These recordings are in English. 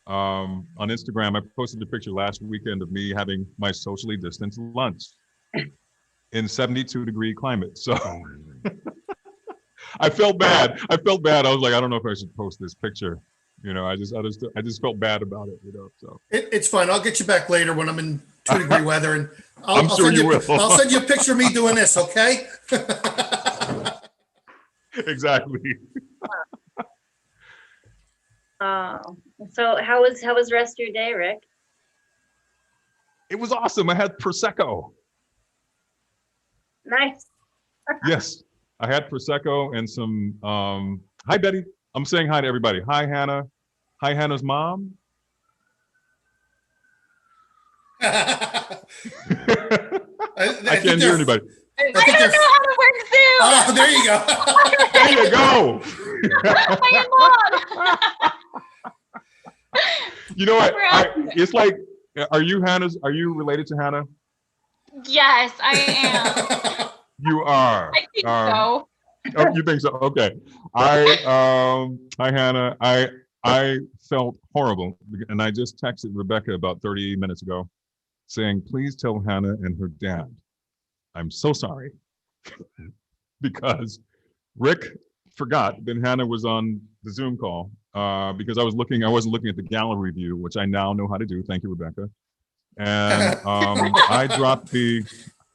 on Instagram. I posted a picture last weekend of me having my socially distanced lunch in 72-degree climate. So I felt bad. I was like, I don't know if I should post this picture. I just felt bad about it. So It's fine. I'll get you back later when I'm in 2-degree weather, and I'm sure you will. I'll send you a picture of me doing this. Okay. Exactly. So how was the rest of your day, Rick? It was awesome. I had Prosecco. Nice. Yes, I had Prosecco and some. Hi, Betty. I'm saying hi to everybody. Hi, Hannah. Hi, Hannah's mom. I can't hear anybody. I don't know how to work Zoom. Oh, there you go. There you go. My mom. You know what? It's like, are you related to Hannah? Yes, I am. You are. I think so. Oh, you think so? Okay. Hi, Hannah. I felt horrible, and I just texted Rebecca about 30 minutes ago saying, please tell Hannah and her dad, I'm so sorry. Because Rick forgot that Hannah was on the Zoom call because I wasn't looking at the gallery view, which I now know how to do. Thank you, Rebecca. And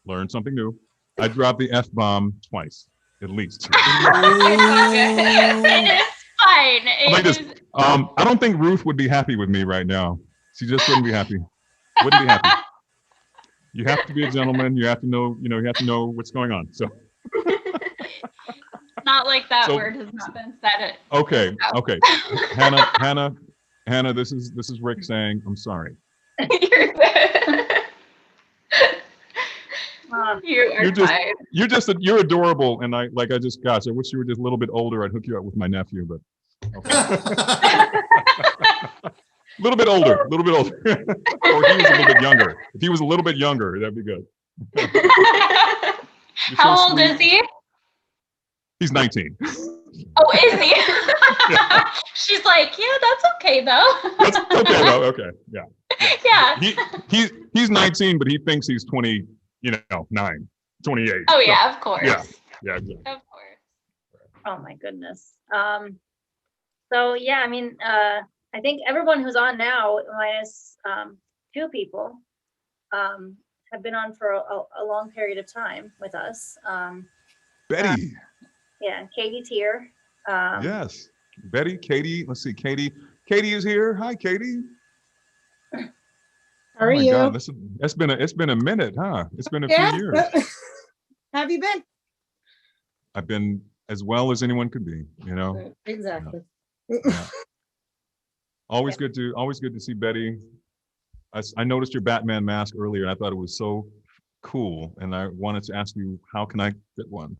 learned something new. I dropped the F-bomb twice, at least. It's fine. I don't think Ruth would be happy with me right now. She just wouldn't be happy. Wouldn't be happy. You have to be a gentleman. You have to know, you have to know what's going on. So not like that word has not been said. Okay. Hannah, this is Rick saying, I'm sorry. You're fine. You're adorable, and I wish you were just a little bit older. I'd hook you up with my nephew, but okay. A little bit older, or he was a little bit younger. If he was a little bit younger, that'd be good. How old is he? He's 19. Oh, is he? Yeah. She's like, yeah, that's okay though. That's okay though. Okay, yeah. Yeah. He's 19, but he thinks he's 20. 9, 28. Oh yeah, of course. Yeah, exactly. Of course. Oh my goodness. So yeah, I mean, I think everyone who's on now, minus 2 people, have been on for a long period of time with us. Betty. Yeah, Katie's here. Yes, Betty, Katie. Let's see, Katie. Katie is here. Hi, Katie. How are you? God, it's been a minute, huh? It's been a few years. How have you been? I've been as well as anyone could be, Exactly. Yeah. Always good to see Betty. I noticed your Batman mask earlier, and I thought it was so cool, and I wanted to ask you, how can I get one?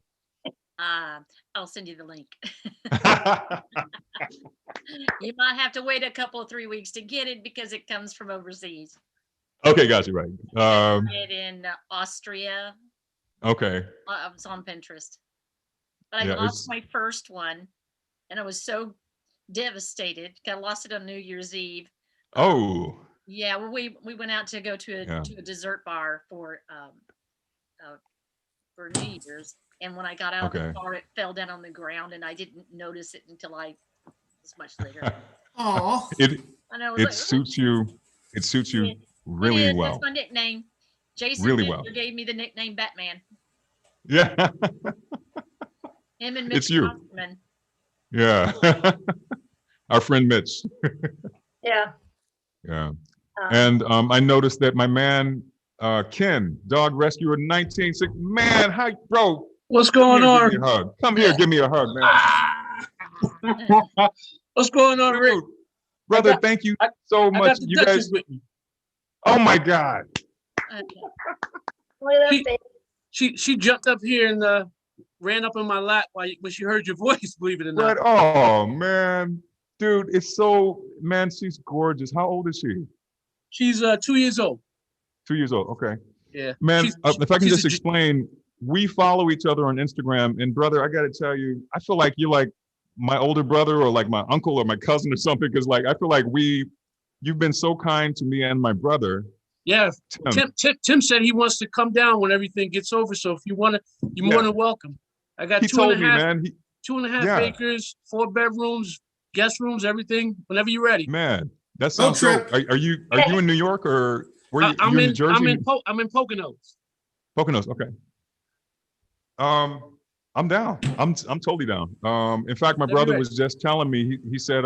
I'll send you the link. You might have to wait a couple of 3 weeks to get it because it comes from overseas. Okay, got you, right. It in Austria. Okay. I was on Pinterest. But I lost my first one, and I was so devastated. I lost it on New Year's Eve. Oh. Yeah, well, we went out to go to a dessert bar for New Year's, and when I got out of the bar, it fell down on the ground, and I didn't notice it until much later. Oh. It suits you. It suits you really well. That's my nickname. Jason really gave me the nickname Batman. Yeah. Him and Mitch. It's you. Hoffman. Yeah. Our friend Mitch. Yeah. Yeah. And I noticed that my man Ken, dog rescuer 1960. Man, hi, bro. What's going on? Give me a hug. Come here, give me a hug, man. What's going on, Rick? Brother, thank you so much. I got the You Duchess guys. with me. Oh my God. She jumped up here and ran up in my lap when she heard your voice, believe it or not. Right. Oh man. Dude, she's gorgeous. How old is she? She's 2 years old. 2 years old. Okay. Yeah. Man, if I can just explain, we follow each other on Instagram, and brother, I got to tell you, I feel like you're like my older brother or like my uncle or my cousin or something, because like I feel like we you've been so kind to me and my brother. Yeah, Tim. Tim said he wants to come down when everything gets over. So if you want to, you're more than welcome. I got He told me, man. 2.5 acres, 4 bedrooms, guest rooms, everything. Whenever you're ready. Man, that Road sounds so. trip. Are you in New York or where you I'm in New in Jersey? I'm in Poconos. Poconos, okay. I'm down. I'm totally down. In fact, my brother was just telling me. He said,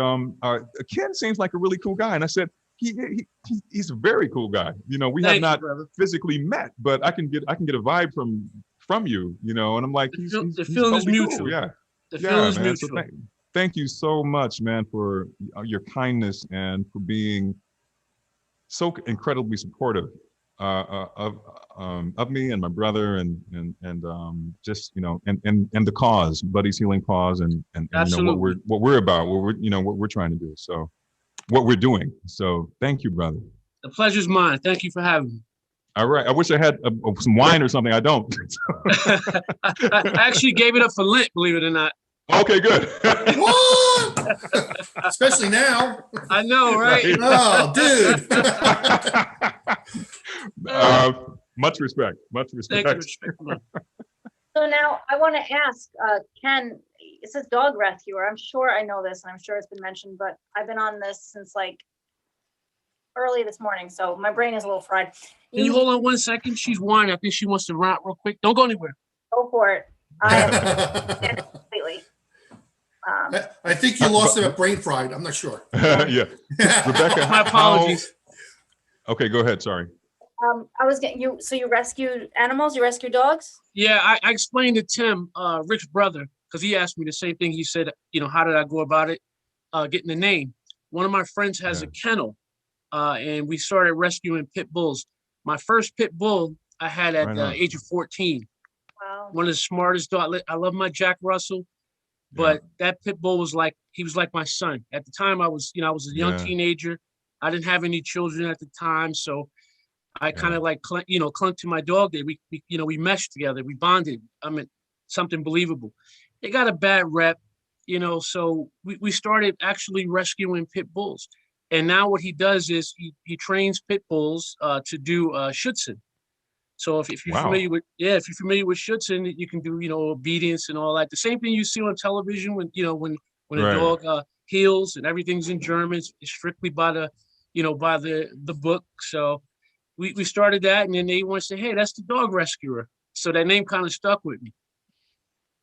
Ken seems like a really cool guy, and I said, he's a very cool guy. You know, we have not physically met, but I can get a vibe from you. You know, and I'm like, he's feeling is totally mutual. cool. Yeah, the feeling is man. mutual. So thank you so much, man, for your kindness and for being so incredibly supportive of me and my brother and just, you know, and the cause, Buddy's Healing Paws, and you know what we're about, what we're trying to do. So what we're doing. So thank you, brother. The pleasure's mine. Thank you for having me. All right. I wish I had some wine or something. I don't. I actually gave it up for Lent, believe it or not. Okay, good. What? Especially now. I know, right? Oh, dude. Much respect. Much respect. Thank you. So now I want to ask, Ken, it says dog rescuer. I'm sure I know this and I'm sure it's been mentioned, but I've been on this since like early this morning. So my brain is a little fried. Can you hold on 1 second? She's whining. I think she wants to rant real quick. Don't go anywhere. Go for it. I am completely. I think you lost him at brain fried. I'm not sure. Yeah. Rebecca, my apologies. Okay, go ahead. Sorry. I was getting you. So you rescue animals? You rescue dogs? Yeah, I explained to Tim, Rick's brother, because he asked me the same thing. He said, you know, how did I go about it? Getting the name. One of my friends has a kennel, and we started rescuing pit bulls. My first pit bull I had at the age of 14. Wow. One of the smartest dogs. I love my Jack Russell, but that pit bull was like my son. At the time, I was a young teenager. I didn't have any children at the time, so I kind of like clung to my dog there. We meshed together. We bonded. I mean, something believable. It got a bad rep, so we started actually rescuing pit bulls. And now what he does is he trains pit bulls to do Schutzen. So if you're familiar with Schutzen, you can do obedience and all that. The same thing you see on television when a dog heals and everything's in German. It's strictly by the book. So we started that, and then they want to say, hey, that's the dog rescuer. So that name kind of stuck with me.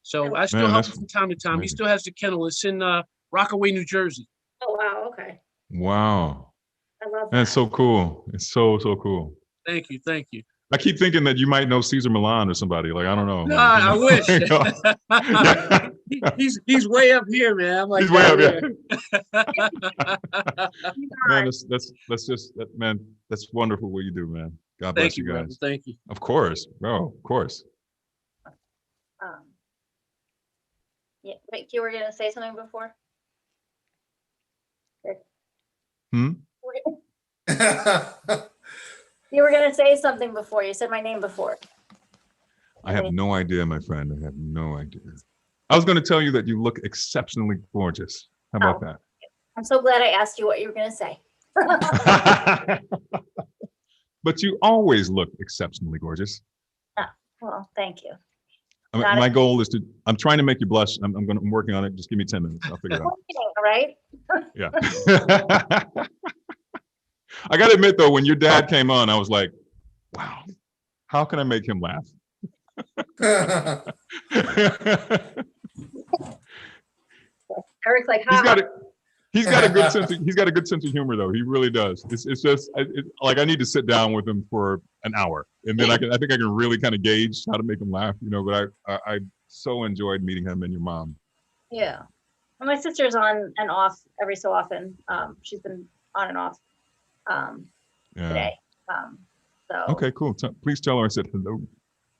So I still help him from time to time. Amazing. He still has the kennel. It's in Rockaway, New Jersey. Oh, wow. Okay. Wow. I love that. That's so cool. It's so cool. Thank you. I keep thinking that you might know Cesar Milan or somebody. Like, I don't know. No, I wish. He's way up here, man. I'm like, he's way up here. Man, that's wonderful what you do, man. God bless you guys. Brother. Thank you. Of course, bro. Of course. Yeah, Rick, you were gonna say something before? Rick. You were gonna say something before. You said my name before. I have no idea, my friend. I have no idea. I was going to tell you that you look exceptionally gorgeous. How about that? I'm so glad I asked you what you were going to say. But you always look exceptionally gorgeous. Oh, well, thank you. My goal is I'm trying to make you blush. I'm working on it. Just give me 10 minutes. I'll figure it out. All right. Yeah. I got to admit, though, when your dad came on, I was like, wow, how can I make him laugh? Eric's like, he's got a good sense of humor, though. He really does. It's just like I need to sit down with him for an hour, and then I think I can really kind of gauge how to make him laugh, But I so enjoyed meeting him and your mom. Yeah, well, my sister's on and off every so often. She's been on and off today. So okay, cool. Please tell her I said hello.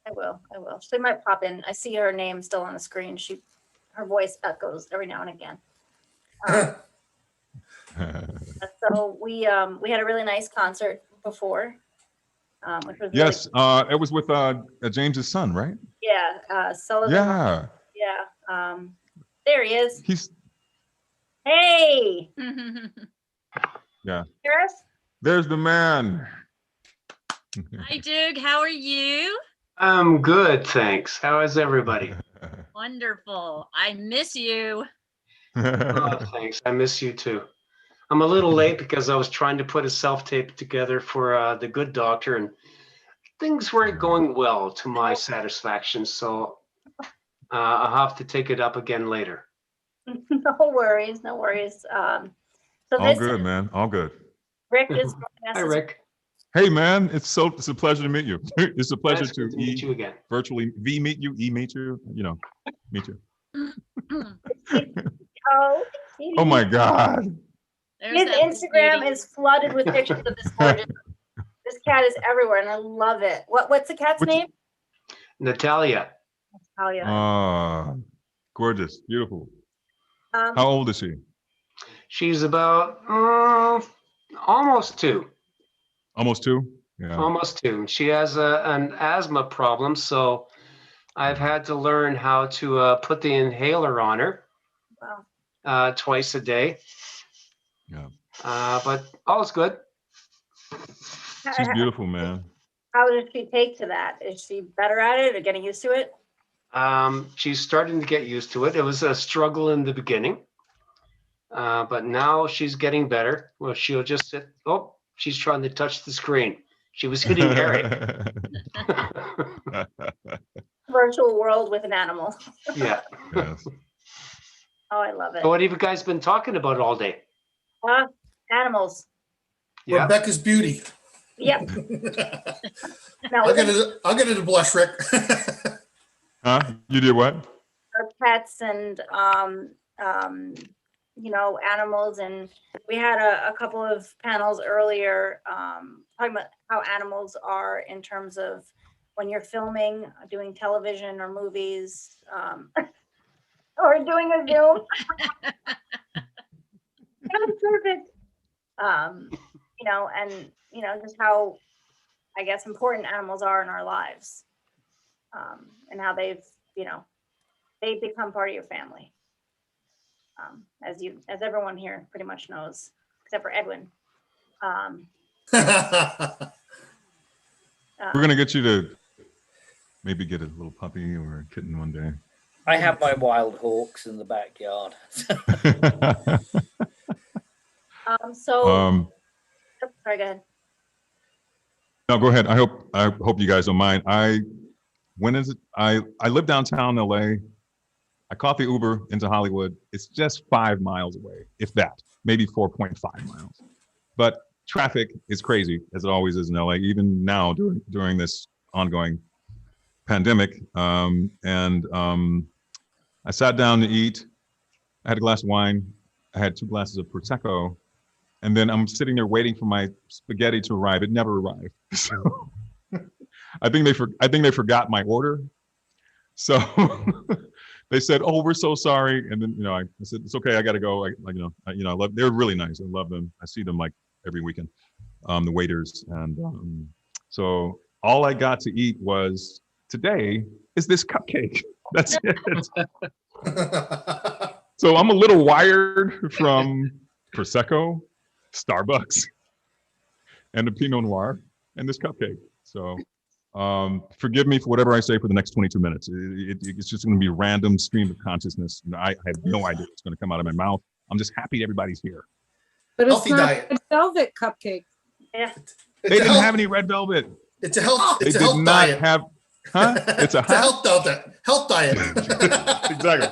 I will. She might pop in. I see her name still on the screen. Her voice echoes every now and again. So we had a really nice concert before, which was it was with James's son, right? Yeah, Sullivan. Yeah. There he is. Hey. Yeah. Hear us? There's the man. Hi, Duke. How are you? I'm good, thanks. How is everybody? Wonderful. I miss you. Oh, thanks. I miss you too. I'm a little late because I was trying to put a self-tape together for The Good Doctor, and things weren't going well to my satisfaction. So I'll have to take it up again later. No worries, no worries. So All this good, is man. All good. Rick is joining us Hi, as- Rick. Hey, man. It's a pleasure to meet you. It's a pleasure Nice to to meet you again. virtually meet you, meet you. You know, meet you. Oh, Oh my God. There's his that Instagram beauty. is flooded with pictures of this gorgeous. This cat is everywhere, and I love it. What's the cat's Which- name? Natalia, Oh yeah. Ah, gorgeous, beautiful. How Um, old is she? she's about almost 2. Almost 2? Yeah. Almost 2. She has an asthma problem, so I've had to learn how to put the inhaler on her wow. twice a day. Yeah. But all's good. She's beautiful, man. How does she take to that? Is she better at it or getting used to it? She's starting to get used to it. It was a struggle in the beginning, but now she's getting better. Well, she'll just sit. Oh, she's trying to touch the screen. She was hitting Eric. Virtual world with an animal. Yeah. Yes. Oh, I love it. So what have you guys been talking about all day? Animals. Yeah. Rebecca's beauty. Yep. No, I'll get it to blush, Rick. Huh? You did what? our pets and you know, animals, and we had a couple of panels earlier talking about how animals are in terms of when you're filming, doing television or movies, or doing a Zoom. That was perfect. You know, and you know, just how I guess important animals are in our lives. And how they've, you know, they become part of your family. As everyone here pretty much knows, except for Edwin. We're gonna get you to maybe get a little puppy or a kitten one day. I have my wild hawks in the backyard. So, Um, sorry, go ahead. no, go ahead. I hope you guys don't mind. When is it? I live downtown LA. I caught the Uber into Hollywood. It's just 5 miles away, if that, maybe 4.5 miles. But traffic is crazy, as it always is in LA, even now during this ongoing pandemic. I sat down to eat. I had a glass of wine. I had 2 glasses of Prosecco. And then I'm sitting there waiting for my spaghetti to arrive. It never arrived. So I think they forgot my order. So they said, "Oh, we're so sorry." And then, I said, "It's okay. I got to go." I love. They're really nice. I love them. I see them like every weekend, the waiters. And so all I got to eat was today is this cupcake. That's it. So I'm a little wired from Prosecco, Starbucks, and the Pinot Noir, and this cupcake. So forgive me for whatever I say for the next 22 minutes. It's just going to be a random stream of consciousness. I have no idea what's going to come out of my mouth. I'm just happy everybody's here. But it's Healthy not diet. a velvet cupcake. Yeah. They didn't have any red velvet. It's a health. They It's a did health not diet. have, huh? It's a health diet. Health diet. Exactly.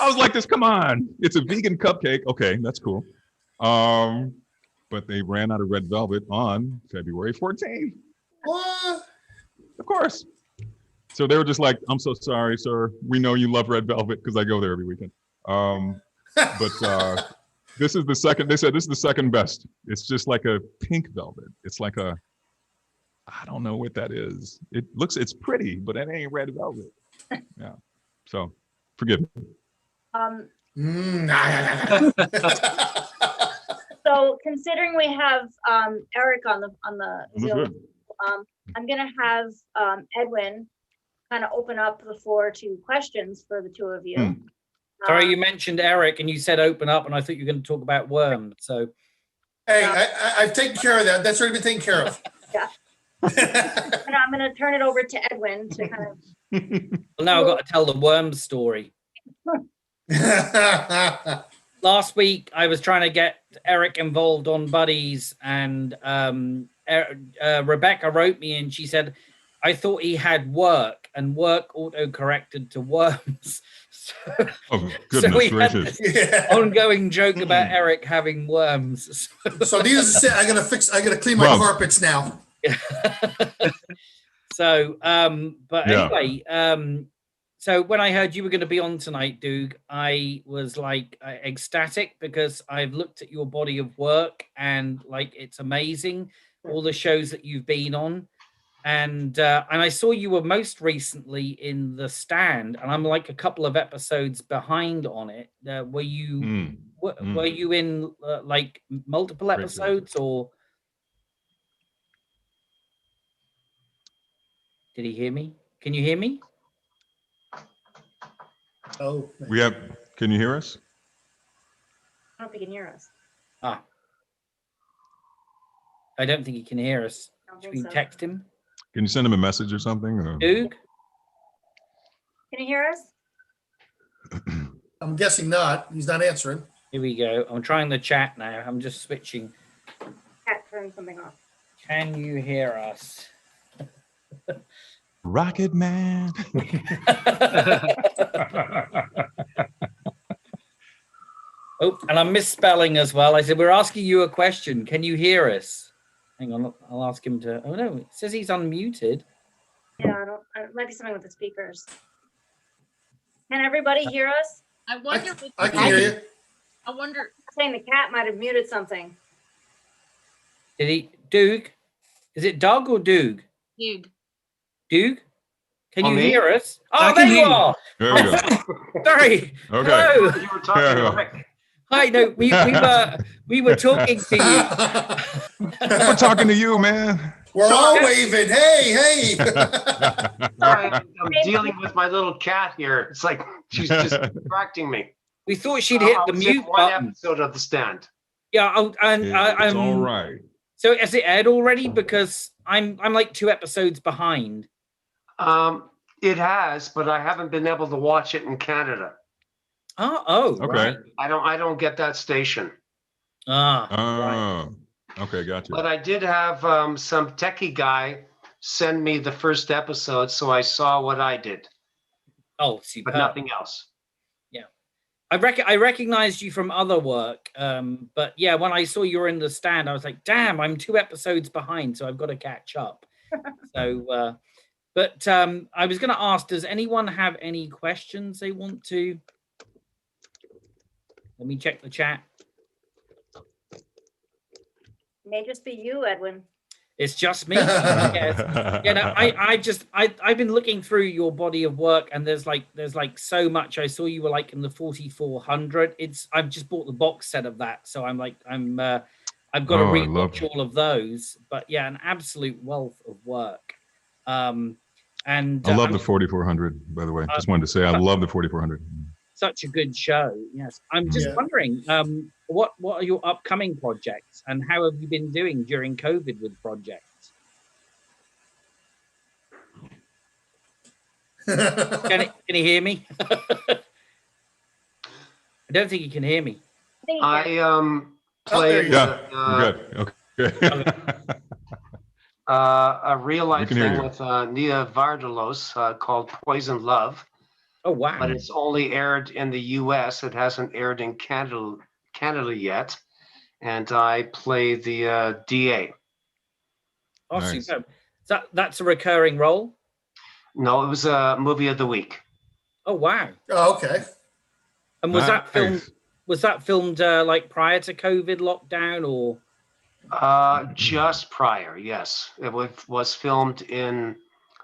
I was like this, come on. It's a vegan cupcake. Okay, that's cool. But they ran out of red velvet on February 14th. What? Of course. So they were just like, "I'm so sorry, sir. We know you love red velvet," because I go there every weekend. But this is the second, they said this is the second best. It's just like a pink velvet. It's like I don't know what that is. It's pretty, but it ain't red velvet. Yeah. So forgive me. So considering we have Eric on the Zoom, I'm gonna have Edwin kind of open up the floor to questions for the 2 of you. Sorry, you mentioned Eric and you said open up, and I thought you were going to talk about worms. So Hey, I've taken care of that. That's already been taken care of. Yeah. And I'm gonna turn it over to Edwin to kind of, Well, now I've got to tell the worm story. Last week, I was trying to get Eric involved on Buddies, and Rebecca wrote me and she said, I thought he had work, and work auto-corrected to worms. So, Oh, goodness we had gracious. this Yeah. ongoing joke about Eric having worms. So needless to say, I gotta clean my Well- carpets now. So, but Yeah. anyway, so when I heard you were going to be on tonight, Doug, I was like ecstatic because I've looked at your body of work and like it's amazing, all the shows that you've been on, and I saw you were most recently in The Stand, and I'm like a couple of episodes behind on it. Were you Mm. were you in like multiple Great show. episodes, or did he hear me? Can you hear me? Oh. We have, can you hear us? I don't think he can hear us. Ah, I don't think he can hear us. I don't Should think we so. text him? Can you send him a message or something? Or- Doug? Can you hear us? I'm guessing not. He's not answering. Here we go. I'm trying the chat now. I'm just switching. Cat turned something off. Can you hear us? Rocket Man. Oh, and I'm misspelling as well. I said, we're asking you a question. Can you hear us? Hang on, I'll ask him to. Oh, no, it says he's unmuted. Yeah, it might be something with the speakers. Can everybody hear us? I wonder. if- I can hear you. I wonder. I'm saying the cat might have muted something. Did he? Doug? Is it Doug or Doug? Dude, Doug? Can Oh, you me? hear us? I Oh, can there you hear you. are. There we go. Sorry. Okay. Hello. You were talking to Rick. Hi. No, we were talking to you. We're talking to you, man. We're all waving. Hey, hey. Sorry, I'm dealing with my little cat here. It's like she's just distracting me. We thought she'd hit I the was in mute one button. episode of The Stand. Yeah, and It's I'm all right. So has it aired already? Because I'm like 2 episodes behind. It has, but I haven't been able to watch it in Canada. Oh, Okay. right. I don't get that station. Right. Oh, okay, gotcha. But I did have some techie guy send me the first episode, so I saw what I did, Oh, but superb. nothing else. I recognized you from other work, but yeah, when I saw you were in The Stand, I was like, damn, I'm 2 episodes behind, so I've got to catch up. So, but I was going to ask, does anyone have any questions they want to? Let me check the chat. May just be you, Edwin. It's just me. Yes. Yeah, no, I've been looking through your body of work, and there's like so much. I saw you were like in the 4400. I've just bought the box set of that, so I've got to rewatch all of those. But yeah, an absolute wealth of work. And I love the 4400, by the way. Just wanted to say I love the 4400. Such a good show. Yes, I'm just wondering, what are your upcoming projects, and how have you been doing during COVID with projects? Can he hear me? I don't think he can hear me. I played Yeah, we're good. Okay. a real life We can hear thing you. with Nia Vardalos called Poison Love. Oh wow! But it's only aired in the U.S. It hasn't aired in Canada yet. And I play the DA. Oh, Nice. superb. That's a recurring role. No, it was a movie of the week. Oh wow! Oh, okay. And was that filmed? Nice. Was that filmed like prior to COVID lockdown, or? Just prior, yes. It was filmed in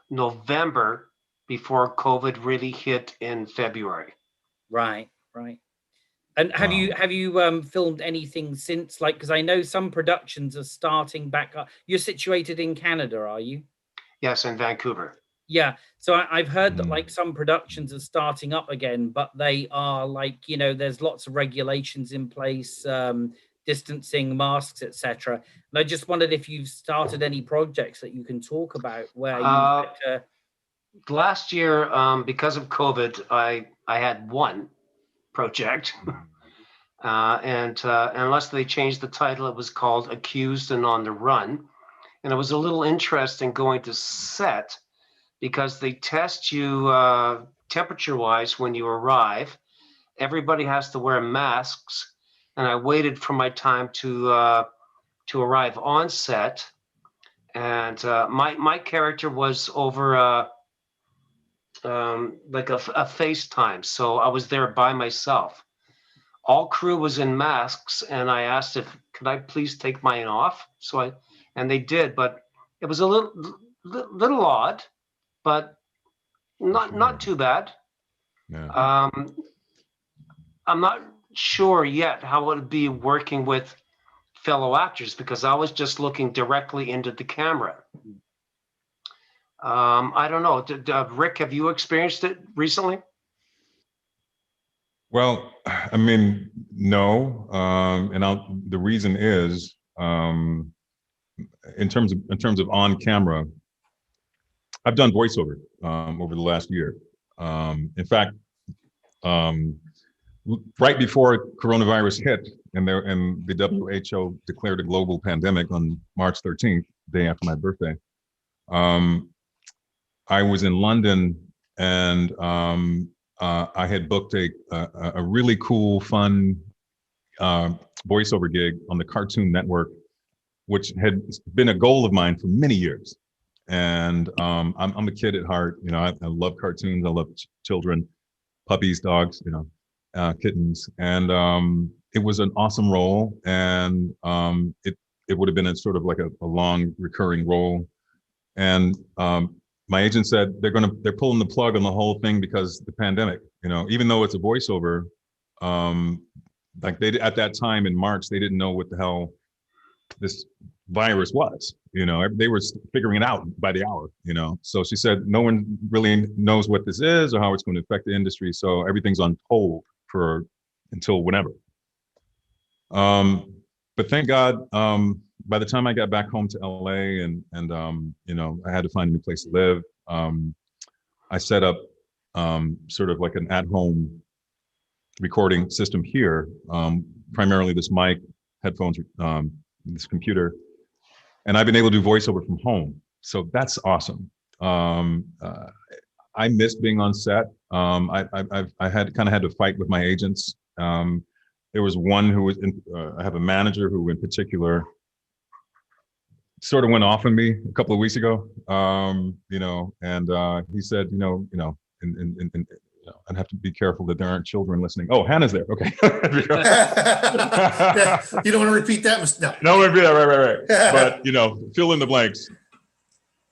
November before COVID really hit in February. Right. And have you filmed anything since? Like, because I know some productions are starting back up. You're situated in Canada, are you? Yes, in Vancouver. Yeah. So I've heard that like some productions are starting up again, but they are like, there's lots of regulations in place, distancing, masks, etc. And I just wondered if you've started any projects that you can talk about where you had to... Last year, because of COVID, I had one project. And unless they changed the title, it was called Accused and on the Run. And it was a little interesting going to set because they test you temperature-wise when you arrive. Everybody has to wear masks. And I waited for my time to arrive on set. And my character was over like a FaceTime. So I was there by myself. All crew was in masks, and I asked if could I please take mine off. And they did, but it was a little odd, but not too bad. Yeah. I'm not sure yet how it would be working with fellow actors because I was just looking directly into the camera. I don't know. Rick, have you experienced it recently? Well, I mean, no, and the reason is in terms of on camera, I've done voiceover over the last year. In fact, right before coronavirus hit and the WHO declared a global pandemic on March 13th, day after my birthday, I was in London and I had booked a really cool, fun voiceover gig on the Cartoon Network, which had been a goal of mine for many years. And I'm a kid at heart. You know, I love cartoons. I love children, puppies, dogs, you know, kittens. And it was an awesome role. And it would have been a sort of like a long recurring role. And my agent said they're pulling the plug on the whole thing because the pandemic, you know, even though it's a voiceover, like they at that time in March, they didn't know what the hell this virus was, you know, they were figuring it out by the hour, you know. So she said, no one really knows what this is or how it's going to affect the industry. So everything's on hold until whenever. But thank God, by the time I got back home to LA and you know, I had to find a new place to live. I set up sort of like an at-home recording system here, primarily this mic, headphones, this computer, and I've been able to do voiceover from home. So that's awesome. I miss being on set. I had to fight with my agents. There was one who was I have a manager who in particular sort of went off on me a couple of weeks ago, you know, and he said, you know, and I'd have to be careful that there aren't children listening. Oh, Hannah's there. Okay. Yeah, you don't want to repeat that? No. No, right. But, you know, fill in the blanks.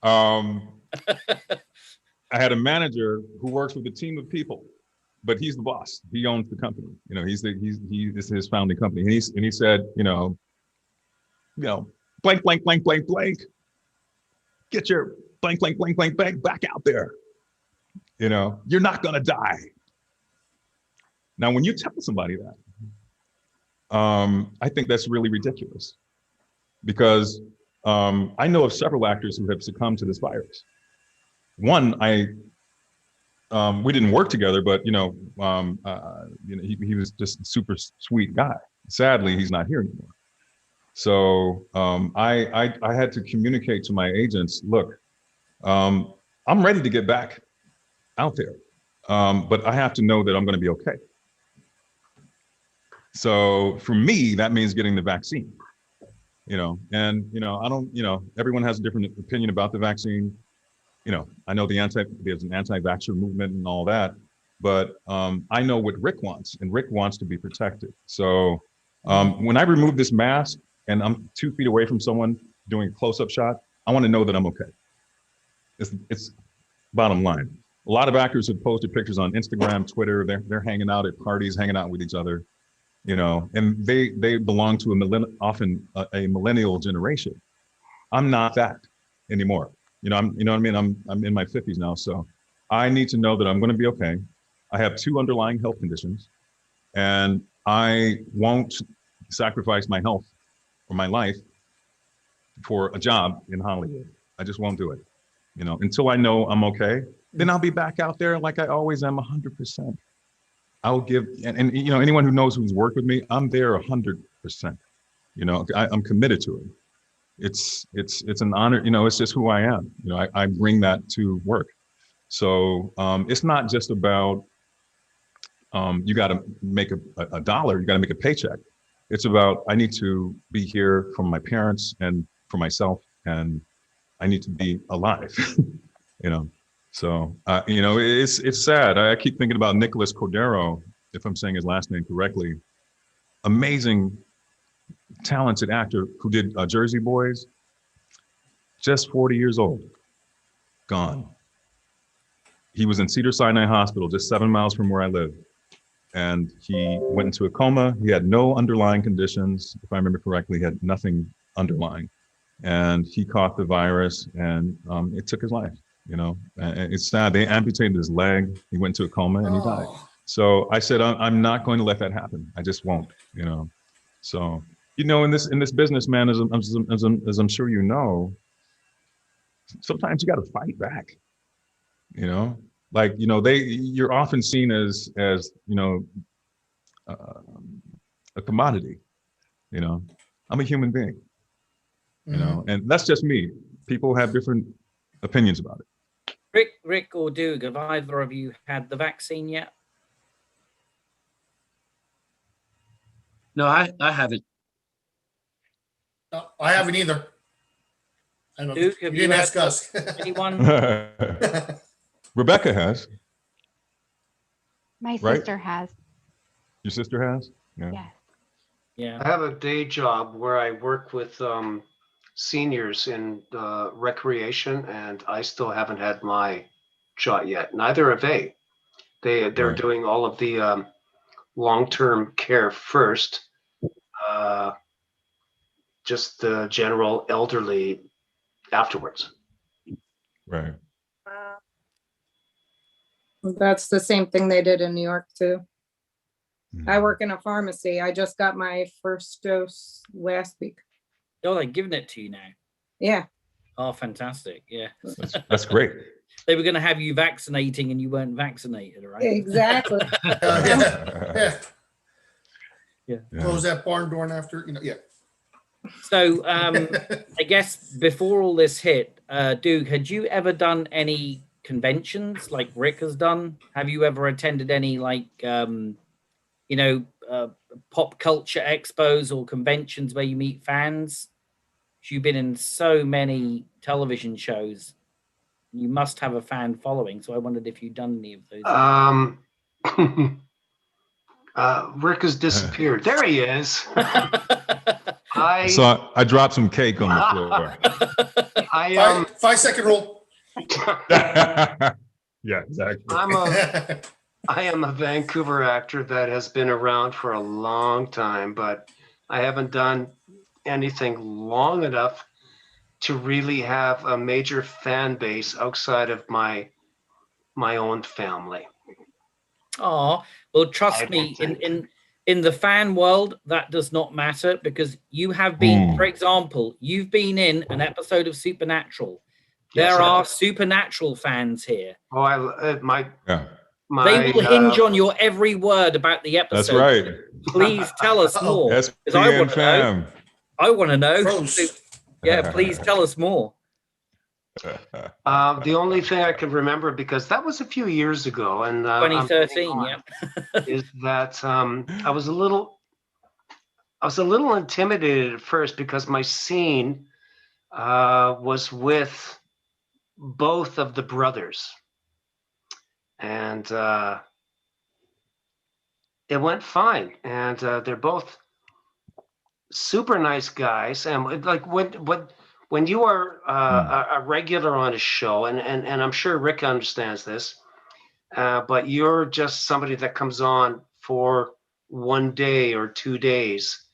I had a manager who works with a team of people, but he's the boss. He owns the company. You know, this is his founding company. And he said, you know, blank, blank, blank, blank, blank. Get your blank, blank, blank, blank, blank back out there. You know, you're not gonna die. Now, when you tell somebody that, I think that's really ridiculous because I know of several actors who have succumbed to this virus. One, we didn't work together, but you know, he was just a super sweet guy. Sadly, he's not here anymore. So I had to communicate to my agents, look, I'm ready to get back out there, but I have to know that I'm going to be okay. So for me, that means getting the vaccine, you know, and, you know, everyone has a different opinion about the vaccine. You know, I know there's an anti-vaxxer movement and all that, but I know what Rick wants, and Rick wants to be protected. So when I remove this mask and I'm 2 feet away from someone doing a close-up shot, I want to know that I'm okay. It's bottom line. A lot of actors have posted pictures on Instagram, Twitter. They're hanging out at parties, hanging out with each other, you know, and they belong to often a millennial generation. I'm not that anymore. You know what I mean? I'm in my 50s now, so I need to know that I'm going to be okay. I have 2 underlying health conditions, and I won't sacrifice my health or my life for a job in Hollywood. I just won't do it. You know, until I know I'm okay, then I'll be back out there like I always am, 100%. I'll give, and you know, anyone who knows who's worked with me, I'm there 100%. You know, I'm committed to it. It's an honor. You know, it's just who I am. You know, I bring that to work. So it's not just about you got to make a dollar. You got to make a paycheck. It's about I need to be here for my parents and for myself, and I need to be alive. You know. So, you know, it's sad. I keep thinking about Nicholas Cordero, if I'm saying his last name correctly. Amazing, talented actor who did Jersey Boys. Just 40 years old, gone. He was in Cedars-Sinai Hospital, just 7 miles from where I live. And he went into a coma. He had no underlying conditions. If I remember correctly, he had nothing underlying. And he caught the virus and it took his life. You know, and it's sad. They amputated his leg. He went into a coma and he died. So I said, I'm not going to let that happen. I just won't. You know, so you know, in this business, man, as I'm sure you know, sometimes you got to fight back. You know, like you know, you're often seen as you know a commodity. You know, I'm a human being. You know, and that's just me. People have different opinions about it. Rick or Doug, have either of you had the vaccine yet? No, I haven't. No, I haven't either. I don't. Duke, You have didn't you ask had us. anyone? Rebecca has. My Right? sister has. Your sister has? Yeah. Yes. Yeah. I have a day job where I work with seniors in recreation, and I still haven't had my shot yet. Neither have they. They're Right. doing all of the long-term care first, just the general elderly afterwards. Right. Wow. That's the same thing they did in New York too. I Mhm. work in a pharmacy. I just got my first dose last week. Oh, they're giving it to you now. Yeah. Oh, fantastic. Yeah. That's great. They were going to have you vaccinating and you weren't vaccinated, right? Exactly. Yeah. Yeah. Close that barn door and after, you know, yeah. So I guess before all this hit, Doug, had you ever done any conventions like Rick has done? Have you ever attended any like, you know, pop culture expos or conventions where you meet fans? You've been in so many television shows. You must have a fan following. So I wondered if you'd done any of those. Rick has disappeared. There he is. I dropped some cake on the floor. 5-second rule. Yeah, exactly. I am a Vancouver actor that has been around for a long time, but I haven't done anything long enough to really have a major fan base outside of my own family. Oh, well, trust me, in the fan world, that does not matter because you have been, for example, you've been in an episode of Supernatural. There are Supernatural fans here. Oh, they will hinge on your every word about the episode. That's right. Please tell us more. Because I want to know. I want to know. Yeah, please tell us more. The only thing I can remember, because that was a few years ago, and 2013, yeah, is that I was a little intimidated at first because my scene was with both of the brothers, and it went fine, and they're both super nice guys, and like when you are a regular on a show, and I'm sure Rick understands this, but you're just somebody that comes on for 1 day or 2 days.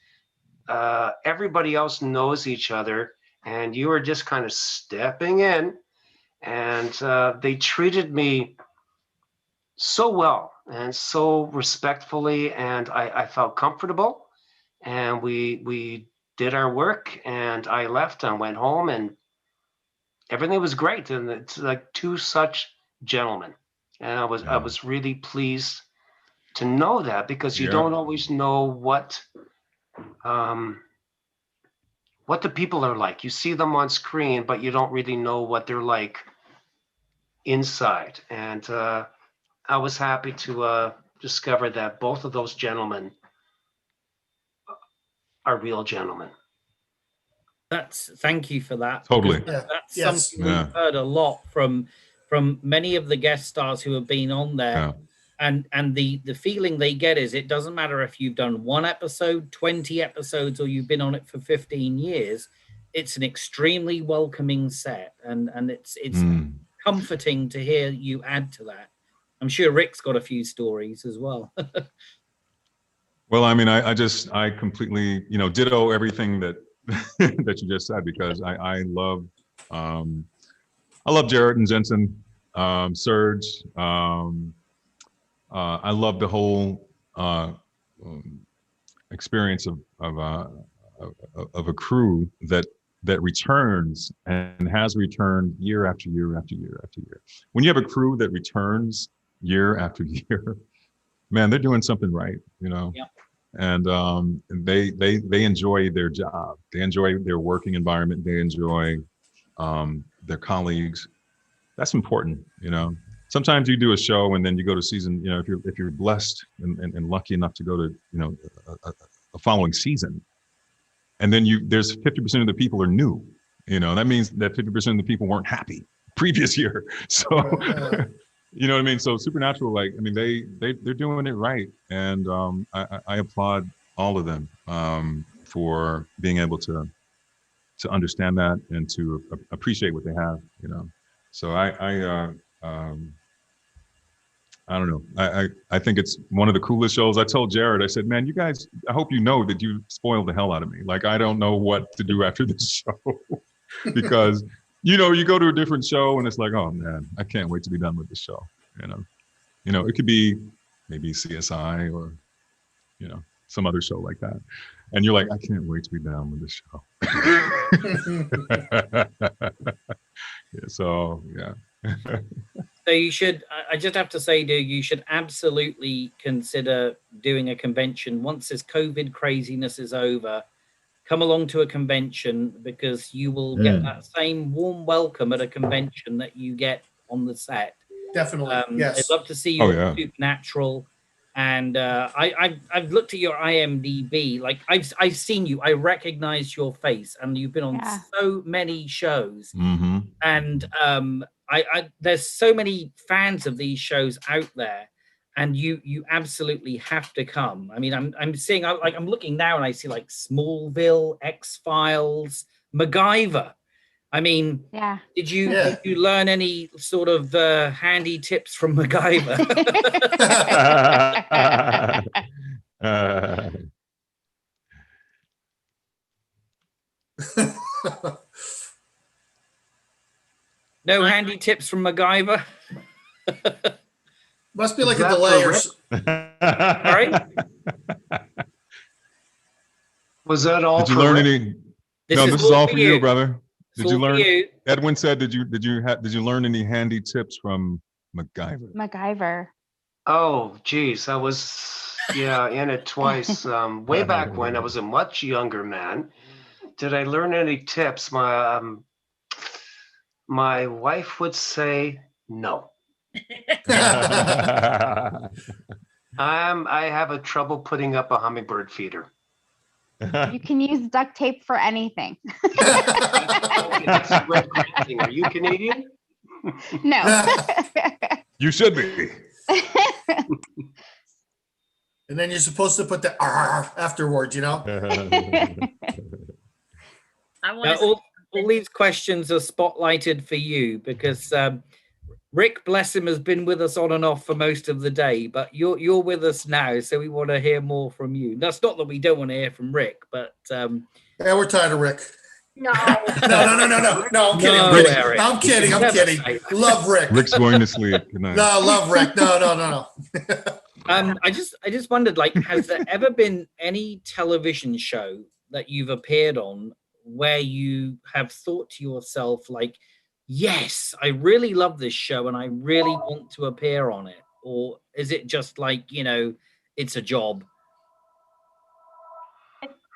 Everybody else knows each other, and you are just kind of stepping in, and they treated me so well and so respectfully, and I felt comfortable. and we did our work, and I left and went home, and everything was great. And it's like two such gentlemen, and I Yeah. was really pleased to know that, because you Yeah. don't always know what the people are like. You see them on screen, but you don't really know what they're like inside. And I was happy to discover that both of those gentlemen are real gentlemen. Thank you for that. Totally. because Yeah. That's Yes. something we've heard a lot from many of the guest stars who have been on there. Yeah. And the feeling they get is it doesn't matter if you've done 1 episode, 20 episodes, or you've been on it for 15 years. It's an extremely welcoming set, and it's comforting to hear you add to that. I'm sure Rick's got a few stories as well. Well, I mean, I completely, ditto everything that that you just said, because I love Jared and Jensen, Serge. I love the whole experience of a crew that returns and has returned year after year after year after year. When you have a crew that returns year after year, man, they're doing something right, Yeah. And they enjoy their job. They enjoy their working environment. They enjoy their colleagues. That's important, Sometimes you do a show and then you go to season, if you're blessed and lucky enough to go to, a following season, and then there's 50% of the people are new, that means that 50% of the people weren't happy previous year. So, you know what I mean? So Supernatural, they're doing it right. And I applaud all of them for being able to understand that and to appreciate what they have, So I don't know. I think it's one of the coolest shows. I told Jared, I said, man, you guys, I hope you know that you spoiled the hell out of me. Like, I don't know what to do after this show because, you go to a different show and it's like, oh man, I can't wait to be done with this show. It could be maybe CSI or, some other show like that. And you're like, I can't wait to be done with this show. Yeah, so, yeah. So you should, I just have to say, dude, you should absolutely consider doing a convention. Once this COVID craziness is over, come along to a convention, because you will get that same warm welcome at a convention that you get on the set. Definitely. Yes. I'd love to see you on Supernatural. And I've looked at your IMDb. Like, I've seen you. I recognize your face, and you've been on so many shows. Mm-hmm. And there's so many fans of these shows out there, and you absolutely have to come. I mean, I'm seeing, I'm looking now and I see like Smallville, X-Files, MacGyver. I mean, did you learn any sort of handy tips from MacGyver? No handy tips from MacGyver? Must be like a delay or Sorry? Was that all? Did you learn any? No, this is all for you, brother. Did you learn? Edwin said, did you learn any handy tips from MacGyver? MacGyver. Oh, geez, I was in it twice. Way back when I was a much younger man. Did I learn any tips? My wife would say no. I have a trouble putting up a hummingbird feeder. You can use duct tape for anything. That's a red green thing. Are you Canadian? No. You should be. And then you're supposed to put the R afterwards, Now, all these questions are spotlighted for you, because Rick, bless him, has been with us on and off for most of the day, but you're with us now, so we want to hear more from you. That's not that we don't want to hear from Rick, but yeah, we're tired of Rick. No. No, I'm kidding. No, I'm kidding. Eric. I'm kidding. I'm Never kidding. say that. Love Rick. Rick's going to sleep. Good night. No, love Rick. No. I just wondered, like, has there ever been any television show that you've appeared on where you have thought to yourself, like, yes, I really love this show and I really want to appear on it? Or is it just like, you know, it's a job?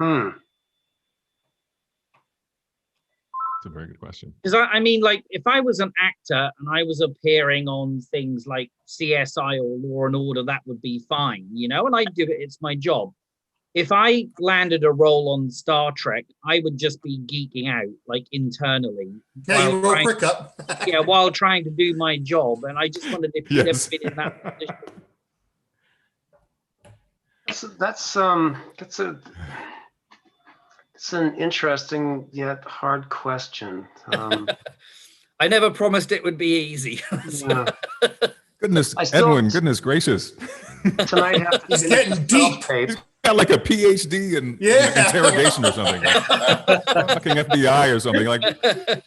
It's a very good question. Because I mean, like, if I was an actor and I was appearing on things like CSI or Law and Order, that would be fine, you know, and I do it, it's my job. If I landed a role on Star Trek, I would just be geeking out, like, internally. Yeah, you wrote Rick up. Yeah, while trying to do my job. And I just wondered if you'd ever been in that position. It's an interesting yet hard question. I never promised it would be easy. Yeah. Goodness, Edwin, goodness gracious. Tonight He's getting deep. He's got like a PhD in interrogation or something. Fucking FBI or something. Like, I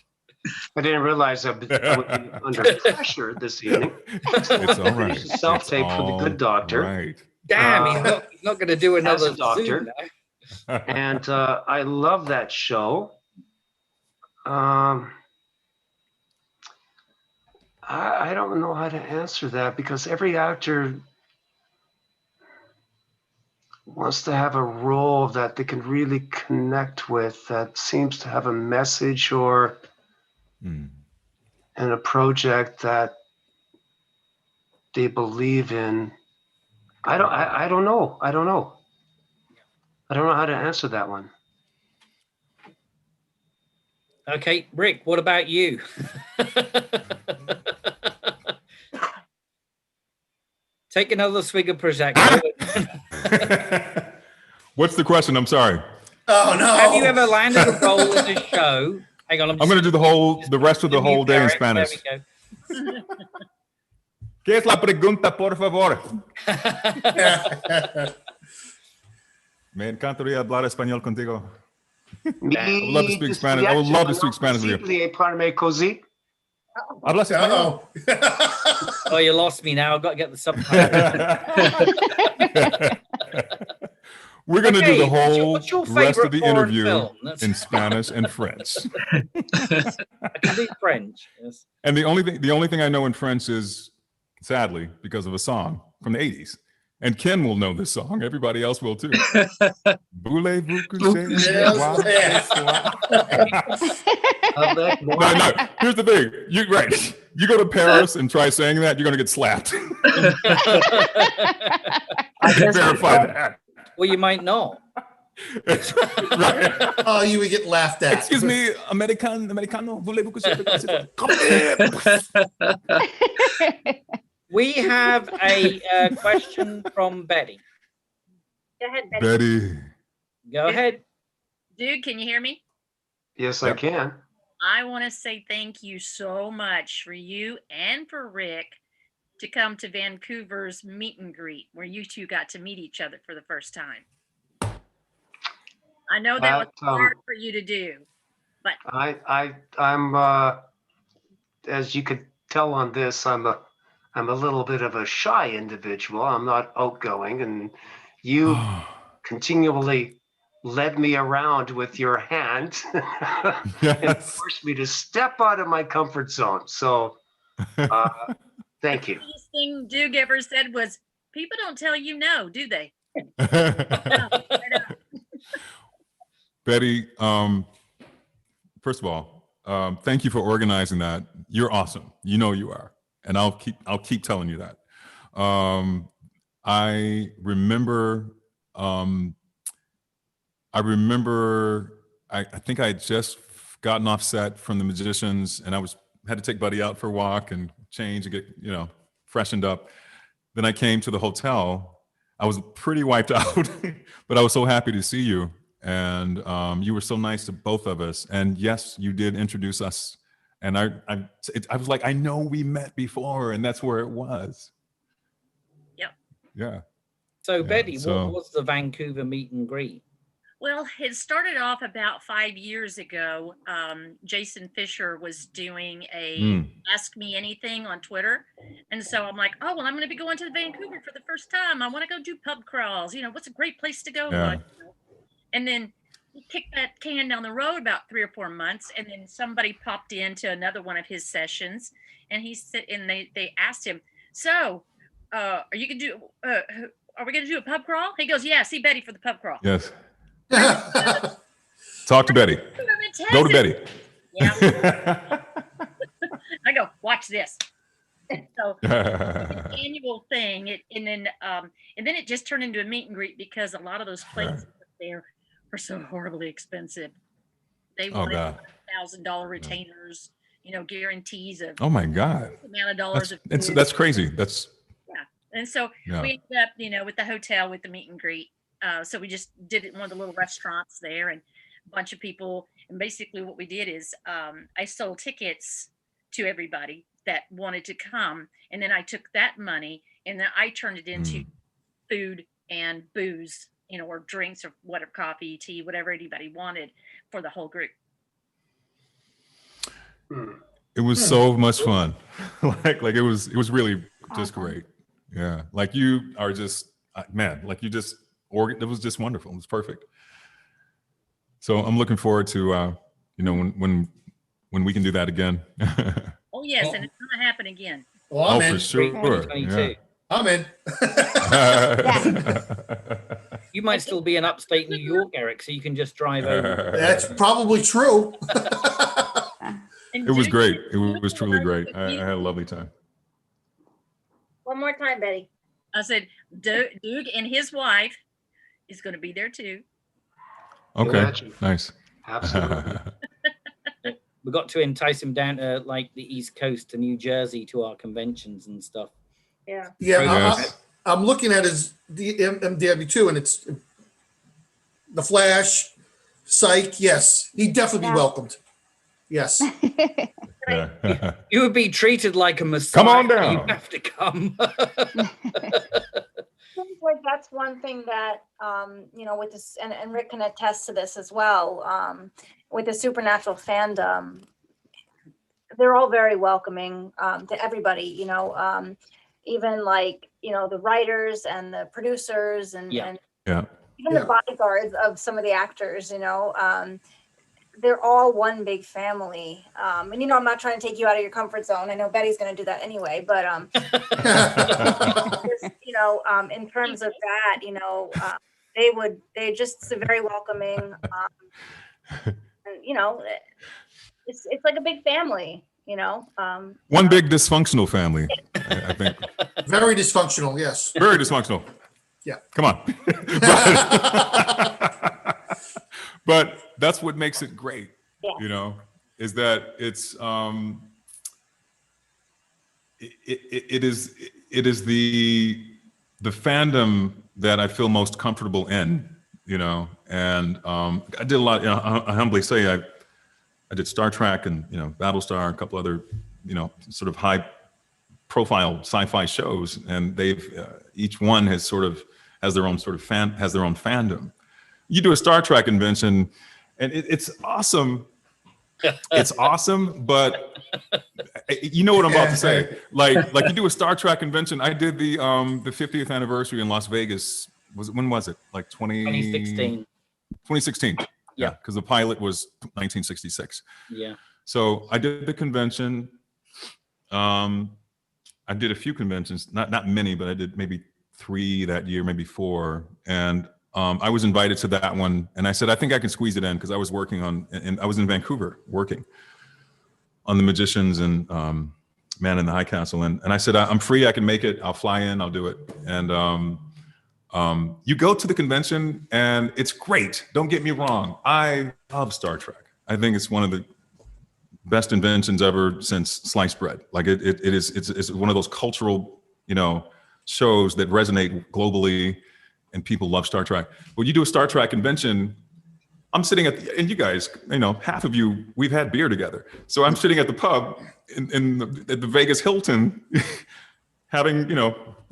didn't realize I would be under pressure this evening. it's all right. Self-tape for the good doctor. Right. Damn, he's not going to do another as a doctor. Zoom now. And I love that show. I don't know how to answer that because every actor wants to have a role that they can really connect with, that seems to have a message or in a project that they believe in. I don't know. I don't know how to answer that one. Okay, Rick, what about you? Take another swig of Prosecco. What's the question? I'm sorry. Oh, no. Have you ever landed a role in a show? Hang on, I'm going to do the rest of the whole day in Spanish. There we go. ¿Qué es la pregunta, por favor? Me encantaría hablar español contigo. I would love to speak Spanish. I would love to speak Spanish with you. Hablas español? Oh, you lost me now. I've got to get the subtitles. We're going to do the whole what's your rest of the favourite foreign interview film? in Spanish and French. I can do French. Yes. And the only thing I know in French is, sadly, because of a song from the 80s. And Ken will know this song. Everybody else will too. Voulez-vous coucher? No. Here's the thing. You go to Paris and try saying that, you're going to get slapped. I can verify that. Well, you might not. Right. Oh, you would get laughed at. Excuse me, Americano, voulez-vous coucher? Come in. We have a question from Betty. Go ahead, Betty. Betty. Go ahead. Dude, can you hear me? Yes, I can. I want to say thank you so much for you and for Rick to come to Vancouver's meet and greet where you two got to meet each other for the first time. I know that was hard for you to do, but I'm as you could tell on this, I'm a little bit of a shy individual. I'm not outgoing, and you continually led me around with your hand and forced me to step out of my comfort zone. So thank you. the biggest thing Duke ever said was, people don't tell you no, do they? Betty, first of all, thank you for organizing that. You're awesome. You know you are. And I'll keep telling you that. I remember, I think I had just gotten off set from The Magicians, and had to take Buddy out for a walk and change and get, freshened up. Then I came to the hotel. I was pretty wiped out, but I was so happy to see you. And you were so nice to both of us. And yes, you did introduce us. And I was like, I know we met before, and that's where it was. Yep. Yeah. So Yeah, Betty, what was the Vancouver meet and greet? Well, it started off about 5 years ago. Jason Fisher was doing a Ask Me Anything on Twitter. And so I'm like, oh, well, I'm going to be going to Vancouver for the first time. I want to go do pub crawls. What's a great place to go? Yeah. And then he kicked that can down the road about 3 or 4 months. And then somebody popped into another one of his sessions. And they asked him, so are we going to do a pub crawl? He goes, yeah, see Betty for the pub crawl. Yes. Talk to Betty. Go to Betty. Yeah. I go, watch this. So it's an annual thing. And then it just turned into a meet and greet because a lot of those places there are so horribly expensive. They wanted $1,000 retainers, guarantees of Oh my God. amount of dollars. That's crazy. That's And so we ended up, with the hotel with the meet and greet. So we just did it in one of the little restaurants there, and a bunch of people. And basically what we did is I sold tickets to everybody that wanted to come. And then I took that money and then I turned it into food and booze, or drinks or whatever, coffee, tea, whatever anybody wanted for the whole group. It was so much fun. like it was really just great. Yeah. Like you are just, man, like it was just wonderful. It was perfect. So I'm looking forward to, when we can do that again. Oh yes. And it's going to happen again. Well, I'm in. For sure. Yeah. I'm in. You might still be in upstate New York, Eric, so you can just drive over. That's probably true. It was great. It was truly great. I had a lovely time. One more time, Betty. I said, Doug and his wife is going to be there too. Okay, Imagine. nice. Absolutely. We got to entice him down to like the East Coast to New Jersey to our conventions and stuff. Yeah. Yeah, Yes. I'm looking at his MDW2, and it's the Flash, Psych. Yes, he'd definitely be welcomed. Yes. Yeah. You would be treated like a messiah. Come on down. You have to come. Like that's one thing that with this, and Rick can attest to this as well. With the supernatural fandom, they're all very welcoming to everybody. Even like the writers and the producers and even the bodyguards of some of the actors. They're all one big family. And I'm not trying to take you out of your comfort zone. I know Betty's going to do that anyway, but in terms of that, they're just very welcoming. And it's like a big family, One big dysfunctional family, I think. Very dysfunctional. Yes. Very dysfunctional. Yeah. Come on. But that's what makes it great, is that it's it is the fandom that I feel most comfortable in, and I did a lot. I humbly say I did Star Trek and Battlestar and a couple other sort of high profile sci-fi shows, and they've each one has their own sort of fandom. You do a Star Trek convention, and it's awesome. It's awesome, but you know what I'm about to say. Like you do a Star Trek convention. I did the 50th anniversary in Las Vegas. When was it? Like 2016. 2016. Yeah, because the pilot was 1966. Yeah. So I did the convention. I did a few conventions, not many, but I did maybe 3 that year, maybe 4, and I was invited to that one, and I said, I think I can squeeze it in because I was working and I was in Vancouver working on The Magicians and Man in the High Castle. And I said, I'm free, I can make it, I'll fly in, I'll do it. And you go to the convention and it's great. Don't get me wrong. I love Star Trek. I think it's one of the best inventions ever since sliced bread. Like it's one of those cultural, shows that resonate globally. And people love Star Trek. When you do a Star Trek convention, I'm sitting and you guys, half of you, we've had beer together. So I'm sitting at the pub at the Vegas Hilton, having, I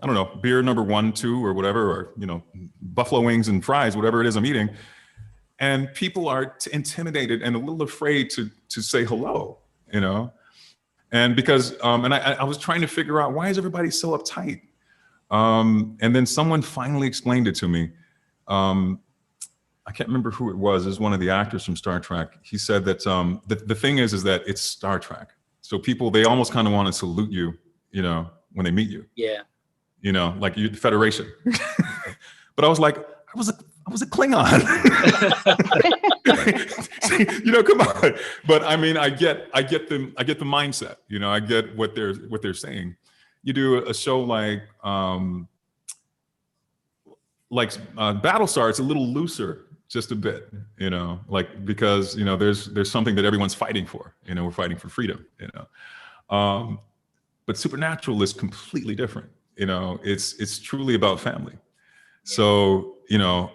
don't know, beer number 1, 2, or whatever, or, buffalo wings and fries, whatever it is I'm eating. and people are intimidated and a little afraid to say hello, you know? And because, and I was trying to figure out, why is everybody so uptight? And then someone finally explained it to me. I can't remember who it was. It was one of the actors from Star Trek. He said that the thing is that it's Star Trek. So people, they almost kind of want to salute you, you know, when they meet you. Yeah. You know, like you, the Federation. But I was like, I was a Klingon. You know, come on. But I mean, I get the mindset. You know, I get what they're saying. You do a show like Battlestar, it's a little looser, just a bit. You know, like because you know there's something that everyone's fighting for. You know, we're fighting for freedom. You know, but Supernatural is completely different. You know, it's truly about family. So you're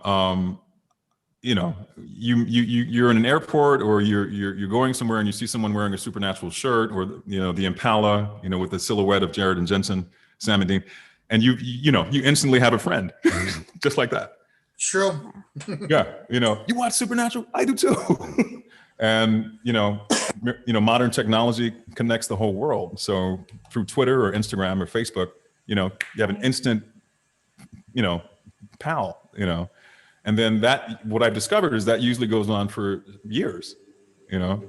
in an airport or you're going somewhere and you see someone wearing a Supernatural shirt or you know the Impala, you know, with the silhouette of Jared and Jensen, Sam and Dean, and you instantly have a friend, just like that. True. Yeah, you know, you watch Supernatural, I do too. And modern technology connects the whole world. So through Twitter or Instagram or Facebook, you know, you have an instant, you know, pal, you know, and then what I've discovered is that usually goes on for years, you know,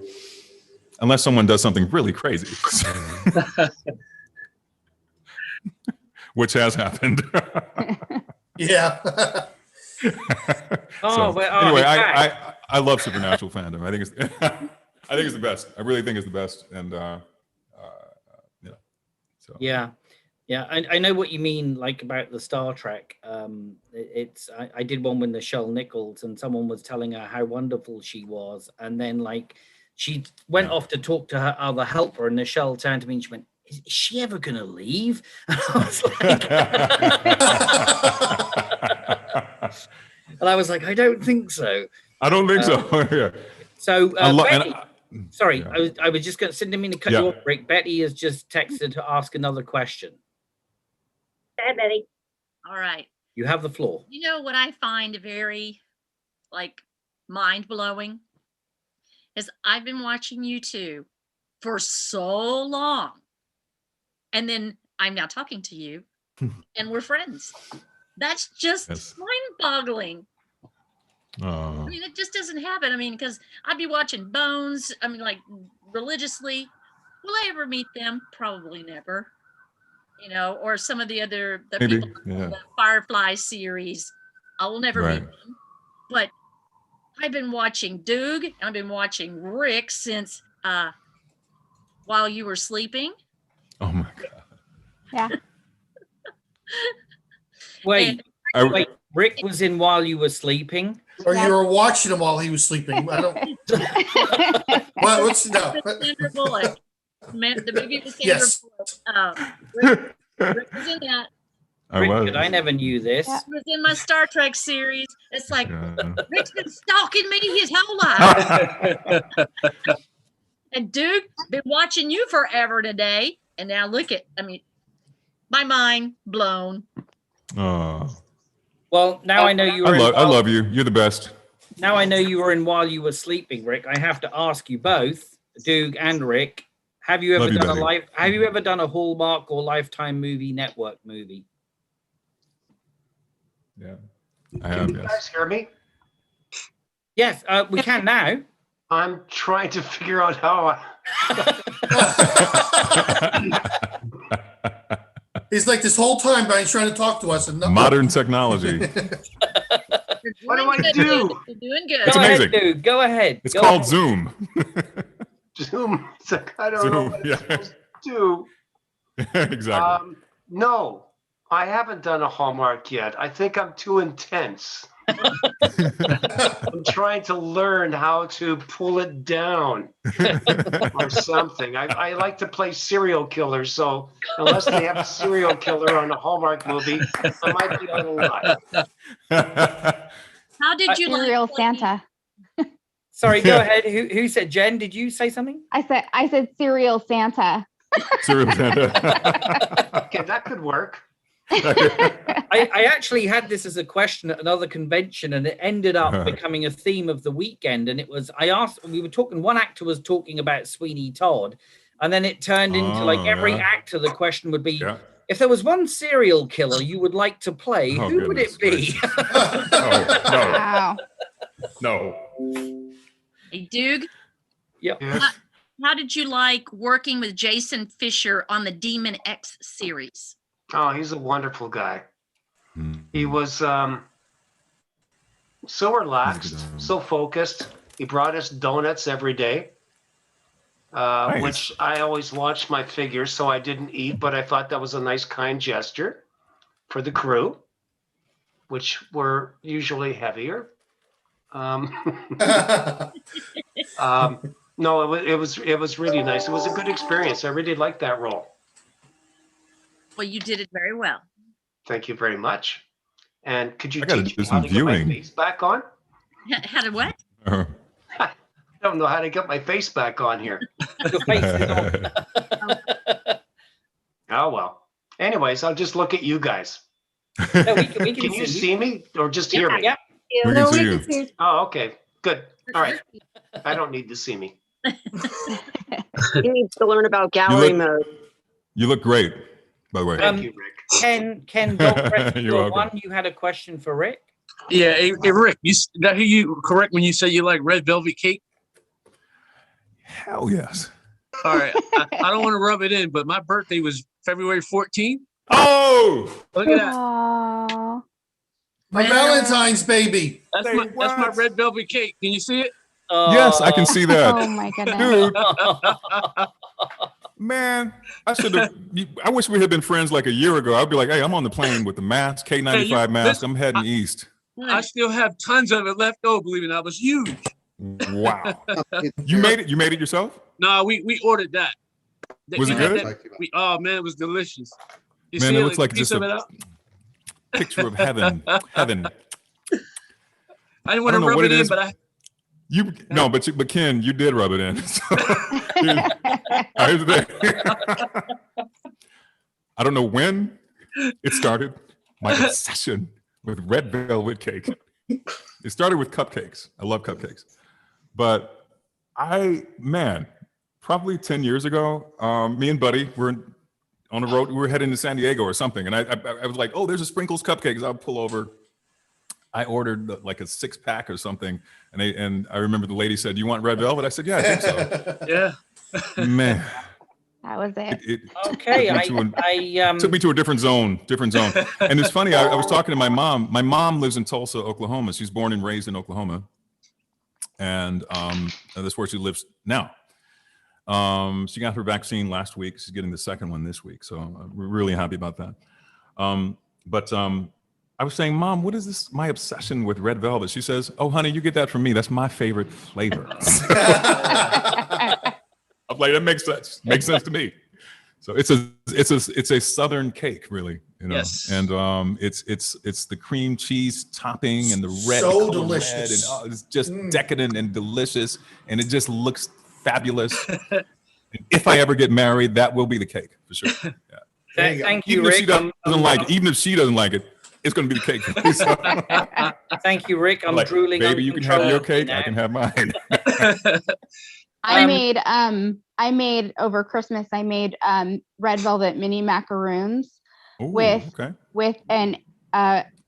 unless someone does something really crazy, which has happened. Yeah. Anyway, I love Supernatural fandom. I think it's the best. I really think it's the best. And Yeah. I know what you mean, like about the Star Trek. I did one with Nichelle Nichols, and someone was telling her how wonderful she was, and then like she went off to talk to her other helper, and Nichelle turned to me and she went, "Is she ever gonna leave?" And I was like, I don't think so. I don't think so. Yeah. So Betty, sorry, yeah. I was just going to didn't mean to cut you off, Rick. Betty has just texted to ask another question. Hi, Betty. All right. You have the floor. You know what I find very like mind-blowing is I've been watching you two for so long. And then I'm now talking to you and we're friends. That's just mind-boggling. I mean, it just doesn't happen. I mean, because I'd be watching Bones, I mean, like religiously. Will I ever meet them? Probably never. You know, or some of the people in the Firefly series. I will never meet them. But I've been watching Doug and I've been watching Rick since while you were sleeping. Oh my God. Yeah. Wait, Rick was in While You Were Sleeping? Or you were watching him while he was sleeping. I don't. What's no? Sandra Bullock. The movie with Sandra Yes. Bullock. Rick was in that. I never knew this. He was in my Star Trek series. It's like Rick's been stalking me his whole life. And Duke been watching you forever today. And now look at, I mean, my mind blown. Oh. Well, now I know you were. I love you. You're the best. Now I know you were in While You Were Sleeping, Rick. I have to ask you both, Doug and Rick, have you ever done a Hallmark or Lifetime Movie Network movie? Yeah, I have. Can you guys hear me? Yes, we can now. I'm trying to figure out how He's like this whole time, but he's trying to talk to us. And modern technology. What do I do? You're doing good. It's amazing. Dude, go ahead. It's called Zoom. Zoom. It's like, I don't know what I'm supposed to do. Exactly. No, I haven't done a Hallmark yet. I think I'm too intense. I'm trying to learn how to pull it down or something. I like to play serial killers, so unless they have a serial killer on a Hallmark movie, I might be out alive. How did you Serial Santa. Sorry, go ahead. Who said, Jen, did you say something? I said Serial Santa. Serial Santa. Okay, that could work. I actually had this as a question at another convention, and it ended up becoming a theme of the weekend. And it was, we were talking, one actor was talking about Sweeney Todd, and then it turned into like every actor, the question would be, if there was one serial killer you would like to play, who would it be? Wow. No. Hey, Doug. Yep. How did you like working with Jason Fisher on the Demon X series? Oh, he's a wonderful guy. He was so relaxed, so focused. He brought us donuts every day, which I always watched my figures, so I didn't eat, but I thought that was a nice, kind gesture for the crew, which were usually heavier. No, it was really nice. It was a good experience. I really liked that role. Well, you did it very well. Thank you very much. And could you I gotta teach do me some how to get my viewing. face back on? How to what? I don't know how to get my face back on here. Your face is on. Oh, well. Anyways, I'll just look at you guys. No, we Can you see me or just hear me? Yep. We No, can see we you. can see. Oh, okay. Good. All right. I don't need to see me. He needs to learn about gallery mode. You look great, by the way. Thank you, Rick. Ken Dog You're welcome. One, you had a question for Rick? Yeah, hey, Rick, did I hear you correct when you said you like red velvet cake? Hell yes. All right. I don't want to rub it in, but my birthday was February 14th. Oh! Look at that. Aw. My Valentine's baby. That's my red velvet cake. Can you see it? Yes, I can see that. Oh my goodness. Dude, man, I wish we had been friends like a year ago. I'd be like, hey, I'm on the plane with the mask, K95 mask. I'm heading east. I still have tons of it left over, believe it or not. It was huge. Wow. You made it? You made it yourself? No, we ordered that. Was it good? Oh, man, it was delicious. You Man, see it looks like piece just of it a out? picture of heaven. Heaven. I didn't want to rub it in, but but Ken, you did rub it in. So, I don't know when it started. My obsession with red velvet cake. It started with cupcakes. I love cupcakes, but probably 10 years ago, me and Buddy were on the road. We were heading to San Diego or something, and I was like, "Oh, there's a Sprinkles cupcakes." I'll pull over. I ordered like a 6-pack or something, and I remember the lady said, "You want red velvet?" I said, "Yeah, I think so." Yeah. Man, That was it. Okay, took me to a different zone. And it's funny. I was talking to my mom. My mom lives in Tulsa, Oklahoma. She's born and raised in Oklahoma, and that's where she lives now. She got her vaccine last week. She's getting the second one this week, so I'm really happy about that. But I was saying, Mom, what is this? My obsession with red velvet. She says, "Oh, honey, you get that from me. That's my favorite flavor." I'm like, that makes sense. Makes sense to me. So it's a Southern cake, really. You know? Yes. And it's the cream cheese topping and the red. So the delicious. red, and it's just decadent and delicious, and it just looks fabulous. And if I ever get married, that will be the cake for sure. Yeah. Thank you, Even if Rick. she doesn't like it, even if she doesn't like it, it's going to be the cake for me. So, Thank you, Rick. I'm like, drooling. baby, you can have your cake. now. I can have mine. I made over Christmas, I made red velvet mini macaroons Ooh, with an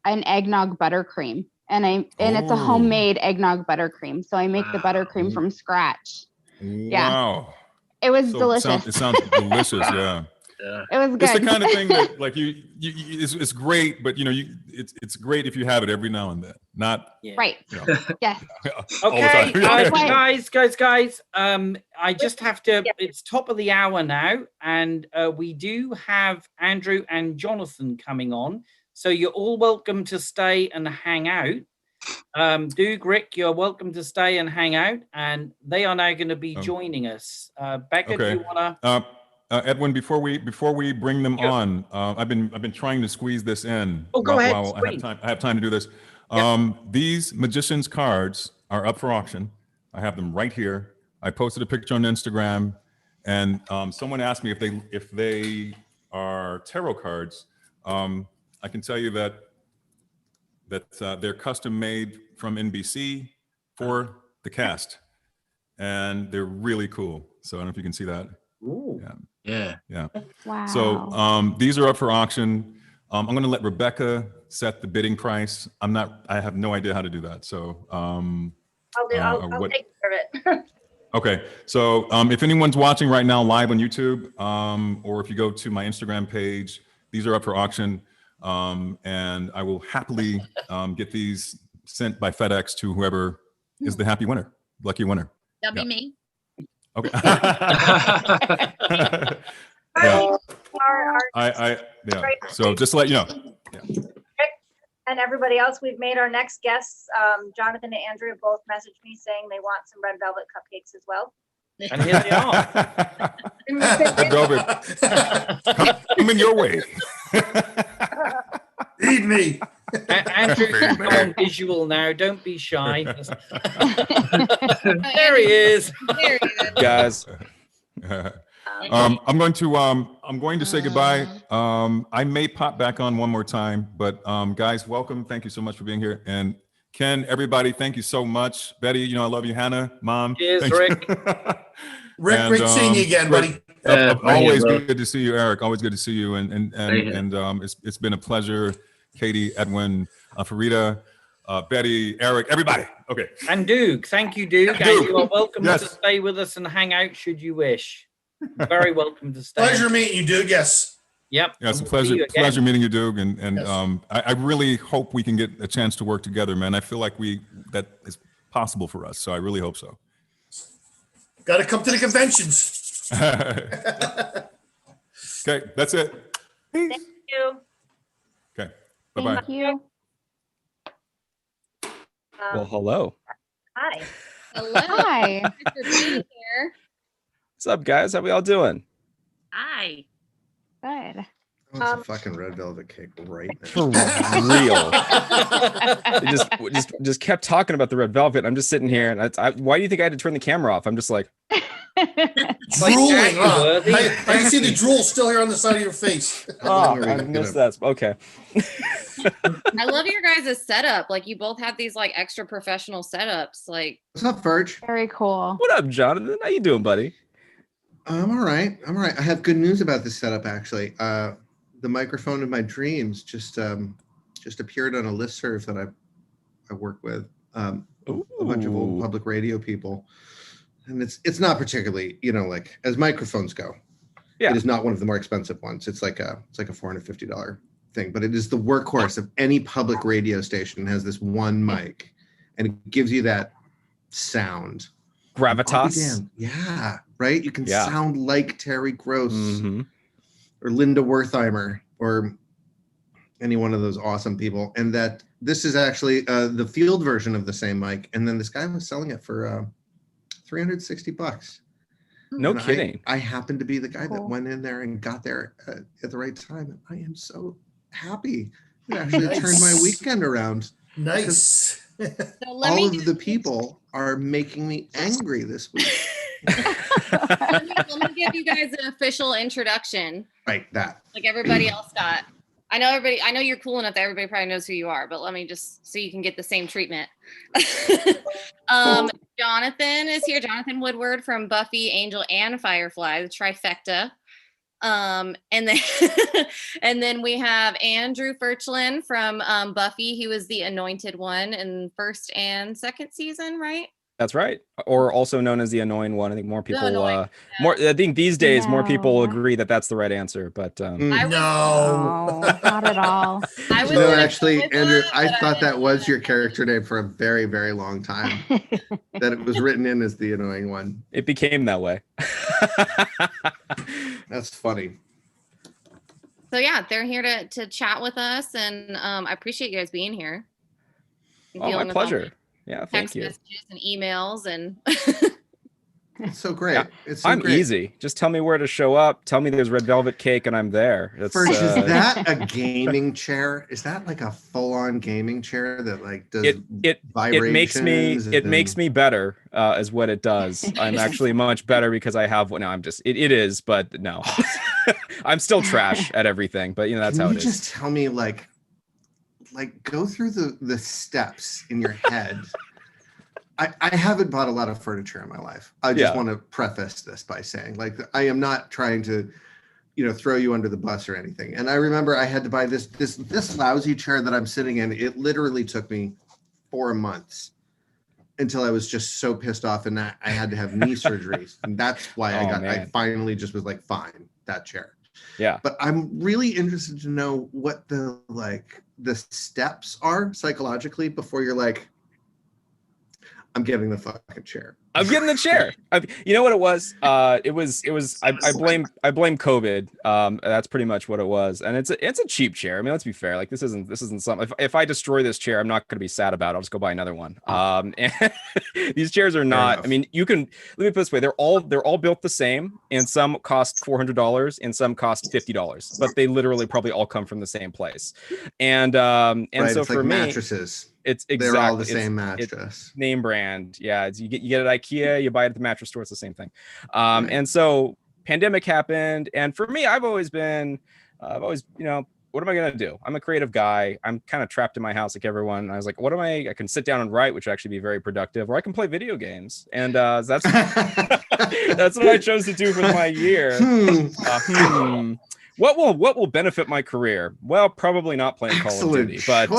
eggnog buttercream. And it's a homemade eggnog buttercream. So I make the buttercream from scratch. Yeah. Wow. It was So delicious. It sounds delicious. Yeah. It was good. It's the kind of thing that like it's great, but it's great if you have it every now and then, not right. Yes. Okay, guys. I Wait, just have to. It's top of the hour now, and we do have Andrew and Jonathan coming on, so you're all welcome to stay and hang out. Doug, Rick, you're welcome to stay and hang out, and they are now going to be joining us. Becca, do you wanna? Edwin, before we bring them on, I've been trying to squeeze this in. Oh, go ahead. While I have time to do this. These magicians cards are up for auction. I have them right here. I posted a picture on Instagram, and someone asked me if they are tarot cards. I can tell you that they're custom made from NBC for the cast, and they're really cool. So I don't know if you can see that. Ooh. Yeah. Wow. So these are up for auction. I'm going to let Rebecca set the bidding price. I have no idea how to do that. So I'll take care of it. okay. So if anyone's watching right now live on YouTube, or if you go to my Instagram page, these are up for auction. And I will happily get these sent by FedEx to whoever is the happy winner, lucky winner. That'll be me. Okay. Our- Yeah. So just to let you know. Yeah. And everybody else, we've made our next guests. Jonathan and Andrew have both messaged me saying they want some red velvet cupcakes as well. And here they are. Red velvet. Coming your way. Eat me. Andrew, come on visual now. Don't be shy. There he is. There he is. Guys. I'm going to say goodbye. I may pop back on one more time, but guys, welcome. Thank you so much for being here. And Ken, everybody, thank you so much. Betty, you know I love you. Hannah, Mom. Cheers, Rick. Rick, And, great seeing you again, buddy. Always good to see you, Eric. Always good to see you. And it's been a pleasure. Katie, Edwin, Farida, Betty, Eric, everybody. Okay. And Duke, thank you, Duke. And you are welcome Yes. to stay with us and hang out should you wish. Very welcome to stay. Pleasure meeting you, dude. Yes. Yep. Yeah, it's a and we'll see you again. pleasure meeting you, Doug. And Yes. I really hope we can get a chance to work together, man. I feel like that is possible for us. So I really hope so. Got to come to the conventions. Okay, that's it. Thank you. Okay, bye-bye. Thank you. Well, hello. Hi. Hello. Hi. Thanks for being here. What's up, guys? How we all doing? Hi. Good. I want some fucking red velvet cake right now. For real. They just kept talking about the red velvet. I'm just sitting here, and why do you think I had to turn the camera off? I'm just like, Drooling, huh? I can see the drool still here on the side of your face. oh, I missed that. Okay. I love your guys' setup. Like you both have these like extra professional setups. Like What's up, Verge? Very cool. What up, Jonathan? How you doing, buddy? I'm all right. I have good news about this setup, actually. The microphone of my dreams just appeared on a listserv that I work with a bunch of old public radio people, and it's not particularly, like as microphones go. Yeah. It is not one of the more expensive ones. It's like a $450 thing, but it is the workhorse of any public radio station. It has this one mic, and it gives you that sound. Gravitas. Yeah, right. You can sound like Terry Gross or Linda Wertheimer or any one of those awesome people. And that this is actually the field version of the same mic. And then this guy was selling it for $360. No And kidding. I happened to be the guy that went in there and got there at the right time. And I am so happy. It actually turned my weekend around. Nice. so All of the people are making me angry this week. let me give you guys an official introduction. Right, that. Like everybody else got. I know you're cool enough that everybody probably knows who you are, but let me just so you can get the same treatment. Jonathan is here. Jonathan Woodward from Buffy, Angel, and Firefly, the trifecta. And then and then we have Andrew Furchlin from Buffy. He was the anointed one in first and second season, right? That's right. Or also known as the annoying one. I think more people, I think these days, more people No. agree that that's the right answer, but No. No, not at all. I was No, gonna actually, go with Andrew, that, I but thought that was your character name for a very, very long time. That it was written in as the annoying one. it became that way. That's funny. So yeah, they're here to chat with us, and I appreciate you guys being here. Oh, my Dealing with all pleasure. the Yeah, thank text you. messages and emails and It's so great. Yeah. It's so I'm great. easy. Just tell me where to show up. Tell me there's red velvet cake and I'm there. That's, First, is that a gaming chair? Is that like a full-on gaming chair that like does it vibrations? makes me better, is what it does. I'm actually much better because I have one. No, I'm just it is, but no. I'm still trash at everything, but that's Can how you it is. just tell me like go through the steps in your head? I haven't bought a lot of furniture in my life. I just want to preface this by saying, like, I am not trying to, throw you under the bus or anything. And I remember I had to buy this lousy chair that I'm sitting in. It literally took me 4 months until I was just so pissed off, and I had to have knee surgery. And that's why I finally just was like, fine, that chair. Yeah. But I'm really interested to know what the steps are psychologically before you're like, I'm getting the fucking chair. I'm getting the chair. You know what it was? I blame COVID. That's pretty much what it was. And it's a cheap chair. I mean, let's be fair. Like this isn't something. If I destroy this chair, I'm not going to be sad about it. I'll just go buy another one. And these chairs are not. I mean, let me put it this way. They're all built the same, and some cost $400 and some cost $50. But they literally probably all come from the same place. And right, so it's for like me, mattresses. It's exactly they're all the same mattress. Name brand. Yeah. You get it at IKEA, you buy it at the mattress store, it's the same thing. Right. And so pandemic happened. And for me, I've always, what am I going to do? I'm a creative guy. I'm kind of trapped in my house like everyone. And I was like, I can sit down and write, which would actually be very productive, or I can play video games. And that's that's what I chose to do for my year. What will benefit my career? Well, probably not playing Call of Duty, but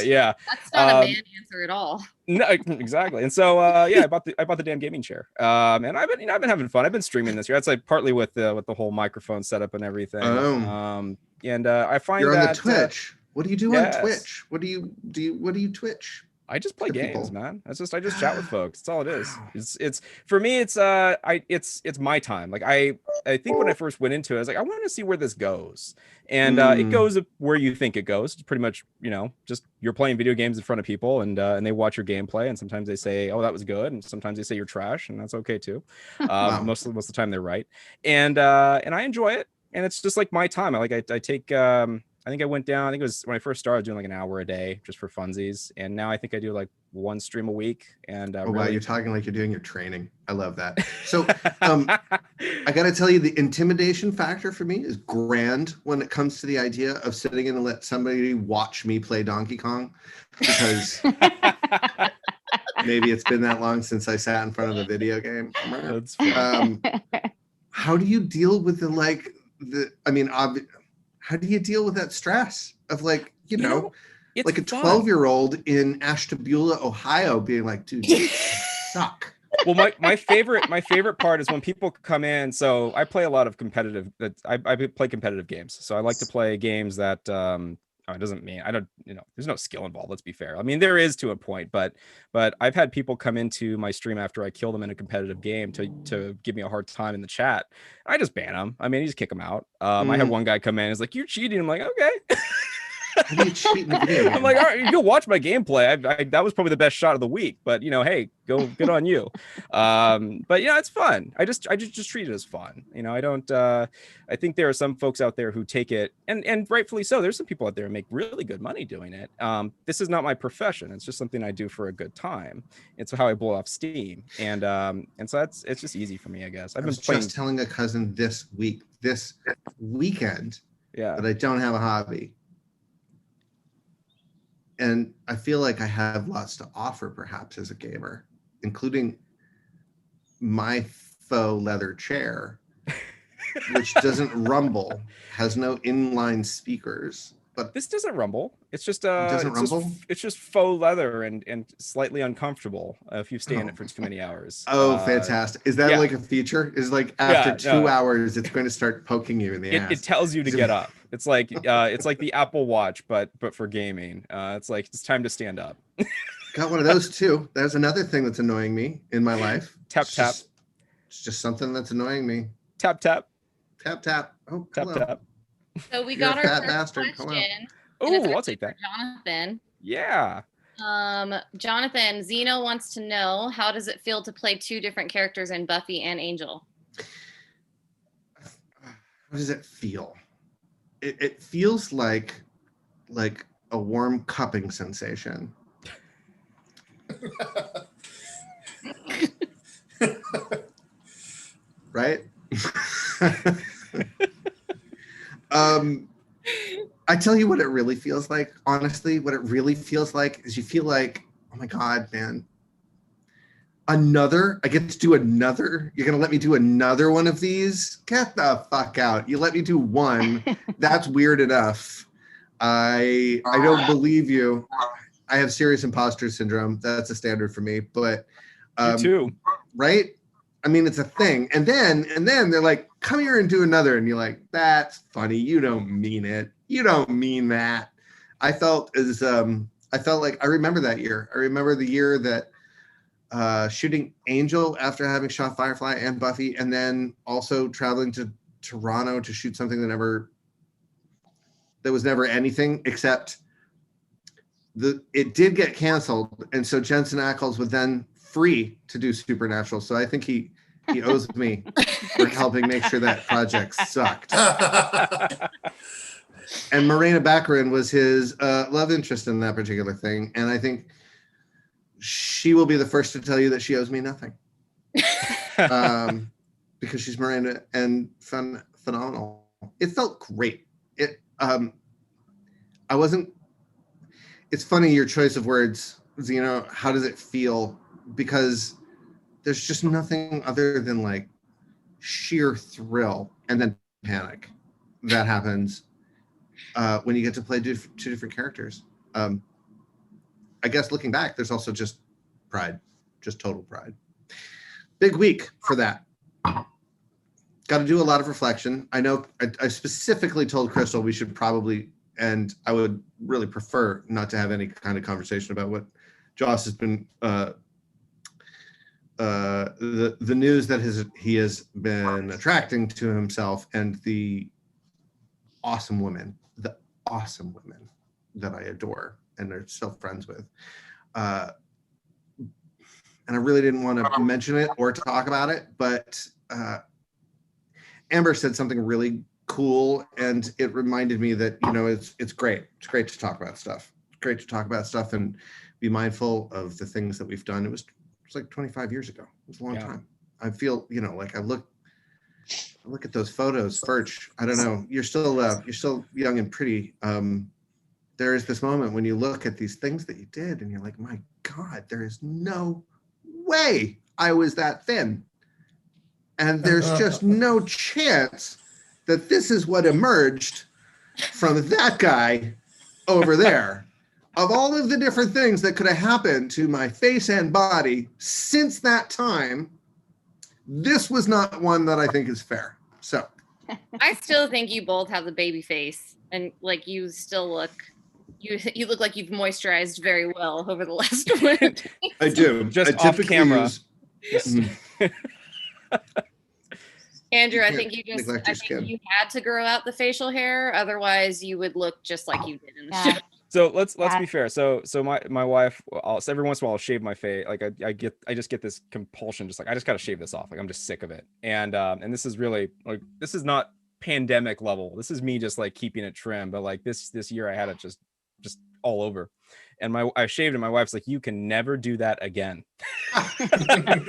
yeah. That's not a man answer at all. No, exactly. And so I bought the damn gaming chair. And I've been having fun. I've been streaming this year. That's like partly with the whole microphone setup and everything. And I find you're that on the Twitch. What do you do on Twitch? What do you Twitch? I just play games, man. I just chat with folks. That's all it is. It's for me. It's my time. Like I think when I first went into it, I was like, I want to see where this goes, and it goes where you think it goes. It's pretty much just you're playing video games in front of people, and they watch your gameplay, and sometimes they say, oh, that was good, and sometimes they say you're trash, and that's okay too. Wow. Most of the time they're right, and I enjoy it, and it's just like my time. I take. I think I went down, I think it was when I first started doing like an hour a day just for funsies. And now I think I do like one stream a week. And wow, you're talking like you're doing your training. I love that. So I got to tell you, the intimidation factor for me is grand when it comes to the idea of sitting in and let somebody watch me play Donkey Kong, because maybe it's been that long since I sat in front of a video game. That's how do you deal with how do you deal with that stress of like a 12-year-old in Ashtabula, Ohio being like, dude, you suck. Well, my favorite part is when people come in. So I play a lot of competitive. I play competitive games. So I like to play games that it doesn't mean there's no skill involved. Let's be fair. I mean, there is to a point, but I've had people come into my stream after I kill them in a competitive game to give me a hard time in the chat. I just ban them. I mean, you just kick them out. I had one guy come in. He's like, "You're cheating." I'm like, "Okay." How do you cheat in the video game? I'm like, all right, you go watch my gameplay. That was probably the best shot of the week, but hey, good on you. But it's fun. I just treat it as fun. I don't. I think there are some folks out there who take it, and rightfully so. There's some people out there who make really good money doing it. This is not my profession. It's just something I do for a good time. It's how I blow off steam, and so it's just easy for me, I guess. I've been just telling a cousin this weekend, that I don't have a hobby. And I feel like I have lots to offer, perhaps, as a gamer, including my faux leather chair, which doesn't rumble, has no inline speakers. But this doesn't rumble. It's just rumble. It's just faux leather and slightly uncomfortable if you stay in it for too many hours. Oh, fantastic! Is that like a feature? Is like after 2 hours, it's going to start poking you in the ass? It tells you to get up. It's like the Apple Watch, but for gaming. It's like it's time to stand up. Got one of those too. There's another thing that's annoying me in my life. Tap tap. It's just something that's annoying me. Tap tap. Tap tap. Oh, tap hello. tap. So we got our first question. Oh, I'll take that. Jonathan. Yeah. Jonathan, Zeno wants to know, how does it feel to play two different characters in Buffy and Angel? How does it feel? It feels like a warm cupping sensation. Right? I tell you what it really feels like. Honestly, what it really feels like is you feel like, oh my God, man. I get to do another. You're gonna let me do another one of these? Get the fuck out. You let me do one. That's weird enough. I don't believe you. I have serious imposter syndrome. That's a standard for me. But You too. Right? I mean, it's a thing. And then they're like, come here and do another. And you're like, that's funny. You don't mean it. You don't mean that. I felt like I remember that year. I remember the year that shooting Angel after having shot Firefly and Buffy, and then also traveling to Toronto to shoot something that was never anything except it did get canceled. And so Jensen Ackles was then free to do Supernatural. So I think he owes me for helping make sure that project sucked. And Morena Baccarin was his love interest in that particular thing. And I think she will be the first to tell you that she owes me nothing. Because she's Morena and phenomenal. It felt great. It's funny, your choice of words, Zeno, how does it feel? Because there's just nothing other than like sheer thrill and then panic that happens when you get to play two different characters. I guess looking back, there's also just pride, just total pride. Big week for that. Got to do a lot of reflection. I know I specifically told Crystal we should probably, and I would really prefer not to have any kind of conversation about what Joss has been, the news that he has been attracting to himself, and the awesome women that I adore and are still friends with. And I really didn't want to mention it or talk about it, but Amber said something really cool, and it reminded me that, it's great. It's great to talk about stuff. It's great to talk about stuff and be mindful of the things that we've done. It was like 25 years ago. It was a long time. I feel, like I look at those photos, Furch. I don't know. You're still young and pretty. There is this moment when you look at these things that you did and you're like, my God, there is no way I was that thin. And there's just no chance that this is what emerged from that guy over there. Of all of the different things that could have happened to my face and body since that time, this was not one that I think is fair. So I still think you both have the baby face, and like you still look, you look like you've moisturized very well over the last week. I do. Just off camera. Andrew, I think you had to grow out the facial hair, otherwise you would look just like you did in the show. So let's be fair. So my wife, every once in a while I'll shave my face. Like I just get this compulsion, just like I just gotta shave this off. Like I'm just sick of it. And this is really like, this is not pandemic level. This is me just like keeping it trim. But like this year I had it just all over. And I shaved, and my wife's like, you can never do that again. I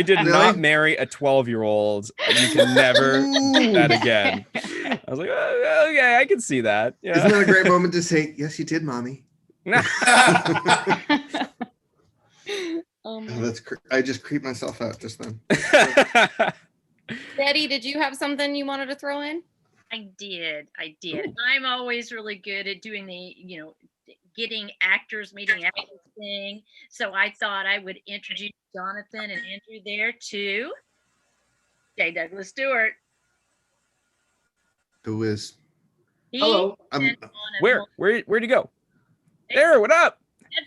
did not marry a 12-year-old. You can never do that again. I was like, oh, okay, I can see that. Yeah. Isn't that a great moment to say, yes, you did, mommy? I just creeped myself out just then. Betty, did you have something you wanted to throw in? I did. I'm always really good at doing the, getting actors, meeting actors thing. So I thought I would introduce Jonathan and Andrew there to J. Douglas Stewart. Who is? Hello. Where'd you go? There, what up?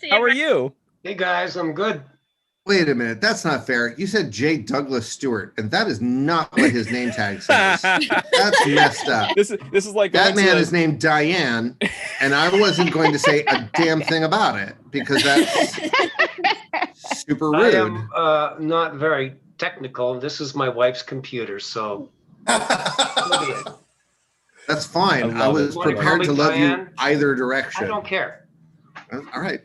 How are you? Hey guys, I'm good. Wait a minute, that's not fair. You said J. Douglas Stewart, and that is not what his name tag says. That's messed up. This is like that man is named Diane, And I wasn't going to say a damn thing about it because that's super I rude. am not very technical. This is my wife's computer, so so be it. That's fine. I love was it. prepared to love you Diane? either direction. I don't care. All right.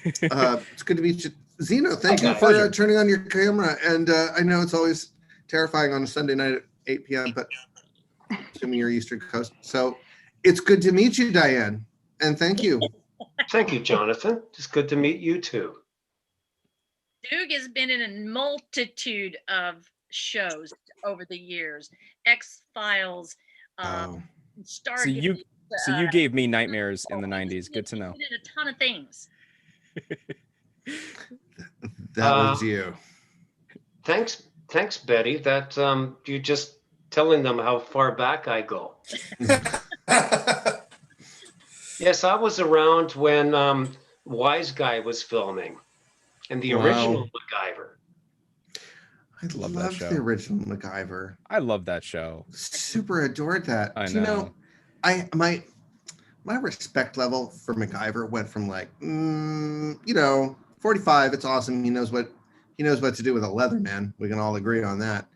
It's good to meet you. Zeno, thank you Okay. for turning on your camera. And I know it's always terrifying on a Sunday night at 8 p.m., but assuming you're Eastern Coast. So it's good to meet you, Diane. And thank you. Thank you, Jonathan. It's good to meet you too. Doug has been in a multitude of shows over the years. X-Files, So Stargate. you gave me nightmares in the 90s. Good to know. He's been in a ton of things. That was you. Thanks, Betty. That you're just telling them how far back I go. Yes, I was around when Wise Guy was filming, and the original MacGyver. I love that loved show. the original MacGyver. I love that show. Super adored that. I Do you know. know, my respect level for MacGyver went from like, 45, it's awesome. He knows what to do with a Leatherman. We can all agree on that.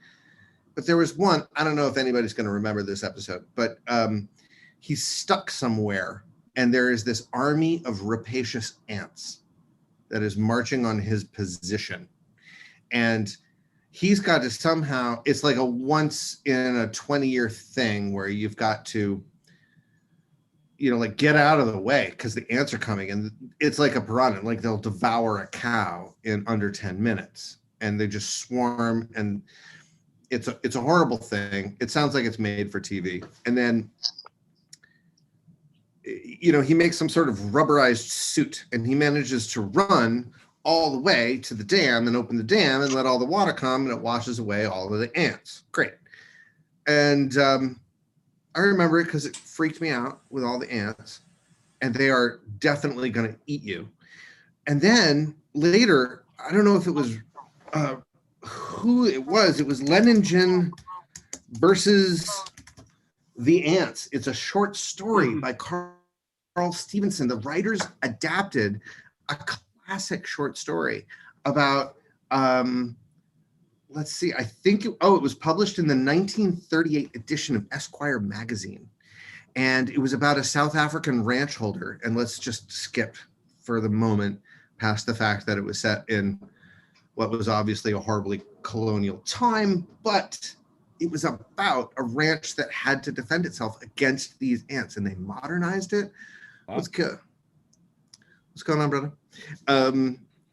But there was one, I don't know if anybody's going to remember this episode, but he's stuck somewhere and there is this army of rapacious ants that is marching on his position. And he's got to somehow, it's like a once in a 20-year thing where you've got to, like get out of the way because the ants are coming, and it's like a piranha, like they'll devour a cow in under 10 minutes and they just swarm, and it's a horrible thing. It sounds like it's made for TV. And then, he makes some sort of rubberized suit and he manages to run all the way to the dam and open the dam and let all the water come, and it washes away all of the ants. Great. And I remember it because it freaked me out with all the ants, and they are definitely going to eat you. And then later, I don't know if it was who it was. It was Leningen versus the Ants. It's a short story by Carl Stevenson. The writers adapted a classic short story about, let's see, I think, it was published in the 1938 edition of Esquire magazine. And it was about a South African ranch holder. And let's just skip for the moment past the fact that it was set in what was obviously a horribly colonial time, but it was about a ranch that had to defend itself against these ants, and they modernized it. Wow. What's going on, brother?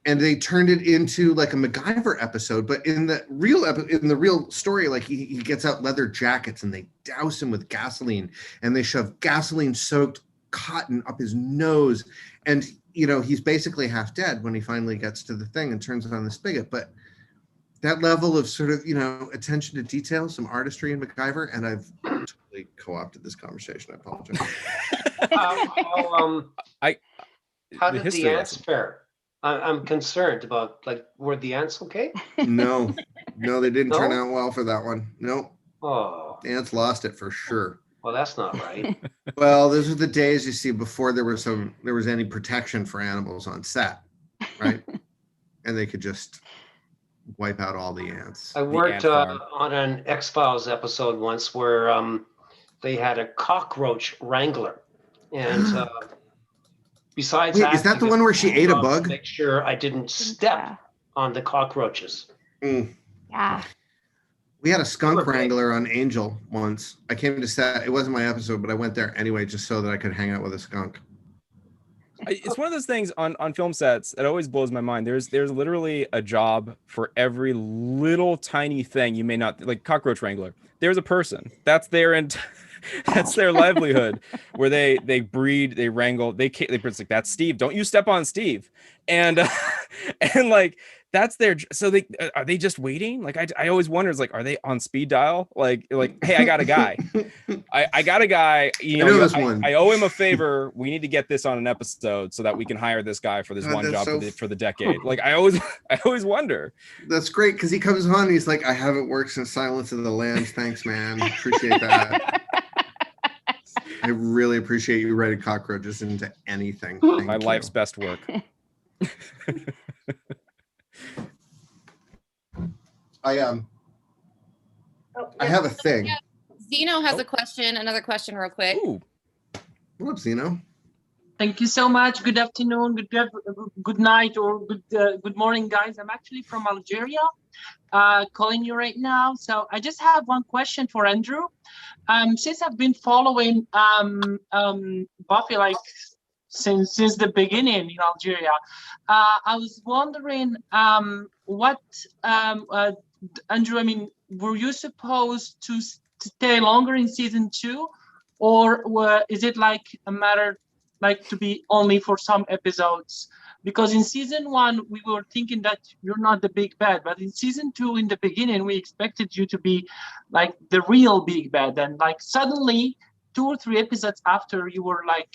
And they turned it into like a MacGyver episode, but in the real story, like he gets out leather jackets and they douse him with gasoline, and they shove gasoline-soaked cotton up his nose, and he's basically half dead when he finally gets to the thing and turns on the spigot. But that level of sort of attention to detail, some artistry in MacGyver, and I've totally co-opted this conversation. I apologize. How did the ants fare? I'm concerned about, were the ants okay? No, they didn't turn No? out well for that one. Nope. Oh, The ants lost it for sure. well, that's not right. Well, those are the days, you see, before there was any protection for animals on set, right? And they could just wipe out all the ants. I worked on an X-Files episode once where they had a cockroach wrangler, and besides, Wait, is that the one where she ate a bug? To make sure I didn't step on the cockroaches. Yeah. We had a skunk wrangler on Angel once. I came to set. It wasn't my episode, but I went there anyway just so that I could hang out with a skunk. It's one of those things on film sets that always blows my mind. There's literally a job for every little tiny thing you may not like. Cockroach wrangler. There's a person that's their that's their livelihood, where they breed, they wrangle, it's like, that's Steve. Don't you step on Steve, and like that's their. So are they just waiting? Like I always wonder, is like, are they on speed dial? Like hey, I got a guy. I got a guy. I owe him a favor. We need to get this on an episode so that we can hire this guy for this one job for the decade. Like I always wonder. That's great, because he comes on and he's like, I haven't worked since Silence of the Lambs. Thanks, man. Appreciate that. I I really appreciate you writing cockroaches into anything. Thank My you. life's best work. I Oh, I have a thing. Yeah. Zeno has a question, another question real quick. Ooh. What up, Zeno? Thank you so much. Good afternoon, good night, or good morning, guys. I'm actually from Algeria, calling you right now. So I just have one question for Andrew. Since I've been following Buffy like since the beginning in Algeria, I was wondering what Andrew. I mean, were you supposed to stay longer in season 2, or is it like a matter like to be only for some episodes? Because in season 1 we were thinking that you're not the big bad, but in season 2 in the beginning we expected you to be like the real big bad, and like suddenly 2 or 3 episodes after you were like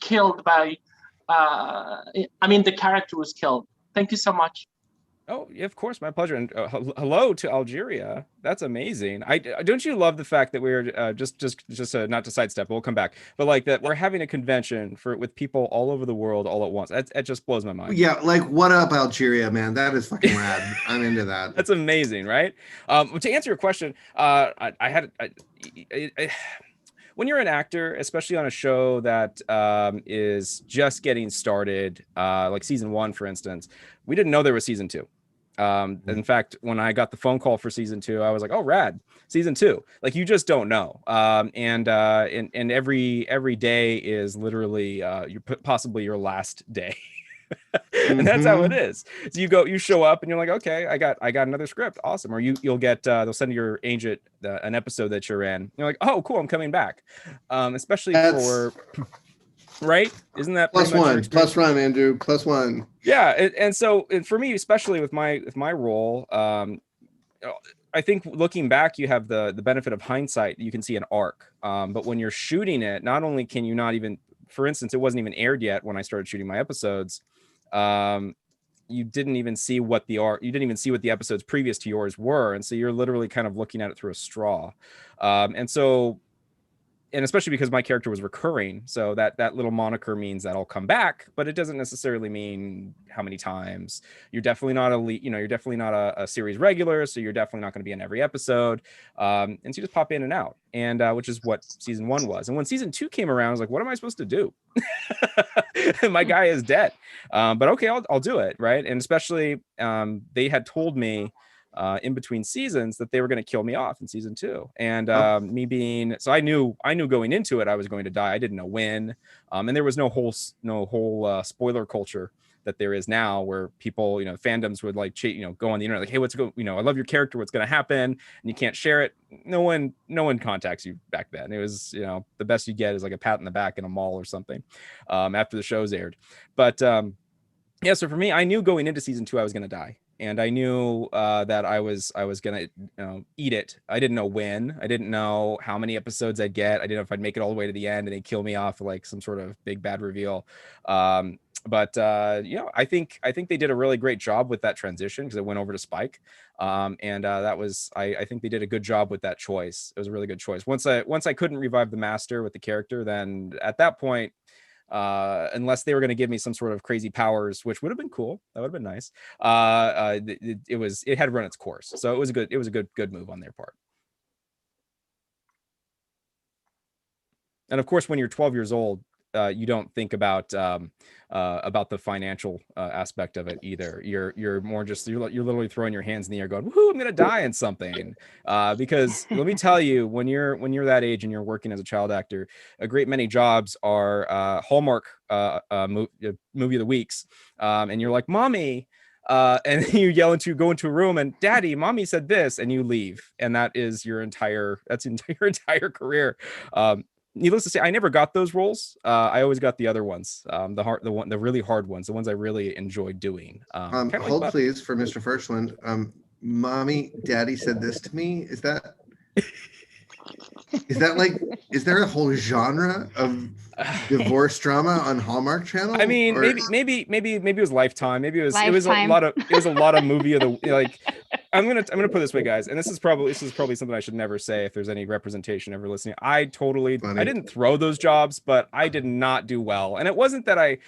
killed by I mean the character was killed. Thank you so much. Oh, yeah, of course, my pleasure. And hello to Algeria. That's amazing. I don't you love the fact that we're just not to sidestep, we'll come back, but like that we're having a convention with people all over the world all at once. It just blows my mind. Yeah, like what up, Algeria, man? That is fucking rad. I'm into that. That's amazing, right? To answer your question, when you're an actor, especially on a show that is just getting started, like season 1, for instance, we didn't know there was season 2. In fact, when I got the phone call for season 2, I was like, oh, rad, season 2. Like, you just don't know. And every day is literally possibly your last day. And that's how it is. So you show up and you're like, okay, I got another script, awesome. Or you'll get they'll send your agent an episode that you're in. You're like, oh, cool, I'm coming back. Especially for right? Isn't that plus one, Andrew? +1. Yeah, and so for me, especially with my role, I think looking back, you have the benefit of hindsight. You can see an arc, but when you're shooting it, not only can you not even, for instance, it wasn't even aired yet when I started shooting my episodes. You didn't even see what the episodes previous to yours were, and so you're literally kind of looking at it through a straw, and especially because my character was recurring, so that little moniker means that I'll come back, but it doesn't necessarily mean how many times. You're definitely not you're definitely not a series regular, so you're definitely not going to be in every episode, and so you just pop in and out, and which is what season 1 was. And when season 2 came around, I was like, what am I supposed to do? My guy is dead, but okay, I'll do it, right? And especially they had told me in between seasons that they were going to kill me off in season 2, and so I knew going into it I was going to die. I didn't know when, and there was no whole spoiler culture that there is now, where people, fandoms would like go on the internet like, hey, I love your character, what's going to happen, and you can't share it. No one contacts you back then. It was, the best you get is like a pat in the back in a mall or something after the show's aired. But yeah, so for me, I knew going into season 2 I was going to die. And I knew that I was gonna eat it. I didn't know when. I didn't know how many episodes I'd get. I didn't know if I'd make it all the way to the end and they'd kill me off like some sort of big bad reveal. But I think they did a really great job with that transition, because it went over to Spike, and that was I think they did a good job with that choice. It was a really good choice. Once I couldn't revive the master with the character, then at that point, unless they were going to give me some sort of crazy powers, which would have been cool, that would have been nice, it had run its course. So it was a good move on their part. And of course, when you're 12 years old, you don't think about the financial aspect of it either. You're more just you're literally throwing your hands in the air going, woohoo, I'm gonna die in something, because let me tell you, when you're that age and you're working as a child actor, a great many jobs are Hallmark movie of the weeks, and you're like, mommy, and you go into a room and, daddy, mommy said this, and you leave, and that's your entire career. Needless to say, I never got those roles. I always got the other ones, the really hard ones, the ones I really enjoyed doing. Hold like please for Mr. Firstland. Mommy, daddy said this to me. Is there a whole genre of divorce drama on Hallmark Channel? I mean, maybe it was Lifetime. Maybe it was a lot of movie of the like. I'm gonna put it this way, guys, and this is probably something I should never say if there's any representation ever listening. I didn't throw those jobs, but I did not do well, and it wasn't that I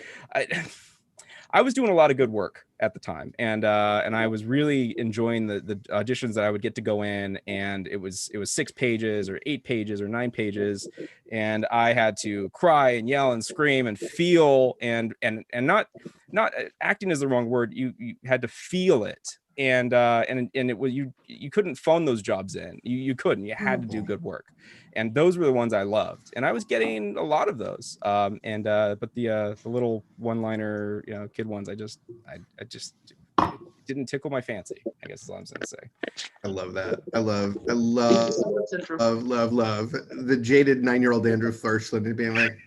I was doing a lot of good work at the time, and I was really enjoying the auditions that I would get to go in, and it was 6 pages or 8 pages or 9 pages, and I had to cry and yell and scream and feel and not acting is the wrong word. You had to feel it, and it was you couldn't phone those jobs in. You couldn't. You had to do good work, and those were the ones I loved, and I was getting a lot of those. But the little one-liner, kid ones, I just it didn't tickle my fancy, I guess is all I'm gonna say. I love that. I love the jaded 9-year-old Andrew Furchland being like,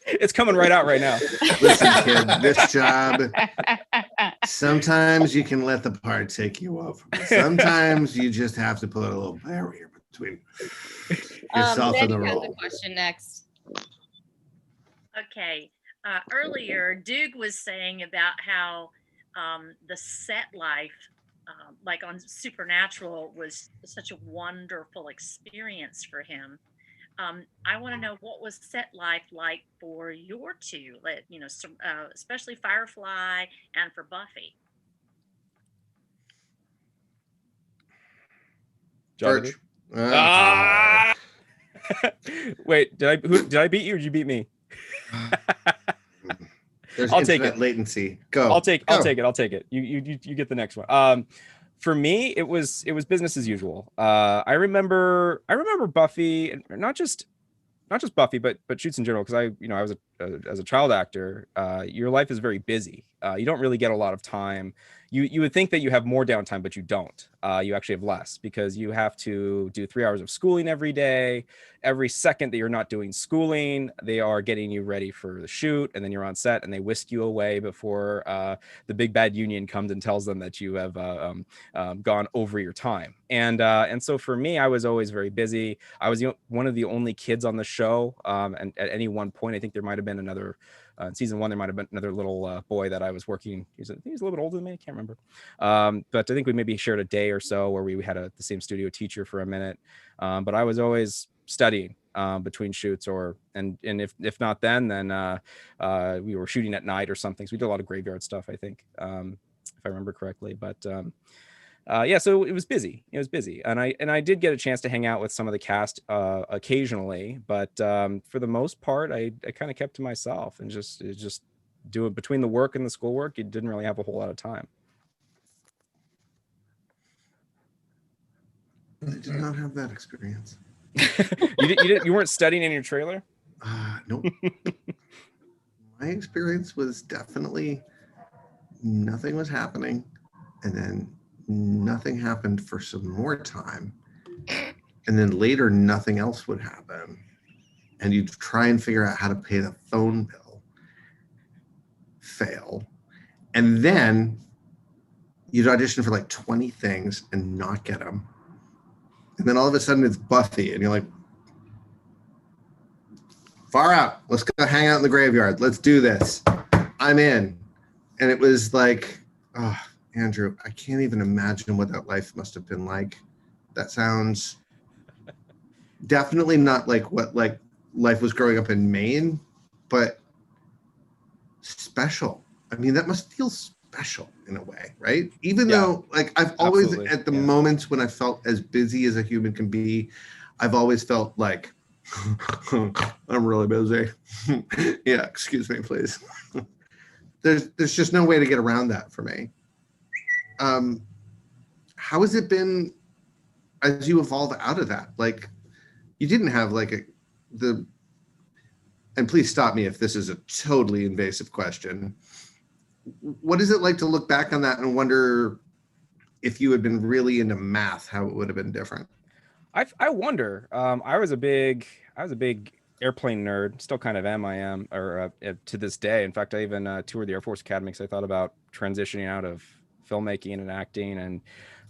it's coming right out right now. Listen, kid, this job, sometimes you can let the part take you over. Sometimes you just have to put a little barrier between yourself and the Betty has role. a question next. Okay. Earlier, Doug was saying about how the set life, like on Supernatural, was such a wonderful experience for him. I want to know, what was set life like for your two, especially Firefly and for Buffy? Birch. Wait, did I beat you or did you beat me? There's I'll take it. Latency. Go. I'll take it. You get the next one. For me, it was business as usual. I remember Buffy, and not just Buffy, but Shoots in general, because I was as a child actor, your life is very busy. You don't really get a lot of time. You would think that you have more downtime, but you don't. You actually have less, because you have to do 3 hours of schooling every day. Every second that you're not doing schooling, they are getting you ready for the shoot, and then you're on set, and they whisk you away before the big bad union comes and tells them that you have gone over your time. And so for me, I was always very busy. I was one of the only kids on the show, and at any one point, I think there might have been another. In season 1, there might have been another little boy that I was working. He was a little bit older than me. I can't remember. But I think we maybe shared a day or so where we had the same studio teacher for a minute. But I was always studying between shoots, and if not then we were shooting at night or something. So we did a lot of graveyard stuff, I think, if I remember correctly. But yeah, so it was busy. And I did get a chance to hang out with some of the cast occasionally, but for the most part, I kind of kept to myself and just do it between the work and the schoolwork. You didn't really have a whole lot of time. I did not have that experience. You weren't studying in your trailer? Nope. My experience was definitely nothing was happening, and then nothing happened for some more time, and then later nothing else would happen, and you'd try and figure out how to pay the phone bill, fail, and then you'd audition for like 20 things and not get them, and then all of a sudden it's Buffy, and you're like, far out, let's go hang out in the graveyard, let's do this, I'm in. And it was like, oh, Andrew, I can't even imagine what that life must have been like. That sounds definitely not like what like life was growing up in Maine, but special. I mean, that must feel special in a way, right? Even though like I've always, absolutely. At the moments when I felt as busy as a human can be, I've always felt like, I'm really busy. Yeah, excuse me, please. There's just no way to get around that for me. How has it been as you evolve out of that? Like, you didn't have like and please stop me if this is a totally invasive question. What is it like to look back on that and wonder if you had been really into math, how it would have been different? I wonder. I was a big airplane nerd, still kind of am, to this day. In fact, I even toured the Air Force Academy because I thought about transitioning out of filmmaking and acting,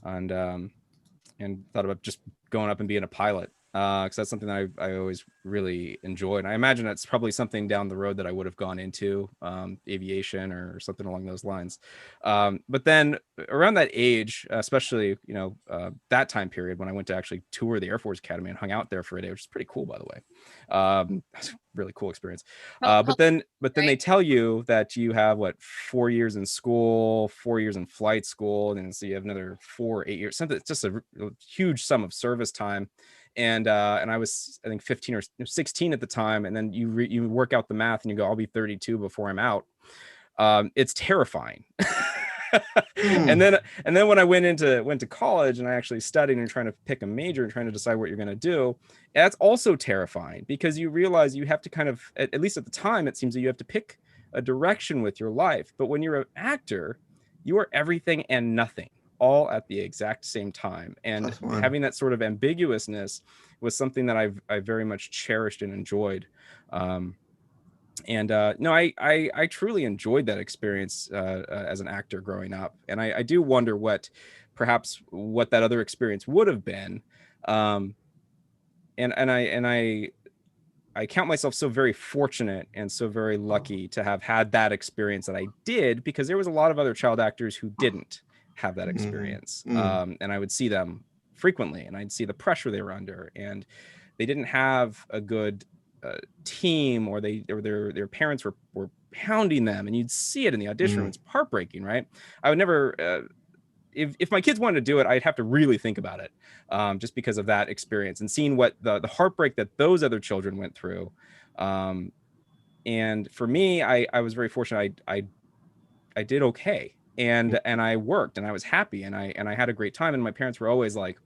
and thought about just going up and being a pilot. because that's something that I always really enjoyed. And I imagine that's probably something down the road that I would have gone into, aviation or something along those lines. But then around that age, especially, that time period when I went to actually tour the Air Force Academy and hung out there for a day, which is pretty cool, by the way. That's a really cool experience. But then they tell you that you have 4 years in school, 4 years in flight school, and then so you have another 4 or 8 years, something. It's just a huge sum of service time. And I was, I think, 15 or 16 at the time, and then you work out the math and you go, I'll be 32 before I'm out. It's terrifying. And then when I went to college and I actually studied and trying to pick a major and trying to decide what you're going to do, that's also terrifying, because you realize you have to kind of, at least at the time, it seems that you have to pick a direction with your life. But when you're an actor, you are everything and nothing, all at the exact same time. And having that sort of ambiguousness was something that I very much cherished and enjoyed. No, I truly enjoyed that experience as an actor growing up. And I do wonder perhaps what that other experience would have been. And I count myself so very fortunate and so very lucky to have had that experience that I did, because there was a lot of other child actors who didn't have that experience. And I would see them frequently, and I'd see the pressure they were under, and they didn't have a good team, or their parents were pounding them, and you'd see it in the audition room. It's heartbreaking, right? I would never, if my kids wanted to do it, I'd have to really think about it, just because of that experience and seeing what the heartbreak that those other children went through. And for me, I was very fortunate. I did okay, and I worked, and I was happy, and I had a great time. And my parents were always like,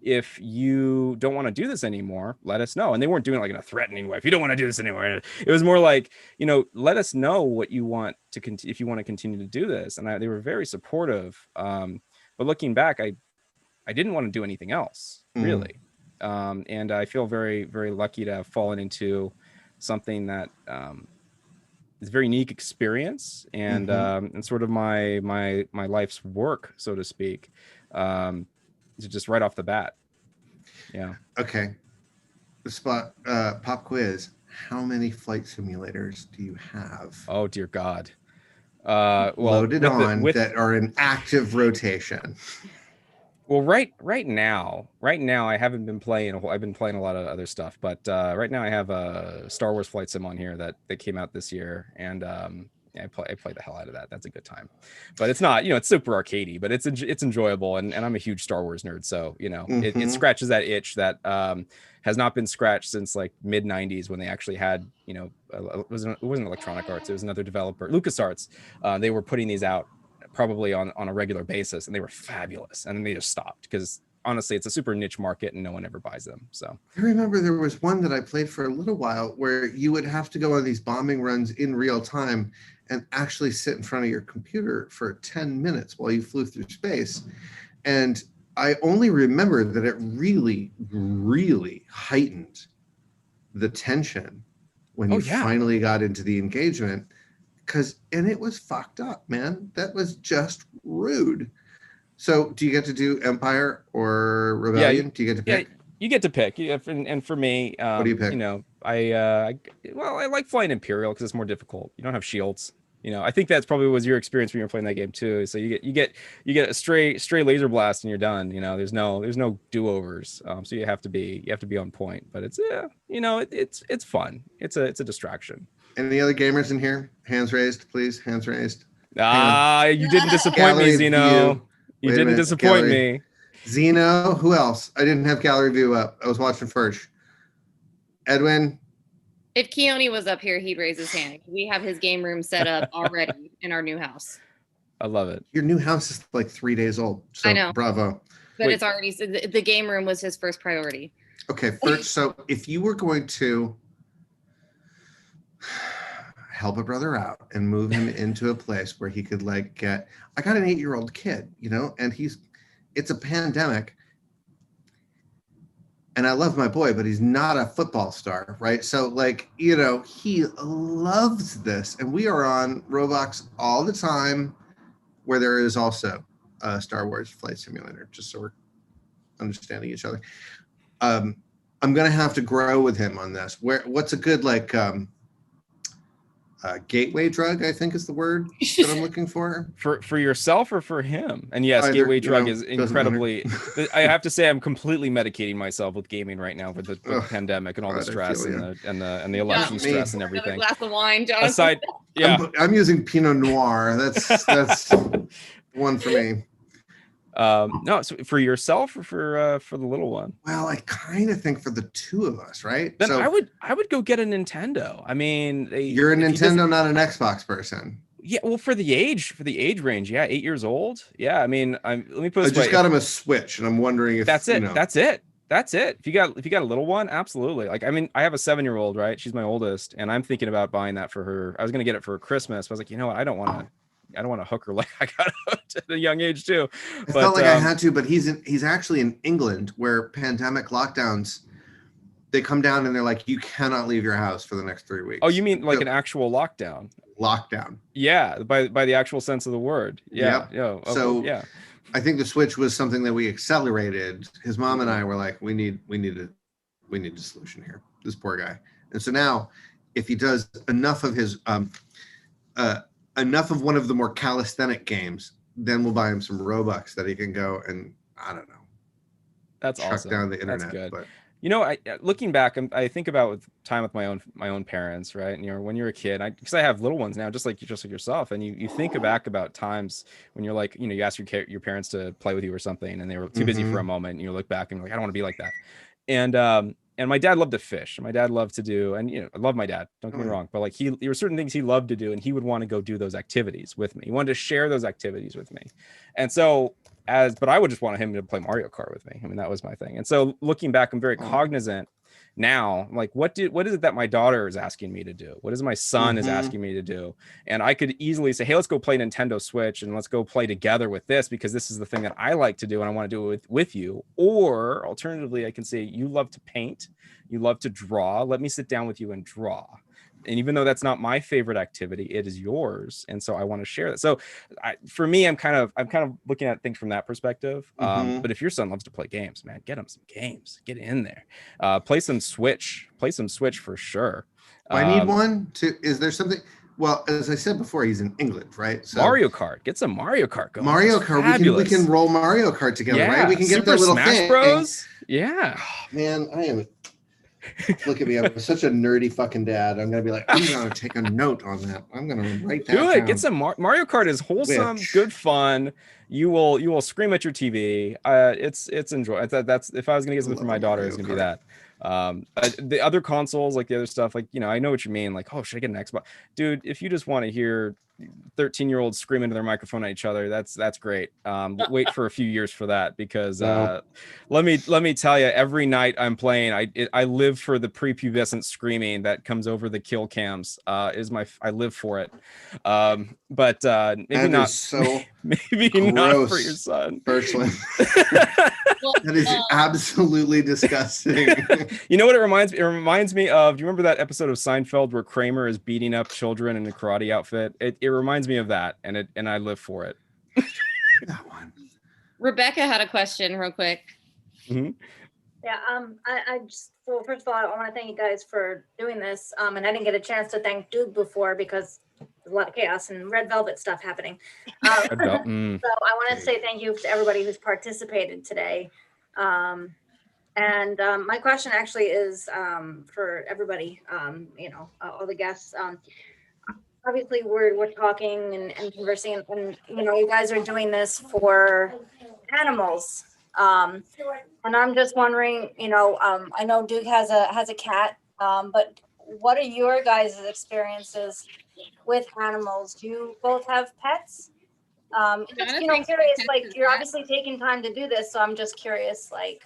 if you don't want to do this anymore, let us know. And they weren't doing it like in a threatening way. If you don't want to do this anymore, it was more like, let us know what you want to if you want to continue to do this. And they were very supportive. But looking back, I didn't want to do anything else, really. And I feel very, very lucky to have fallen into something that is a very unique experience, and and sort of my life's work, so to speak. Just right off the bat. Yeah. Okay. The spot pop quiz. How many flight simulators do you have? Oh dear God. Loaded on that are in active rotation. Well, right now, I haven't been playing. I've been playing a lot of other stuff, but right now I have a Star Wars flight sim on here that came out this year, and I play the hell out of that. That's a good time, but it's not, it's super arcadey, but it's enjoyable, and I'm a huge Star Wars nerd, so it scratches that itch that has not been scratched since like mid 90s, when they actually had it wasn't Electronic Arts, it was another developer, LucasArts. They were putting these out probably on a regular basis, and they were fabulous, and then they just stopped because honestly it's a super niche market and no one ever buys them. So I remember there was one that I played for a little while where you would have to go on these bombing runs in real time and actually sit in front of your computer for 10 minutes while you flew through space. And I only remember that it really, really heightened the tension when you finally got into the engagement. And it was fucked up, man. That was just rude. So do you get to do Empire or Rebellion? Do you get to pick? Yeah, you get to pick. And for me, what do you pick? I like flying Imperial because it's more difficult. You don't have shields. I think that's probably was your experience when you were playing that game too. So you get a stray laser blast and you're done. There's no do-overs. So you have to be on point. But it's it's fun. It's a distraction. Any other gamers in here? Hands raised, please. Hands raised. You didn't disappoint me, Zeno. You didn't disappoint me. Zeno, who else? I didn't have gallery view up. I was watching first. Edwin. If Keone was up here, he'd raise his hand. We have his game room set up already in our new house. I love it. Your new house is like 3 days old. So I know. Bravo. But it's already, the game room was his first priority. Okay, first, so if you were going to help a brother out and move him into a place where he could I got an 8-year-old kid, and it's a pandemic, and I love my boy, but he's not a football star, right? So he loves this, and we are on Roblox all the time, where there is also a Star Wars flight simulator, just so we're understanding each other. I'm gonna have to grow with him on this. What's a good like gateway drug, I think is the word that I'm looking for. For yourself or for him? And yes, Either, gateway you drug know, is doesn't incredibly. I have to say, I'm completely medicating myself with gaming right now with the Ugh, pandemic and all the God, I stress feel and the Yeah. election Not me. stress and Another everything. glass of wine, Jonathan. Aside, yeah. I'm using Pinot Noir. That's one for me. No, so for yourself or for the little one? Well, I kind of think for the two of us, right? Then So I would go get a Nintendo. I mean, you're a if he doesn't- Nintendo, not an Xbox person. Yeah, well, for the age range, yeah, 8 years old. Yeah, I mean, let me put it I this way. just got him a Switch, and I'm wondering if That's it. You know, That's it. That's it. If you got a little one, absolutely. Like, I mean, I have a 7-year-old, right? She's my oldest, and I'm thinking about buying that for her. I was gonna get it for Christmas, but I was like, you know what? I don't want to hook her like I got hooked at a young age too. I felt like I had to, but he's actually in England where pandemic lockdowns, they come down and they're like, you cannot leave your house for the next 3 weeks. Oh, you mean like an actual lockdown? Lockdown. Yeah, by the actual sense of the word. Yeah. Yep. Yeah. Okay, So yeah. I think the Switch was something that we accelerated. His mom and I were like, we need a solution here. This poor guy. And so now, if he does enough of his enough of one of the more calisthenic games, then we'll buy him some Robux that he can go and I don't know. That's chuck awesome. down the internet. That's good. But You know, I looking back, I think about with time with my own parents, right? And when you're a kid, because I have little ones now, just like yourself, and you think back about times when you're like, you ask your parents to play with you or something, and they were too busy for a moment, and you look back and you're like, I don't want to be like that. And my dad loved to fish. My dad loved to do, and I love my dad. Don't get me wrong, but like there were certain things he loved to do, and he would want to go do those activities with me. He wanted to share those activities with me, and so. But I would just want him to play Mario Kart with me. I mean, that was my thing. And so looking back, I'm very cognizant now, like what is it that my daughter is asking me to do? What is my son is asking me to do? And I could easily say, hey, let's go play Nintendo Switch and let's go play together with this because this is the thing that I like to do and I want to do it with you. Or alternatively, I can say, you love to paint, you love to draw. Let me sit down with you and draw. And even though that's not my favorite activity, it is yours, and so I want to share that. So, for me, I'm kind of looking at things from that perspective. But if your son loves to play games, man, get him some games. Get in there. Play some Switch. Play some Switch for sure. I need one. Is there something? Well, as I said before, he's in England, right? So Mario Kart. Get some Mario Kart going. Mario Kart. We can roll Mario Kart together, right? We can get Super that little Smash thing. Bros. Yeah. Oh, man, I am. Look at me. I'm such a nerdy fucking dad. I'm going to be like, I'm going to take a note on that. I'm going to write that Do it. down. Get some Mario Kart is wholesome, good fun. You will scream at your TV. It's enjoy. That's if I was going to get something for my daughter, it's going to be that. The other consoles, like the other stuff, like, I know what you mean. Like, oh, should I get an Xbox? Dude, if you just want to hear 13-year-olds scream into their microphone at each other, that's great. Wait for a few years for that because let me tell you, every night I'm playing, I live for the prepubescent screaming that comes over the kill cams. I live for it. But maybe that not. Is so maybe gross, not for your son. Birchland. That is absolutely disgusting. You know what it reminds me? It reminds me of. Do you remember that episode of Seinfeld where Kramer is beating up children in a karate outfit? It reminds me of that, and I live for it. That one. Rebecca had a question, real quick. Mm-hmm. Yeah, I just, well, first of all, I want to thank you guys for doing this. And I didn't get a chance to thank Duke before because there's a lot of chaos and red velvet stuff happening. So I want to say thank you to everybody who's participated today. And my question actually is for everybody, all the guests. Obviously, we're talking and conversing, and you guys are doing this for animals. And I'm just wondering, I know Duke has a cat, but what are your guys' experiences with animals? Do you both have pets? Just, curious, like, you're obviously taking time to do this, so I'm just curious, like,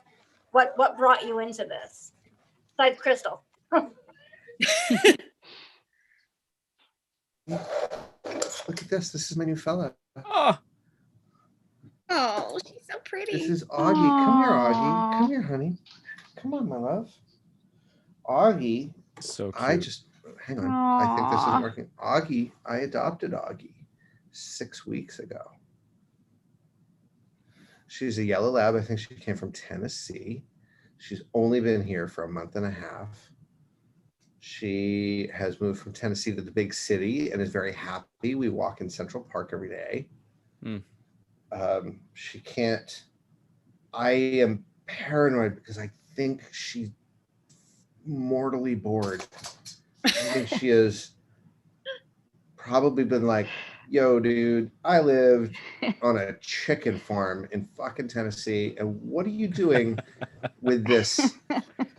what brought you into this? Besides Crystal. Look at this. This is my new fella. Oh, she's so pretty. This is Augie. Come here, Augie. Come here, honey. Come on, my love. Augie. So cute. Hang on. I think this isn't working. Augie, I adopted Augie 6 weeks ago. She's a yellow lab. I think she came from Tennessee. She's only been here for a month and a half. She has moved from Tennessee to the big city and is very happy. We walk in Central Park every day. She can't. I am paranoid because I think she's mortally bored. I think she has probably been like, yo, dude, I lived on a chicken farm in fucking Tennessee. And what are you doing with this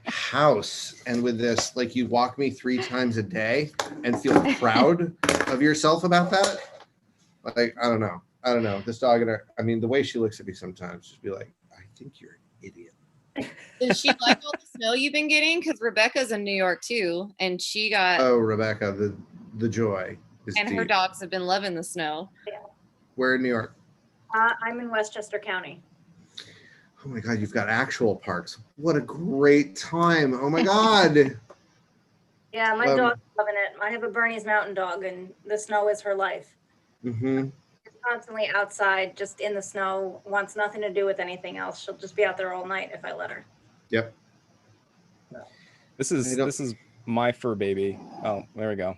house and with this? Like, you walk me 3 times a day and feel proud of yourself about that? Like, I don't know. This dog, I mean, the way she looks at me sometimes, just be like, I think you're an idiot. Does she like all the snow you've been getting? Because Rebecca's in New York too, and she got. Oh, Rebecca, the joy is and deep. her dogs have been loving the snow. Where in New York? I'm in Westchester County. Oh my God, you've got actual parks. What a great time. Oh my God. Yeah, my dog's loving it. I have a Bernese Mountain Dog, and the snow is her life. Mm-hmm. She's constantly outside, just in the snow, wants nothing to do with anything else. She'll just be out there all night if I let her. Yep. This is my fur baby. Oh, there we go.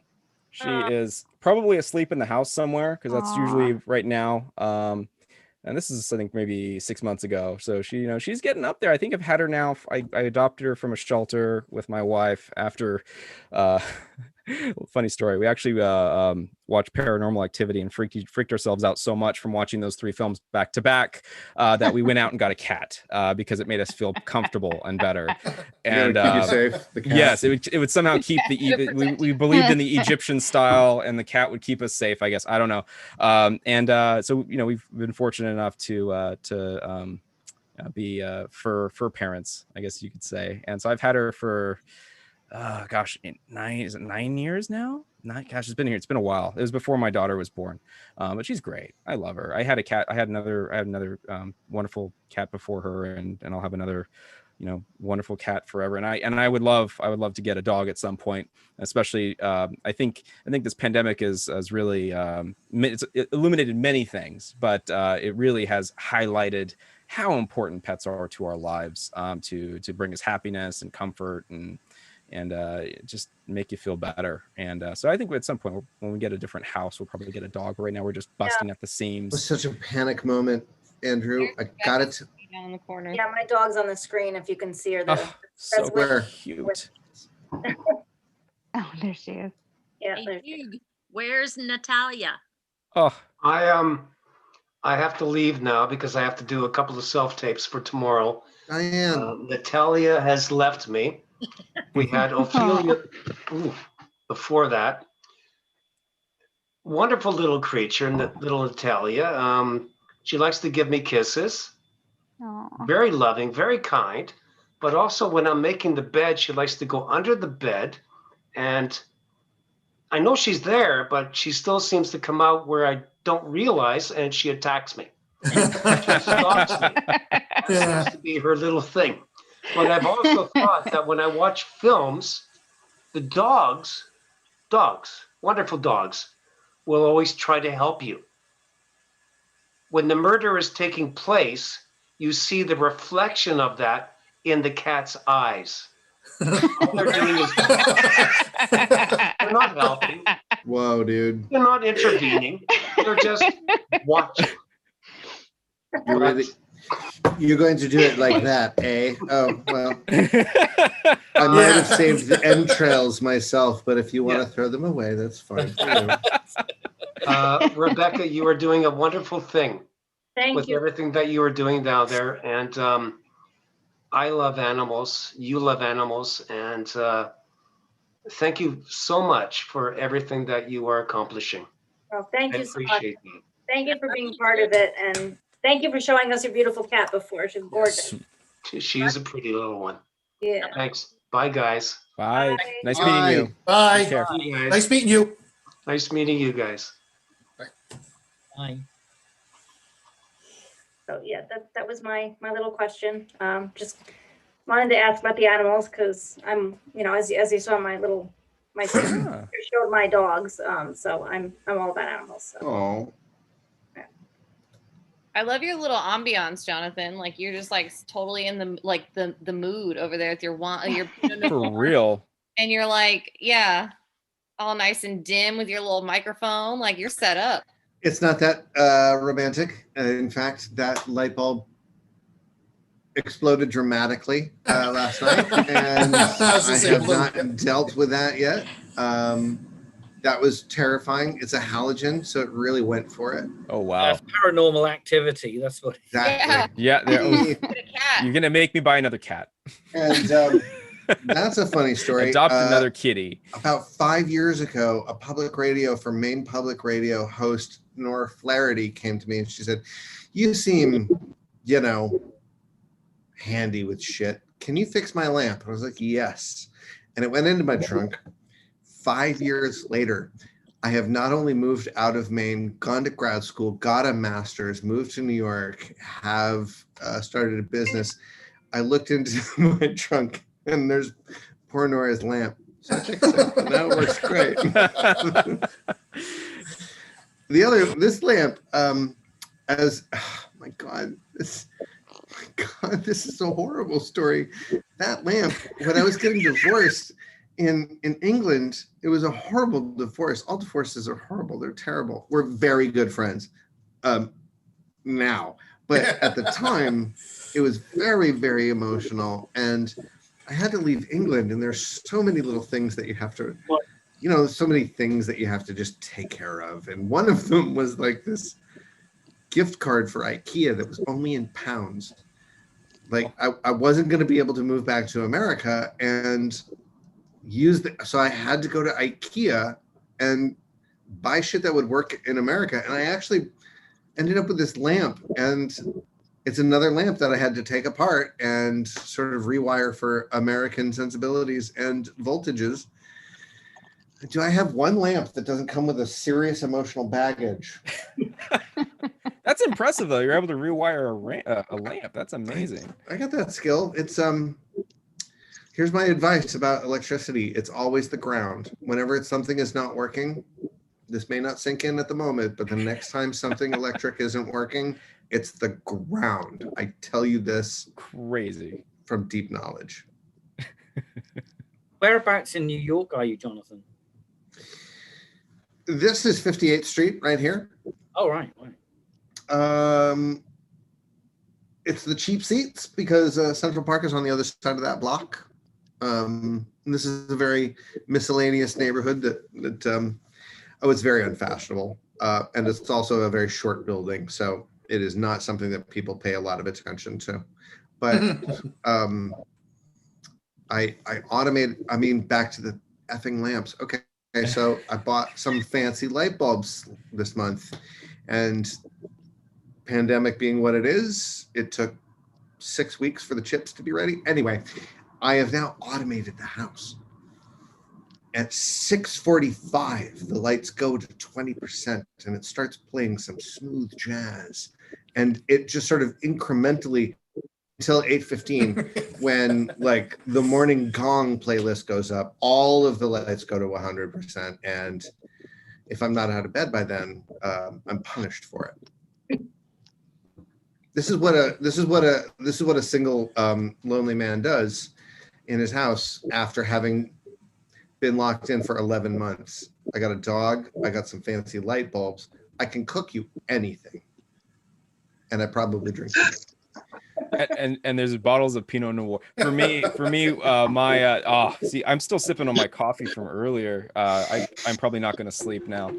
She is probably asleep in the house somewhere because that's usually right now. And this is, I think, maybe 6 months ago. So she, she's getting up there. I think I've had her now. I adopted her from a shelter with my wife after, funny story. We actually watched Paranormal Activity and freaked ourselves out so much from watching those 3 films back to back that we went out and got a cat because it made us feel comfortable and better. And keep you safe, the cat. Yes, it would somehow keep we believed in the Egyptian style, and the cat would keep us safe. I guess, I don't know. So we've been fortunate enough to be fur parents, I guess you could say. And so I've had her for gosh, 9 years now? It's been here. It's been a while. It was before my daughter was born, but she's great. I love her. I had a cat. I had another wonderful cat before her, and I'll have another, wonderful cat forever. And I would love to get a dog at some point, especially. I think this pandemic has really it's illuminated many things, but it really has highlighted how important pets are to our lives, to bring us happiness and comfort and just make you feel better. And so I think at some point when we get a different house, we'll probably get a dog. Right now we're just busting at the seams. It was such a panic moment, Andrew. I got it. Down in the corner. Yeah, my dog's on the screen if you can see her there. So cute. Oh, there she is. Yeah. Hey, Hugh, where's Natalia? Oh, I have to leave now because I have to do a couple of self-tapes for tomorrow. Diane. Natalia has left me. We had Ophelia before that. Wonderful little creature, little Natalia. She likes to give me kisses. Aww. Very loving, very kind. But also when I'm making the bed, she likes to go under the bed. And I know she's there, but she still seems to come out where I don't realize, and she attacks me. She stalks me. That seems to be her little thing. But I've also thought that when I watch films, the dogs, wonderful dogs, will always try to help you. When the murder is taking place, you see the reflection of that in the cat's eyes. All they're doing is they're not helping. Whoa, dude. They're not intervening. They're just watching. You're going to do it like that, eh? Oh, well. I might have saved the entrails myself, but if you want to throw them away, that's fine. Rebecca, you are doing a wonderful thing. Thank with you. everything that you are doing down there. And I love animals. You love animals. And thank you so much for everything that you are accomplishing. Well, thank I you so much. appreciate that. Thank you for being part of it. And thank you for showing us your beautiful cat before. She's gorgeous. She's a pretty little one. Yeah. Thanks. Bye, guys. Bye. Nice Bye. meeting you. Bye. Take care. You guys. Nice meeting you. Nice meeting you guys. Bye. So yeah, that was my little question. Just wanted to ask about the animals because I'm, as you saw my sister showed my dogs. So I'm all about animals. So. Oh. I love your little ambiance, Jonathan. Like you're just like totally in the mood over there with your For real. and you're like, yeah, all nice and dim with your little microphone. Like you're set up. It's not that romantic. In fact, that light bulb exploded dramatically last night, and I have not dealt with that yet. That was terrifying. It's a halogen, so it really went for it. Oh wow! That's paranormal activity. That's what. Exactly. Yeah. You're gonna make me buy another cat. And that's a funny story. Adopt another kitty. About 5 years ago, a public radio from Maine Public Radio host Nora Flaherty came to me and she said, "You seem, handy with shit. Can you fix my lamp?" I was like, "Yes." And it went into my trunk. 5 years later, I have not only moved out of Maine, gone to grad school, got a master's, moved to New York, have started a business. I looked into my trunk and there's poor Nora's lamp. So I fixed it. And now it works great. This lamp, my God, this is a horrible story. That lamp, when I was getting divorced in England, it was a horrible divorce. All divorces are horrible. They're terrible. We're very good friends now. But at the time, it was very, very emotional. And I had to leave England, and there's so many little things that you have to, so many things that you have to just take care of. And one of them was like this gift card for IKEA that was only in pounds. Like I wasn't going to be able to move back to America and so I had to go to IKEA and buy shit that would work in America. And I actually ended up with this lamp, and it's another lamp that I had to take apart and sort of rewire for American sensibilities and voltages. Do I have one lamp that doesn't come with a serious emotional baggage? That's impressive, though. You're able to rewire a lamp. That's amazing. I got that skill. It's here's my advice about electricity. It's always the ground. Whenever something is not working, this may not sink in at the moment, but the next time something electric isn't working, it's the ground. I tell you this crazy from deep knowledge. Whereabouts in New York are you, Jonathan? This is 58th Street right here. Oh, right. It's the cheap seats because Central Park is on the other side of that block. This is a very miscellaneous neighborhood that it's very unfashionable. And it's also a very short building. So it is not something that people pay a lot of attention to. But I automated, back to the effing lamps. Okay, so I bought some fancy light bulbs this month, and pandemic being what it is, it took 6 weeks for the chips to be ready. Anyway, I have now automated the house. At 6:45, the lights go to 20%, and it starts playing some smooth jazz. And it just sort of incrementally until 8:15, when like the morning gong playlist goes up, all of the lights go to 100%. And if I'm not out of bed by then, I'm punished for it. This is what a single lonely man does in his house after having been locked in for 11 months. I got a dog. I got some fancy light bulbs. I can cook you anything, and I probably drink it. And there's bottles of Pinot Noir. For me, I'm still sipping on my coffee from earlier. I'm probably not going to sleep now.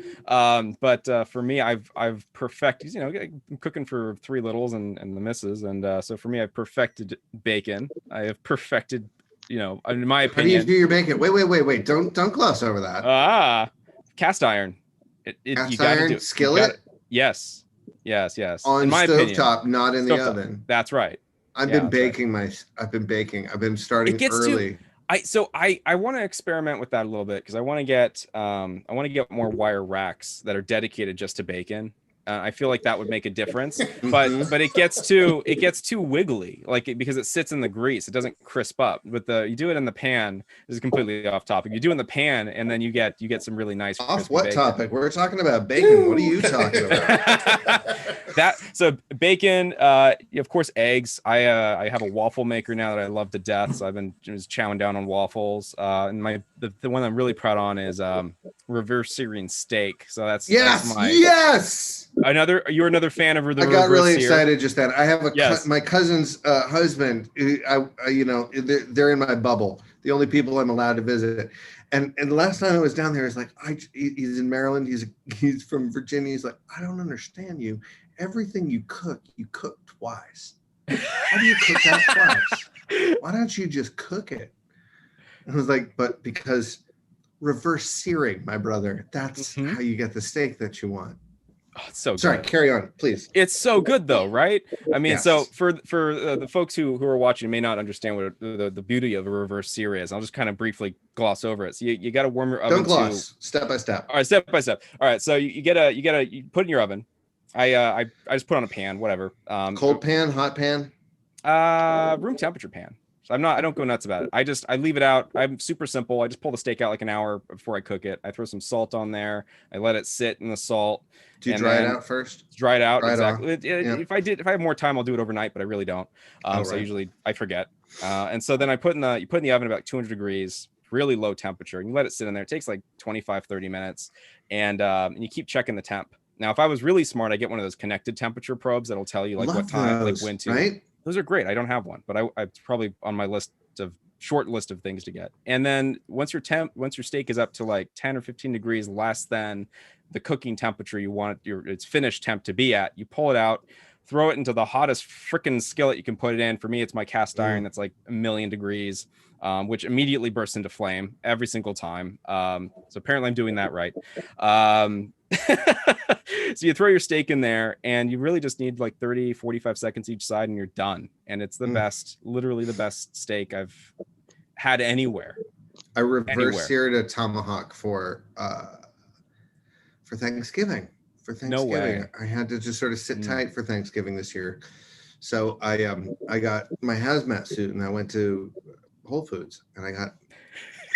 But for me, I've perfected. I'm cooking for three littles and the missus, and so for me, I've perfected bacon. I have perfected. In my opinion. How do you do your bacon? Wait! Don't gloss over that. Cast iron. Cast iron skillet. Yes. On stovetop, not in the oven. That's right. I've been baking. I've been starting early. I want to experiment with that a little bit because I want to get more wire racks that are dedicated just to bacon. I feel like that would make a difference, but it gets too wiggly, because it sits in the grease, it doesn't crisp up. But you do it in the pan. This is completely off topic. You do it in the pan, and then you get some really nice. Off what bacon. Topic? We're talking about bacon. What are you talking about? So bacon, of course, eggs. I have a waffle maker now that I love to death. So I've been just chowing down on waffles. And the one I'm really proud on is reverse Syrian steak. So that's you're another fan of the I got really sear. excited just then. I have my cousin's husband. They're in my bubble. The only people I'm allowed to visit. And the last time I was down there, it's like he's in Maryland. He's from Virginia. He's like, I don't understand you. Everything you cook twice. How do you cook that twice? Why don't you just cook it? And I was like, but because reverse searing, my brother. That's how you get the steak that you want. Oh, it's so sorry. Good. Carry on, please. It's so good though, right? I mean, so for the folks who are watching may not understand what the beauty of a reverse sear is. I'll just kind of briefly gloss over it. So you got to warm your oven. Don't gloss. Step by step. All right, step by step. All right, so you put it in your oven. I just put on a pan, whatever. Cold pan, hot pan. Room temperature pan. So I don't go nuts about it. I leave it out. I'm super simple. I just pull the steak out like an hour before I cook it. I throw some salt on there. I let it sit in the salt. Do you dry it out first? Dry it out, exactly. If I have more time, I'll do it overnight, but I really don't. So usually I forget. And so then you put in the oven about 200 degrees, really low temperature, and you let it sit in there. It takes like 25, 30 minutes, and you keep checking the temp. Now, if I was really smart, I get one of those connected temperature probes that'll tell you like what time, like when to. Right? Those are great. I don't have one, but I probably on my short list of things to get. And then once your steak is up to like 10 or 15 degrees less than the cooking temperature you want its finished temp to be at, you pull it out, throw it into the hottest freaking skillet you can put it in. For me, it's my cast iron that's like 1,000,000 degrees, which immediately bursts into flame every single time. So apparently I'm doing that right. So you throw your steak in there and you really just need like 30, 45 seconds each side and you're done. And it's the best, literally the best steak I've had anywhere. I reverse seared a tomahawk for Thanksgiving. No way. I had to just sort of sit tight for Thanksgiving this year. So I got my hazmat suit and I went to Whole Foods and I got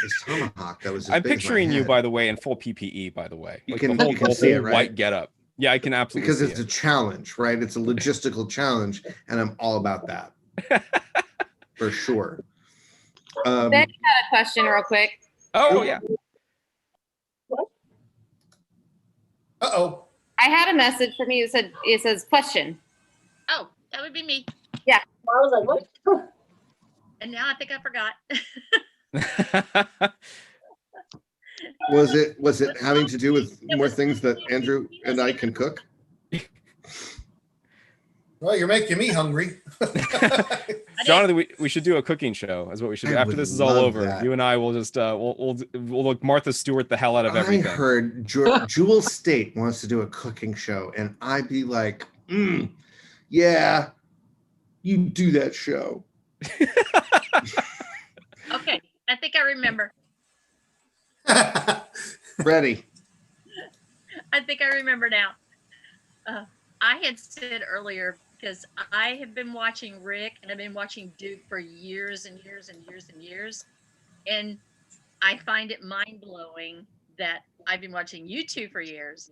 this tomahawk that was. I'm picturing you, by the way, in full PPE. By the way, you like can the whole see it, right? White getup. Yeah, I can absolutely because it's a challenge, right? It's a logistical challenge, and I'm all about that for sure. Ben had a question real quick. Oh yeah. Uh-oh. I had a message from you. It says question. Oh, that would be me. Yeah. I was like, what? And now I think I forgot. Was it having to do with more things that Andrew and I can cook? Well, you're making me hungry. Jonathan, we should do a cooking show. Is what we should do. After this is all over, you and I will just we'll look Martha Stewart the hell out of everything. I heard Jewel State wants to do a cooking show, and I'd be like, yeah, you do that show. Okay, I think I remember. Ready. I think I remember now. I had said earlier, because I have been watching Rick and I've been watching Duke for years and years and years and years. And I find it mind blowing that I've been watching you two for years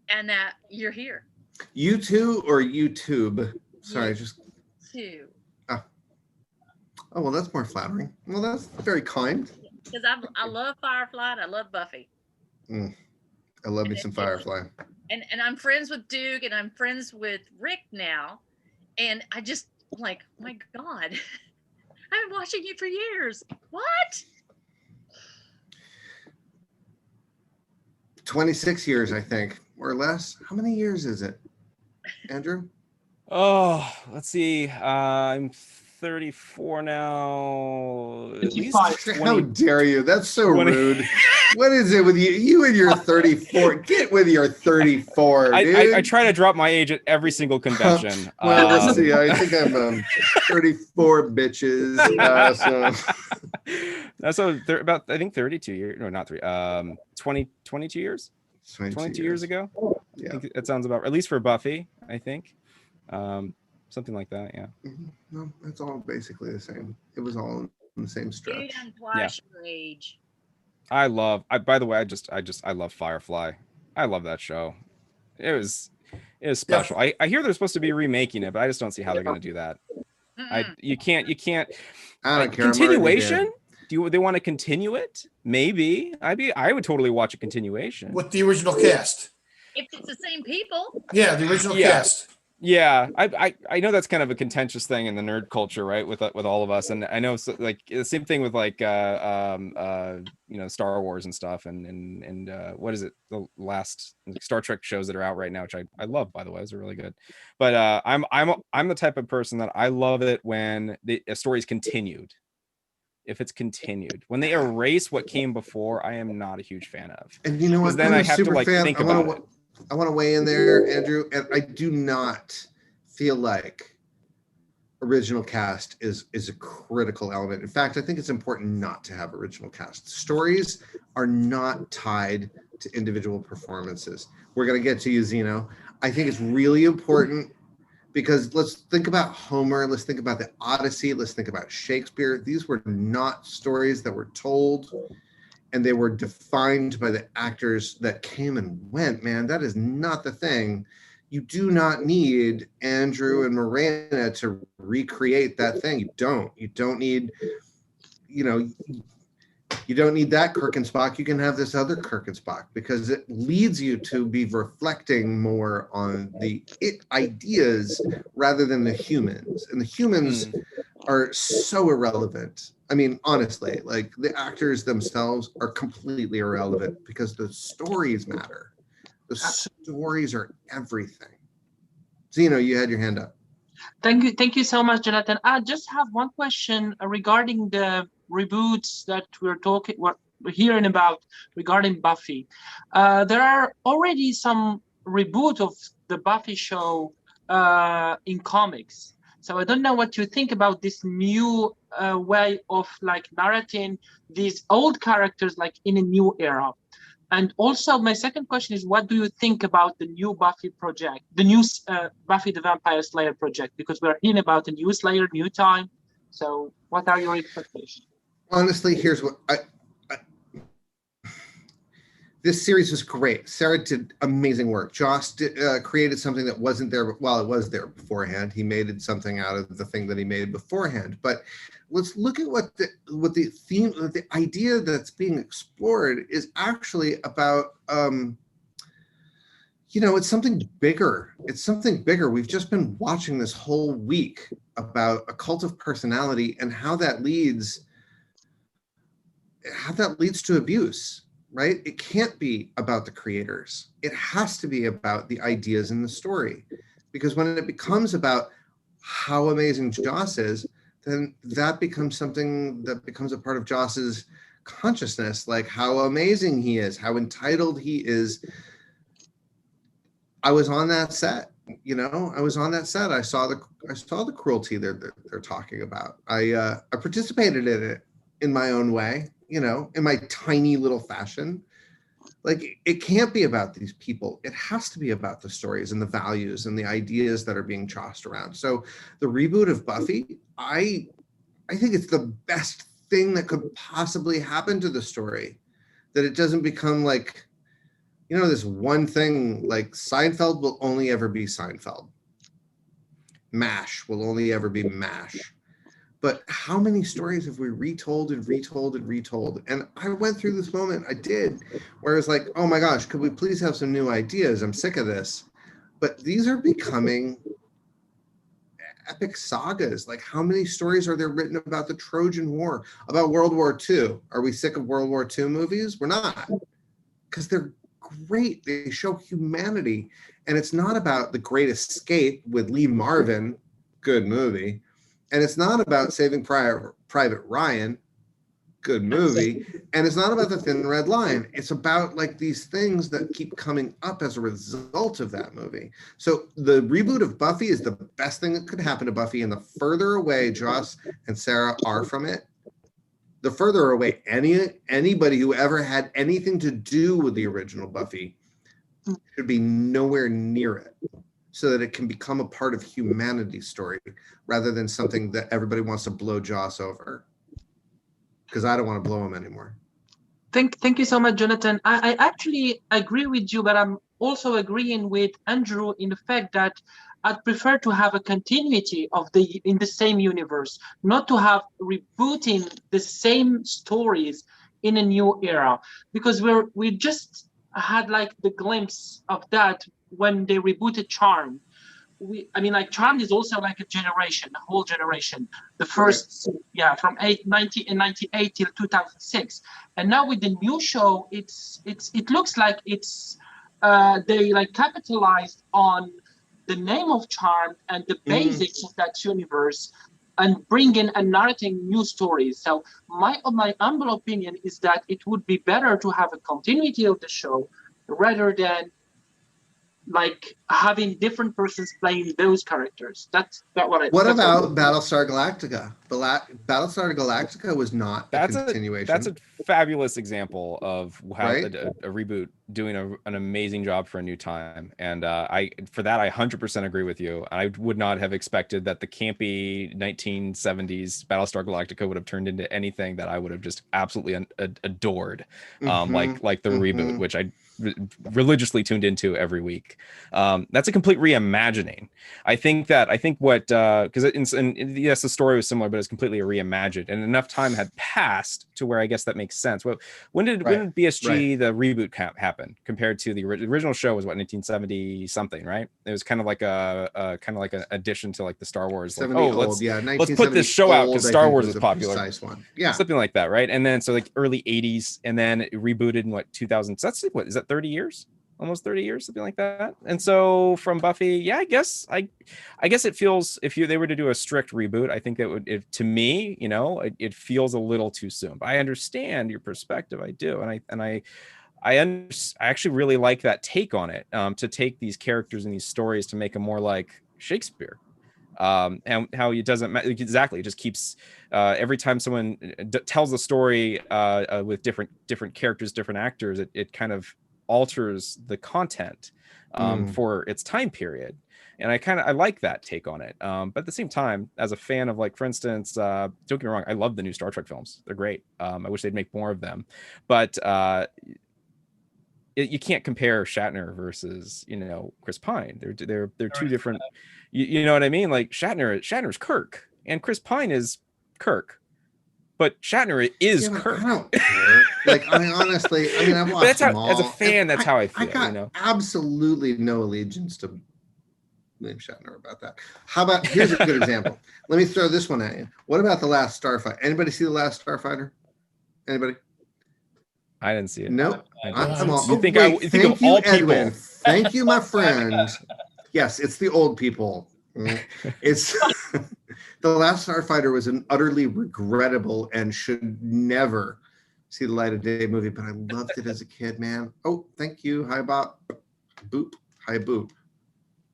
and that you're here. You two or YouTube? Sorry, just two. Oh, well, that's more flattering. Well, that's very kind. Because I love Firefly and I love Buffy. I love me some Firefly. And I'm friends with Duke and I'm friends with Rick now. And I just like, my God, I've been watching you for years. What? 26 years, I think, or less. How many years is it, Andrew? Oh, let's see. I'm 34 now. At least 20, How dare you? That's so 20. Rude. What is it with you? You and your 34. Get with your 34, dude. I try to drop my age at every single convention. Well, let's see. I think I'm 34 bitches. So they're about, I think 32 years. No, not 22 years. 22 years ago. Yeah, I think that sounds about, at least for Buffy, I think. Something like that, yeah. No, it's all basically the same. It was all in the same stretch. Your age. By the way, I love Firefly. I love that show. It was is special. I hear they're supposed to be remaking it, but I just don't see how they're going to do that. You can't. I don't care. Continuation? They want to continue it? Maybe. I would totally watch a continuation with the original cast. If it's the same people. Yeah, the original cast. Yeah, I know that's kind of a contentious thing in the nerd culture, right? With all of us, and I know like the same thing with like Star Wars and stuff, and what is it? The last Star Trek shows that are out right now, which I love, by the way, those are really good. But I'm the type of person that I love it when a story is continued. If it's continued, when they erase what came before, I am not a huge fan of. And you know what? Then I have to like think about it. I want to weigh in there, Andrew, and I do not feel like original cast is a critical element. In fact, I think it's important not to have original cast. Stories are not tied to individual performances. We're going to get to you, Zeno. I think it's really important because let's think about Homer, let's think about the Odyssey, let's think about Shakespeare. These were not stories that were told, and they were defined by the actors that came and went, man. That is not the thing. You do not need Andrew and Miranda to recreate that thing. You don't need, you don't need that Kirk and Spock. You can have this other Kirk and Spock because it leads you to be reflecting more on the ideas rather than the humans. And the humans are so irrelevant. I mean, honestly, like the actors themselves are completely irrelevant because the stories matter. The stories are everything. Zeno, you had your hand up. Thank you so much, Jonathan. I just have one question regarding the reboots that we're hearing about regarding Buffy. There are already some reboot of the Buffy show in comics. So I don't know what you think about this new way of like narrating these old characters like in a new era. And also my second question is, what do you think about the new Buffy project, the new Buffy the Vampire Slayer project? Because we're hearing about a new Slayer, new time. So what are your expectations? Honestly, here's what this series was great. Sarah did amazing work. Joss created something that wasn't there, well, it was there beforehand. He made something out of the thing that he made beforehand. But let's look at what the theme, the idea that's being explored is actually about. It's something bigger. It's something bigger. We've just been watching this whole week about a cult of personality and how that leads to abuse. Right? It can't be about the creators. It has to be about the ideas in the story. Because when it becomes about how amazing Joss is, then that becomes something that becomes a part of Joss's consciousness, like how amazing he is, how entitled he is. I was on that set, I saw the cruelty they're talking about. I participated in it in my own way. In my tiny little fashion. Like, it can't be about these people. It has to be about the stories and the values and the ideas that are being tossed around. So the reboot of Buffy, I think it's the best thing that could possibly happen to the story. That it doesn't become like, this one thing, like Seinfeld will only ever be Seinfeld. MASH will only ever be MASH. But how many stories have we retold and retold and retold? And I went through this moment, I did, where it's like, oh my gosh, could we please have some new ideas? I'm sick of this. But these are becoming epic sagas. Like, how many stories are there written about the Trojan War, about World War II? Are we sick of World War II movies? We're not, because they're great. They show humanity. And it's not about The Great Escape with Lee Marvin, good movie. And it's not about Saving Private Ryan, good movie. And it's not about The Thin Red Line. It's about like these things that keep coming up as a result of that movie. So the reboot of Buffy is the best thing that could happen to Buffy. And the further away Joss and Sarah are from it, the further away anybody who ever had anything to do with the original Buffy should be nowhere near it, so that it can become a part of humanity's story rather than something that everybody wants to blow Joss over. Because I don't want to blow him anymore. Thank you so much, Jonathan. I actually agree with you, but I'm also agreeing with Andrew in the fact that I'd prefer to have a continuity of in the same universe, not to have rebooting the same stories in a new era, because we just had like the glimpse of that when they rebooted Charmed. I mean, like Charmed is also like a generation, a whole generation. The first, from 1998 till 2006, and now with the new show, it looks like they like capitalized on the name of Charmed and the basics of that universe, and bring in and narrating new stories. So my humble opinion is that it would be better to have a continuity of the show rather than like having different persons playing those characters. That's what I. What about Battlestar Galactica? Battlestar Galactica was not a continuation. That's a fabulous example of how Right? a reboot doing an amazing job for a new time. And I 100% agree with you. I would not have expected that the campy 1970s Battlestar Galactica would have turned into anything that I would have just absolutely adored, like the reboot, which I religiously tuned into every week. That's a complete reimagining. I think what because yes, the story was similar, but it's completely reimagined, and enough time had passed to where I guess that makes sense. Well, when did BSG the reboot happen compared to the original show? Was what, 1970 something, right? It was kind of like an addition to like the Star Wars. Like, let's put this show out because Star Wars is popular. One. Yeah, something like that, right? And then so like early 80s, and then it rebooted in what 2000. So that's what is that 30 years? Almost 30 years, something like that. And so from Buffy, I guess it feels, if they were to do a strict reboot, I think that would, to me, it feels a little too soon. But I understand your perspective. I do, and I actually really like that take on it, to take these characters and these stories to make them more like Shakespeare. And how it doesn't matter exactly. It just keeps every time someone tells a story with different characters, different actors, it kind of alters the content for its time period. And I like that take on it. But at the same time, as a fan of, like, for instance, don't get me wrong, I love the new Star Trek films. They're great. I wish they'd make more of them. But you can't compare Shatner versus Chris Pine. They're two different. You know what I mean? Like Shatner's Kirk, and Chris Pine is Kirk, but Shatner is Kirk. I don't care. Like, I mean, honestly, I've watched them all. As a fan, that's how I feel. I got absolutely no allegiance to William Shatner about that. How about, here's a good example. Let me throw this one at you. What about The Last Starfighter? Anybody see The Last Starfighter? Anybody? I didn't see it. Nope. Thank you, Edwin. Thank you, my friend. Yes, it's the old people. It's The Last Starfighter was an utterly regrettable and should never see the light of day movie, but I loved it as a kid, man. Oh, thank you. Hi, Bob. Boop. Hi, Boop.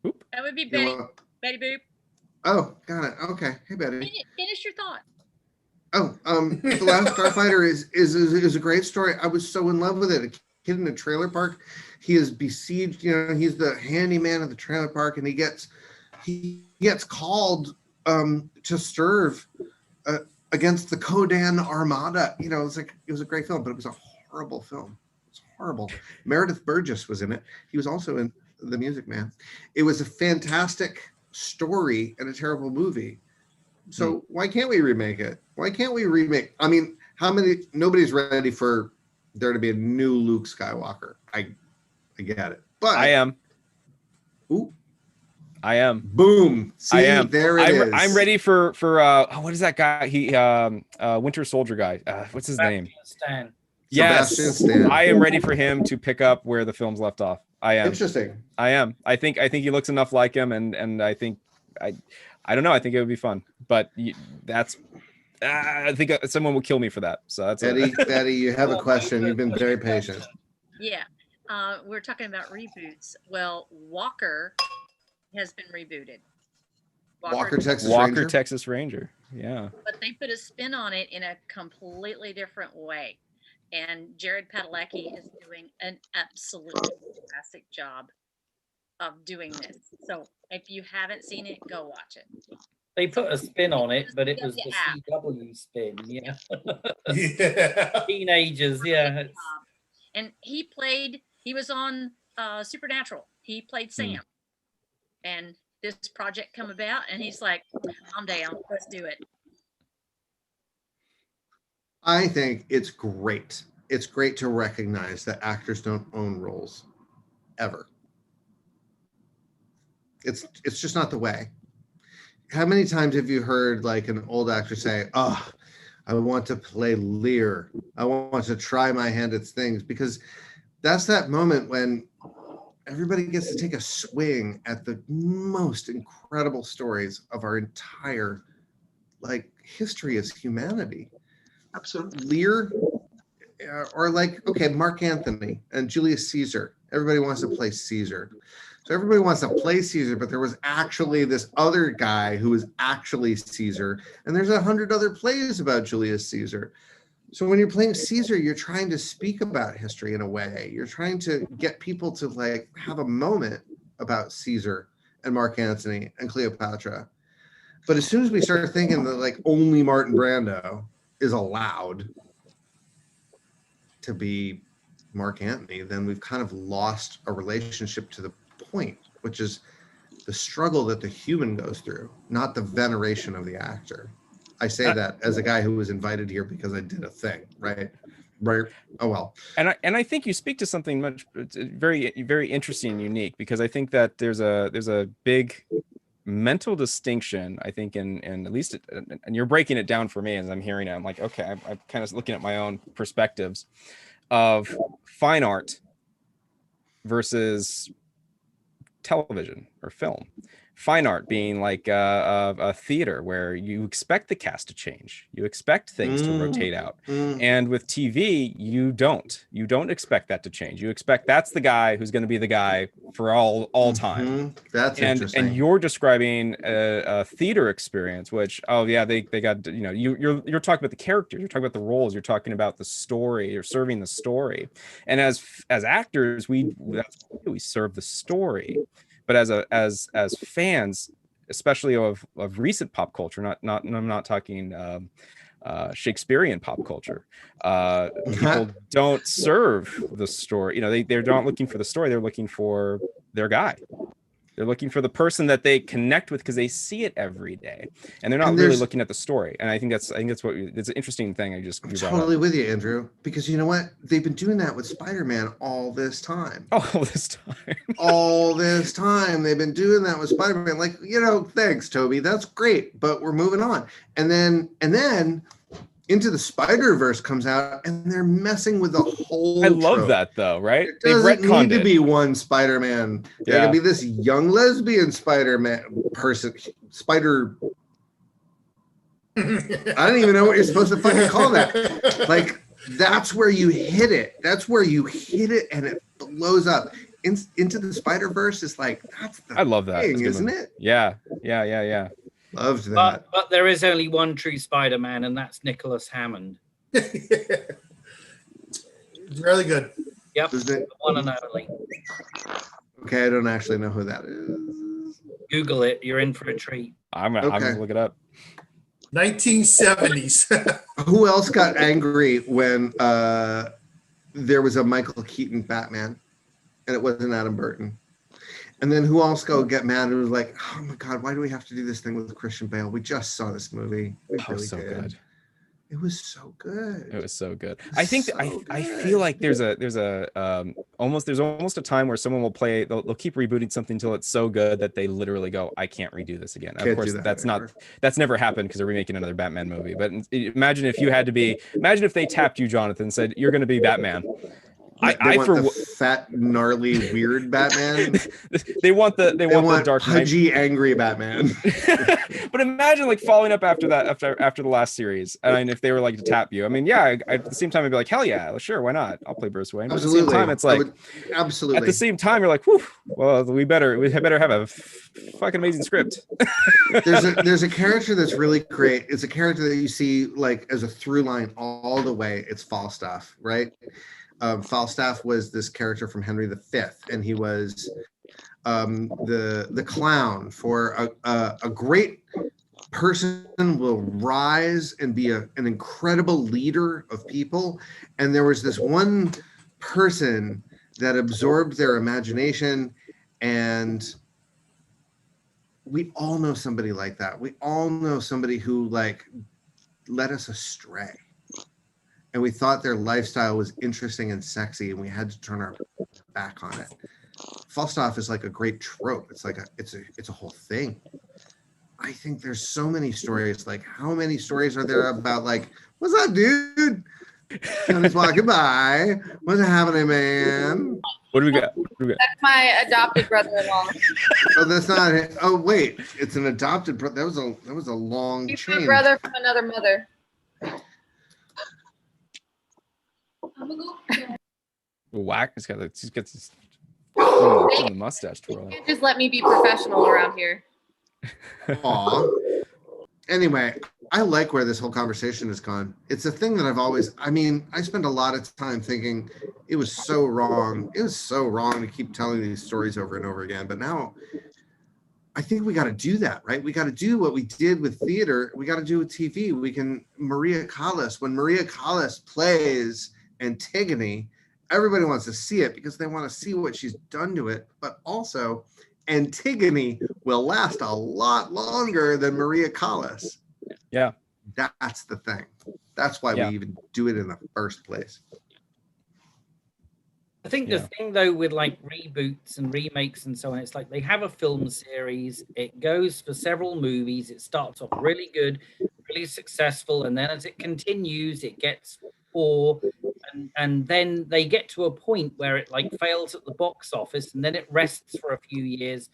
Boop. That would be Betty. Betty Boop. Oh, got it. Okay. Hey, Betty. Finish your thought. Oh, The Last Starfighter is a great story. I was so in love with it. A kid in a trailer park. He is besieged. He's the handyman at the trailer park, and he gets called to serve against the Kodan Armada. It was a great film, but it was a horrible film. It was horrible. Meredith Burgess was in it. He was also in The Music Man. It was a fantastic story and a terrible movie. So why can't we remake it? Why can't we remake? I mean, nobody's ready for there to be a new Luke Skywalker. I get it, but I am. Ooh. I am. Boom. See, I am. There it is. I'm ready for what is that guy? He Winter Soldier guy. What's his name? Stan. Yes. Sebastian Stan. I am ready for him to pick up where the film's left off. I am. Interesting. I am. I think he looks enough like him, and I think I don't know. I think it would be fun, but I think someone will kill me for that. So that's Betty, you have a question. You've been very patient. Yeah. We're talking about reboots. Well, Walker has been rebooted. Walker, Texas Ranger. Yeah. But they put a spin on it in a completely different way. And Jared Padalecki is doing an absolutely fantastic job of doing this. So if you haven't seen it, go watch it. They put a spin on it, but it was the CW spin. Yeah. Yeah. Teenagers. Yeah. And he was on Supernatural. He played Sam. And this project come about, and he's like, I'm down. Let's do it. I think it's great. It's great to recognize that actors don't own roles ever. It's just not the way. How many times have you heard like an old actor say, "Oh, I want to play Lear. I want to try my hand at things," because that's that moment when everybody gets to take a swing at the most incredible stories of our entire like history as humanity. Absolutely. Lear, or like, okay, Mark Antony and Julius Caesar. Everybody wants to play Caesar. So everybody wants to play Caesar, but there was actually this other guy who was actually Caesar. And there's 100 other plays about Julius Caesar. So when you're playing Caesar, you're trying to speak about history in a way. You're trying to get people to like have a moment about Caesar and Mark Antony and Cleopatra. But as soon as we start thinking that like only Martin Brando is allowed to be Mark Antony, then we've kind of lost a relationship to the point, which is the struggle that the human goes through, not the veneration of the actor. I say that as a guy who was invited here because I did a thing, right? Right. Oh well. And I think you speak to something much very, very interesting and unique, because I think that there's a big mental distinction, I think, in at least, and you're breaking it down for me as I'm hearing it. I'm like, okay, I'm kind of looking at my own perspectives of fine art versus television or film. Fine art being like a theater where you expect the cast to change, you expect things to rotate out, and with TV you don't expect that to change. You expect that's the guy who's going to be the guy for all time. That's interesting. And you're describing a theater experience, which they got, you know, you're talking about the characters, you're talking about the roles, you're talking about the story, you're serving the story, and as actors we serve the story. But as fans, especially of recent pop culture, I'm not talking Shakespearean pop culture, people don't serve the story. You know, they're not looking for the story, they're looking for their guy. They're looking for the person that they connect with because they see it every day, and they're not really looking at the story. And I think that's what it's an interesting thing. I'm totally with you, Andrew, because you know what? They've been doing that with Spider-Man all this time. All this time they've been doing that with Spider-Man. Like, you know, thanks, Toby. That's great, but we're moving on. And then Into the Spider-Verse comes out, and they're messing with the whole. I love trope. that though, right? It doesn't need to be one Spider-Man. There can be this young lesbian Spider-Man person. Spider. I don't even know what you're supposed to fucking call that. Like, that's where you hit it. That's where you hit it, and it blows up. Into the Spider-Verse is like, that's the I love that thing, isn't it? Yeah. Loved that. But there is only one true Spider-Man, and that's Nicholas Hammond. Really good. Yep, the one and only. Okay, I don't actually know who that is. Google it. You're in for a treat. I'm gonna look it up. 1970s. Who else got angry when there was a Michael Keaton Batman, and it wasn't Adam Burton? And then who else go get mad and was like, oh my God, why do we have to do this thing with Christian Bale? We just saw this movie. We really did. Good. It was so good. It was so good. I think I feel like there's almost a time where someone will play, they'll keep rebooting something until it's so good that they literally go, I can't redo this again. Of course, that's never happened because they're remaking another Batman movie. But imagine if they tapped you, Jonathan, and said, you're going to be Batman. They want the fat, gnarly, weird Batman. They want the Dark Knight, pudgy, angry Batman. But imagine like following up after the last series, and if they were like to tap you, I mean, yeah, at the same time I'd be like, hell yeah, sure, why not? I'll play Bruce Wayne. But at the same time, it's like, absolutely. At the same time, you're like, whew, well, we better have a fucking amazing script. There's a character that's really great. It's a character that you see like as a through line all the way. It's Falstaff, right? Falstaff was this character from Henry V, and he was the clown. For a great person will rise and be an incredible leader of people, and there was this one person that absorbed their imagination. And we all know somebody like that. We all know somebody who like led us astray. And we thought their lifestyle was interesting and sexy, and we had to turn our back on it. Falstaff is like a great trope. It's like it's a whole thing. I think there's so many stories. Like, how many stories are there about like, what's up, dude? Johnny's walking by. What's happening, man? What do we got? That's my adopted brother-in-law. Oh, that's not it. Oh, wait, it's an adopted brother. That was a long He's chain. my brother from another mother. Whack. He's got this doing the mustache twirl. You can't just let me be professional around here. Aw. Anyway, I like where this whole conversation has gone. It's a thing that I spend a lot of time thinking it was so wrong. It was so wrong to keep telling these stories over and over again. But now I think we got to do that, right? We got to do what we did with theater. We got to do with TV. Maria Callas, when Maria Callas plays Antigone, everybody wants to see it because they want to see what she's done to it. But also, Antigone will last a lot longer than Maria Callas. Yeah. That's the thing. That's why we even do it in the first place. I think the thing though with like reboots and remakes and so on, it's like they have a film series, it goes for several movies, it starts off really good, really successful, and then as it continues, it gets poor, and then they get to a point where it like fails at the box office, and then it rests for a few years.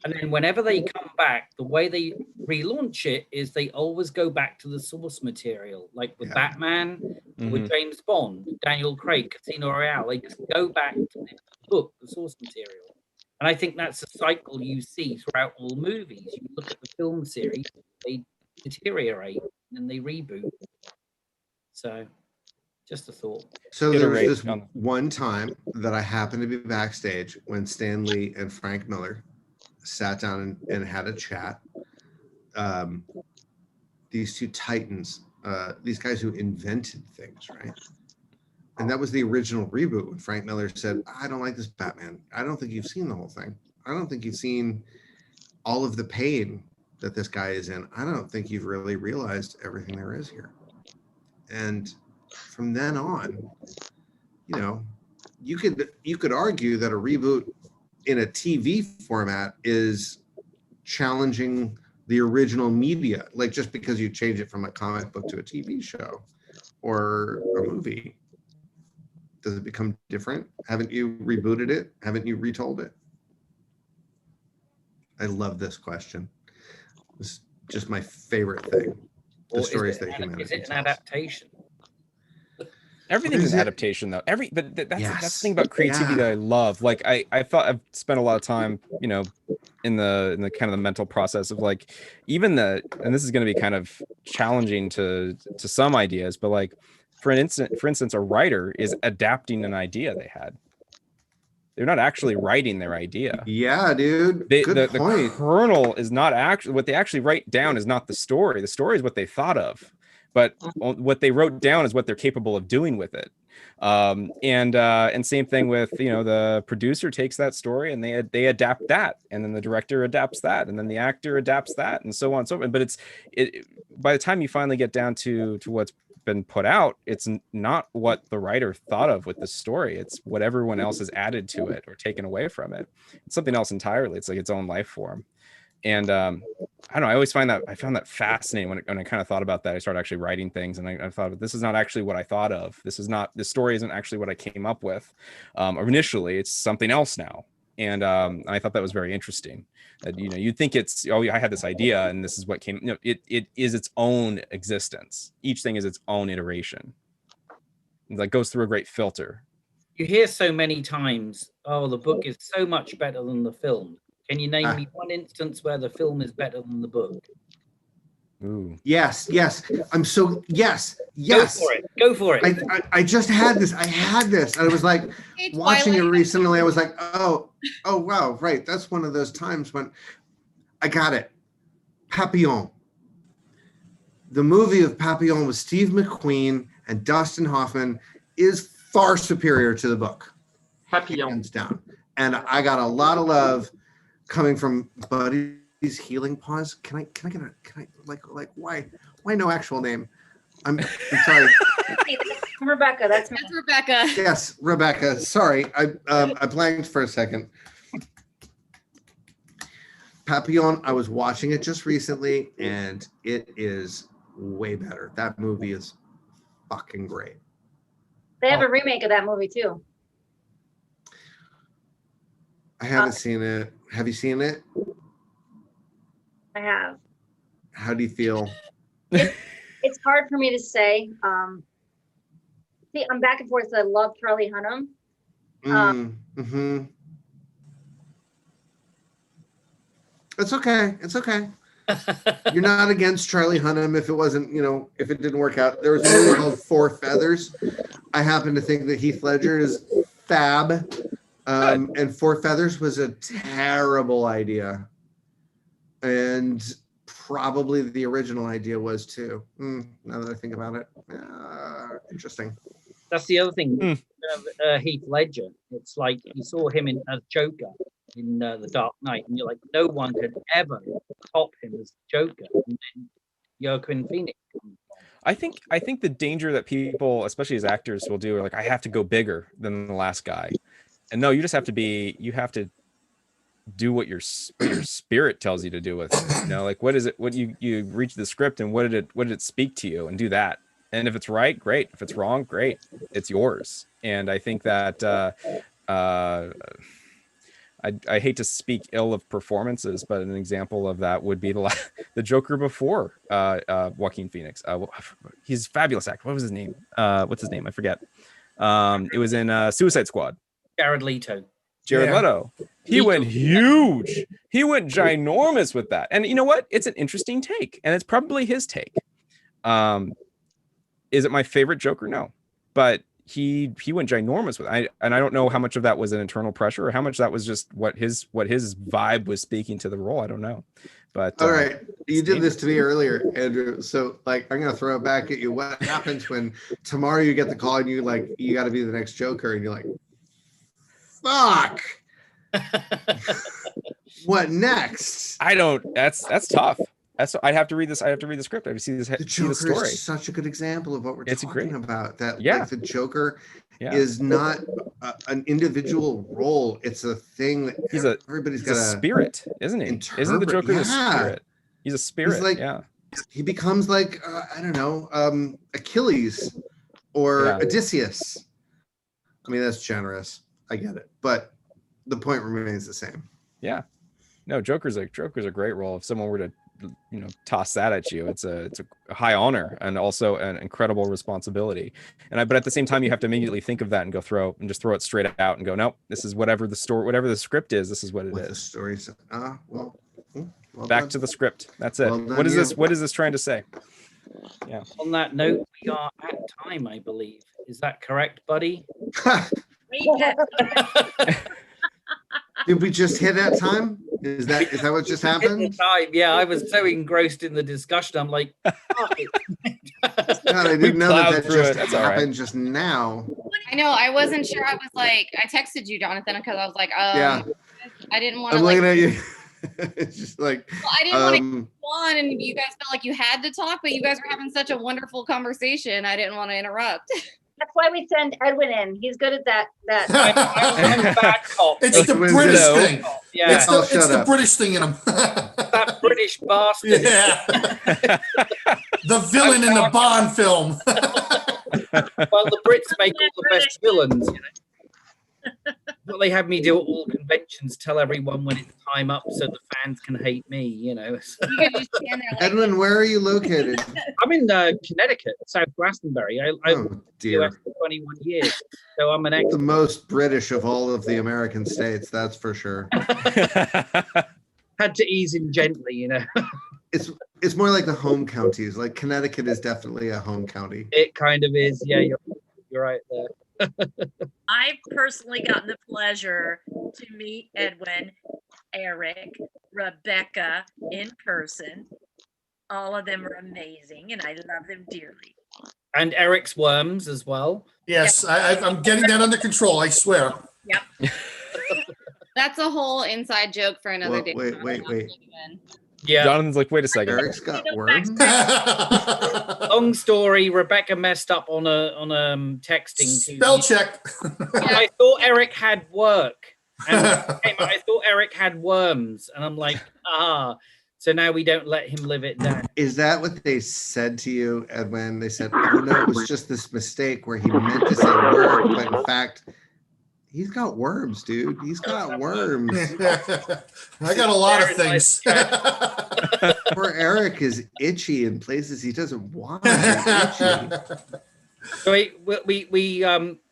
And then whenever they come back, the way they relaunch it is they always go back to the source material, like with Batman, with James Bond, Daniel Craig, Casino Royale. They just go back to the book, the source material. And I think that's a cycle you see throughout all movies. You look at the film series, they deteriorate and then they reboot. So just a thought. So there was this one time that I happened to be backstage when Stan Lee and Frank Miller sat down and had a chat. These two titans, these guys who invented things, right? And that was the original reboot when Frank Miller said, I don't like this Batman. I don't think you've seen the whole thing. I don't think you've seen all of the pain that this guy is in. I don't think you've really realized everything there is here. And from then on, you could argue that a reboot in a TV format is challenging the original media, like just because you change it from a comic book to a TV show or a movie. Does it become different? Haven't you rebooted it? Haven't you retold it? I love this question. It's just my favorite thing. The stories that humanity Is it an tells. adaptation? Everything's an adaptation, though. That's the thing about creativity that I love. Like I thought I've spent a lot of time, in the kind of the mental process of like even and this is going to be kind of challenging to some ideas, but like for instance, a writer is adapting an idea they had. They're not actually writing their idea. Yeah, dude. Good point. The kernel is not actually what they actually write down is not the story. The story is what they thought of. But what they wrote down is what they're capable of doing with it. And same thing with, the producer takes that story and they adapt that, and then the director adapts that, and then the actor adapts that, and so on and so on. But by the time you finally get down to what's been put out, it's not what the writer thought of with the story. It's what everyone else has added to it or taken away from it. It's something else entirely. It's like its own life form. And I don't know, I found that fascinating when I kind of thought about that. I started actually writing things, and I thought, this is not actually what I thought of. This story isn't actually what I came up with. Initially, it's something else now. And I thought that was very interesting. That, you'd think it's, I had this idea and this is what came, it is its own existence. Each thing is its own iteration. That goes through a great filter. You hear so many times, the book is so much better than the film. Can you name me one instance where the film is better than the book? Ooh. Yes. Yes. Go for it. I just had this. I had this. And I was like, watching it recently, I was like, oh, wow. Right. That's one of those times when I got it. Papillon. The movie of Papillon with Steve McQueen and Dustin Hoffman is far superior to the book. Papillon. hands down. And I got a lot of love coming from Buddy's Healing Paws. Can I why no actual name? I'm sorry. Rebecca, that's me. That's Rebecca. Yes, Rebecca. Sorry, I blanked for a second. Papillon, I was watching it just recently, and it is way better. That movie is fucking great. They have a remake of that movie too. I haven't seen it. Have you seen it? I have. How do you feel? It's hard for me to say. See, I'm back and forth. I love Charlie Hunnam. It's okay. It's okay. You're not against Charlie Hunnam if it wasn't, if it didn't work out. There was a movie called Four Feathers. I happen to think that Heath Ledger is fab. And Four Feathers was a terrible idea. And probably the original idea was too. Now that I think about it. Interesting. That's the other thing. Heath Ledger. It's like you saw him as Joker in The Dark Knight, and you're like, no one could ever top him as Joker. And then Joaquin Phoenix. I think the danger that people, especially as actors, will do are like, I have to go bigger than the last guy. And no, you just have to do what your spirit tells you to do with it. Like what is it? What you read the script and what did it speak to you, and do that. And if it's right, great. If it's wrong, great. It's yours. And I think that I hate to speak ill of performances, but an example of that would be the Joker before Joaquin Phoenix. He's a fabulous actor. What was his name? What's his name? I forget. It was in Suicide Squad. Jared Leto. He went huge. He went ginormous with that. And you know what? It's an interesting take, and it's probably his take. Is it my favorite Joker? No, but he went ginormous with it. And I don't know how much of that was an internal pressure or how much that was just what his vibe was speaking to the role. I don't know. But all right, you did this to me earlier, Andrew. So I'm gonna throw it back at you. What happens when tomorrow you get the call and you got to be the next Joker, and you're like, fuck. What next? I don't. That's tough. I'd have to read this. I have to read the script. I have to see this. The Joker see the story. is such a good example of what we're talking about. That the Joker Yeah. is not an individual role. It's a thing that everybody's got a spirit, isn't he? Isn't the Joker a spirit? He's a spirit. He's like, yeah. He becomes like I don't know, Achilles or Odysseus. I mean, that's generous. I get it, but the point remains the same. Yeah. No, Joker's a great role. If someone were to, toss that at you, it's a high honor and also an incredible responsibility. But at the same time, you have to immediately think of that and throw it straight out and go, nope, this is whatever the story, whatever the script is. This is what it is. The story's well back done. to the script. That's it. Well done, What is you. this? What is this trying to say? Yeah. On that note, we are at time, I believe. Is that correct, buddy? Did we just hit that time? Is that what just happened? Time. Yeah, I was so engrossed in the discussion. I'm like, God, I didn't know that just happened just now. I know. I wasn't sure. I was like, I texted you, Jonathan, because I was like, yeah. I didn't want to. I'm looking at you. It's just like. Well, I didn't want to go on, and you guys felt like you had to talk, but you guys were having such a wonderful conversation. I didn't want to interrupt. That's why we send Edwin in. He's good at that. It's the British thing. Yeah. It's the British thing in him. That British bastard. Yeah. The villain in the Bond film. Well, the Brits make all the best villains. Well, they have me do at all conventions, tell everyone when it's time up so the fans can hate me, You can just stand there like, Edwin, where are you located? I'm in Connecticut, South Glastonbury. I've been in the US for 21 years, so I'm an The most British of all of the American states, that's for sure. Had to ease him gently, It's more like the home counties. Like Connecticut is definitely a home county. It kind of is. Yeah, you're right there. I've personally gotten the pleasure to meet Edwin, Eric, Rebecca in person. All of them are amazing, and I love them dearly. And Eric's worms as well. Yes, I'm getting that under control, I swear. Yep. That's a whole inside joke for another Well, day. wait. Yeah. Jonathan's like, wait a second. Eric's got worms. Long story. Rebecca messed up on texting. Spell check. I thought Eric had work, and I thought Eric had worms, and I'm like, so now we don't let him live it down. Is that what they said to you, Edwin? They said, "Oh no, it was just this mistake where he meant to say work, but in fact, he's got worms, dude. He's got worms." I got a lot of things. Poor Eric is itchy in places he doesn't want to be itchy. So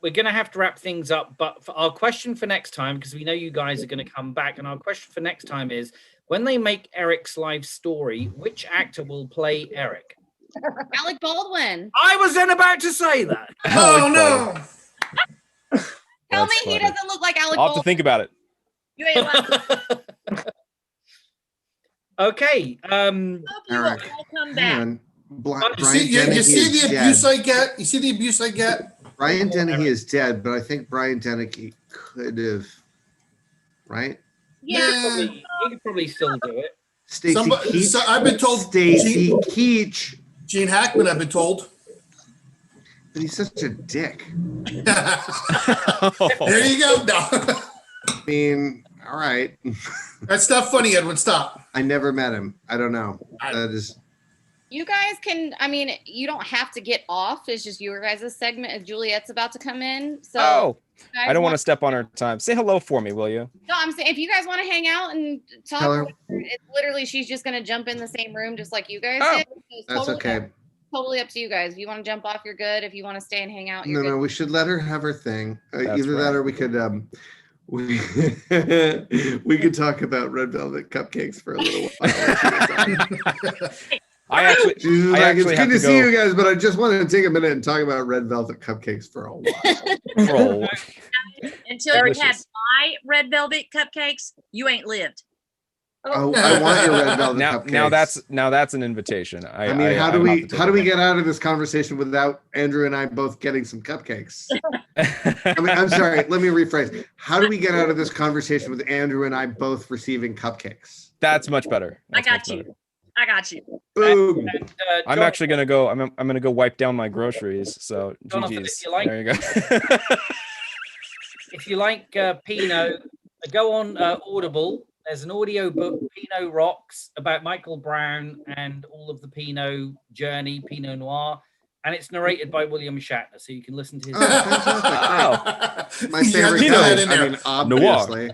we're gonna have to wrap things up, but for our question for next time, because we know you guys are gonna come back, and our question for next time is, when they make Eric's life story, which actor will play Eric? Alec Baldwin. I was then about to say that. Oh no! Tell me That's he funny. doesn't look like Alec I'll have to Baldwin. think about it. You ain't lying. Okay. Eric, I'll come hang back. on. You see the abuse I get? You see the abuse I get? Brian Dennehy is dead, but I think Brian Dennehy could have, right? Yeah. You could probably still do it. Stacey Keach. I've been told. Stacey Keach. Gene Hackman, I've been told. But he's such a dick. There you go. No. I mean, all right. That's not funny, Edwin. Stop. I never met him. I don't know. That is. You guys can, I mean, you don't have to get off. It's just your guys' segment if Juliet's about to come in. So I don't want to step on her time. Say hello for me, will you? No, I'm saying if you guys want to hang out and talk, Tell her. it's literally she's just gonna jump in the same room just like you guys Oh, did. So it's that's okay. Totally up to you guys. If you want to jump off, you're good. If you want to stay and hang out, No, you're good. no, we should let her have her thing. That's Either that or we could we could talk about red velvet cupcakes for a little while. I actually She's just I like, actually it's have good to to see go. you guys, but I just wanted to take a minute and talk about red velvet cupcakes for a while. Roll. Until you had Delicious. my red velvet cupcakes, you ain't lived. Oh, I want your red velvet cupcakes. Now that's an invitation. I mean, how do we get out of this conversation without Andrew and I both getting some cupcakes? I mean, I'm sorry. Let me rephrase. How do we get out of this conversation with Andrew and I both receiving cupcakes? That's much better. I got you. I got you. Boom. I'm actually gonna go. I'm gonna go wipe down my groceries. So Jonathan, GG's. if you like- There you go. If you like Pinot, go on Audible. There's an audio book, Pinot Rocks, about Michael Brown and all of the Pinot journey, Pinot Noir, and it's narrated by William Shatner, so you can listen to his. My favorite Yeah, guy. that in there. I mean, obviously,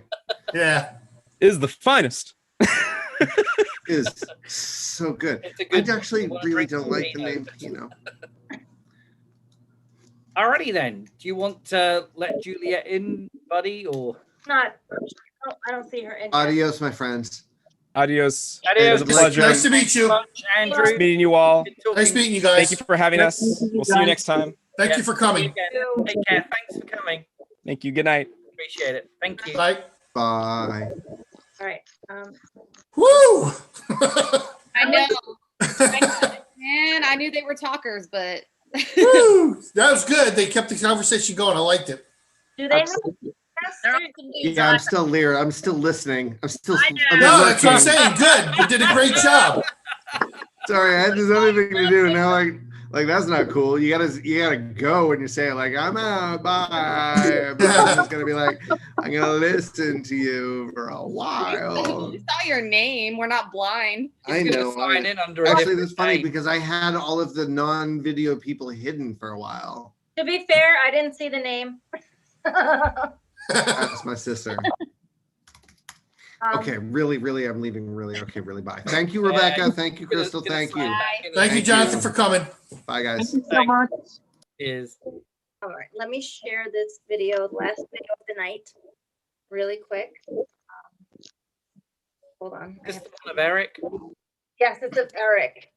Yeah. Is the finest. is so good. It's a good I actually book. really don't like the name Pinot. Alrighty then. Do you want to let Juliet in, buddy, or? Not, I don't see her in. here. Adios, my friends. Adios. Adios. It was a pleasure. Nice to meet you. Andrew. Nice meeting you all. Nice meeting you guys. Thank you for having us. We'll see you next time. Thank you for coming. Take care. Thanks for coming. Thank you. Good night. Appreciate it. Thank you. Bye. Bye. All right. Woo! I know. Man, I knew they were talkers, but Woo! That was good. They kept the conversation going. I liked it. Do they have? They're awesome dudes. Yeah, I'm still Lear. I'm still listening. I'm still. I know. I'm No, that's what I'm working. saying. Good. You did a great job. Sorry, I had this other thing to do. Now, like that's not cool. You gotta go when you say it. Like I'm out. Bye. But it's gonna be like I'm gonna listen to you for a while. we saw your name. We're not blind. I He's gonna know. sign in under a Actually, different that's funny name. because I had all of the non-video people hidden for a while. To be fair, I didn't see the name. That's my sister. Okay, really, I'm leaving. Really, okay, really. Bye. Thank you, Rebecca. Thank you, Crystal. Thank you. Thank you, Jonathan, for coming. Bye, guys. so much. Is All right, let me share this video, last video of the night, really quick. Hold on. this the one of Eric? Yes, it's of Eric.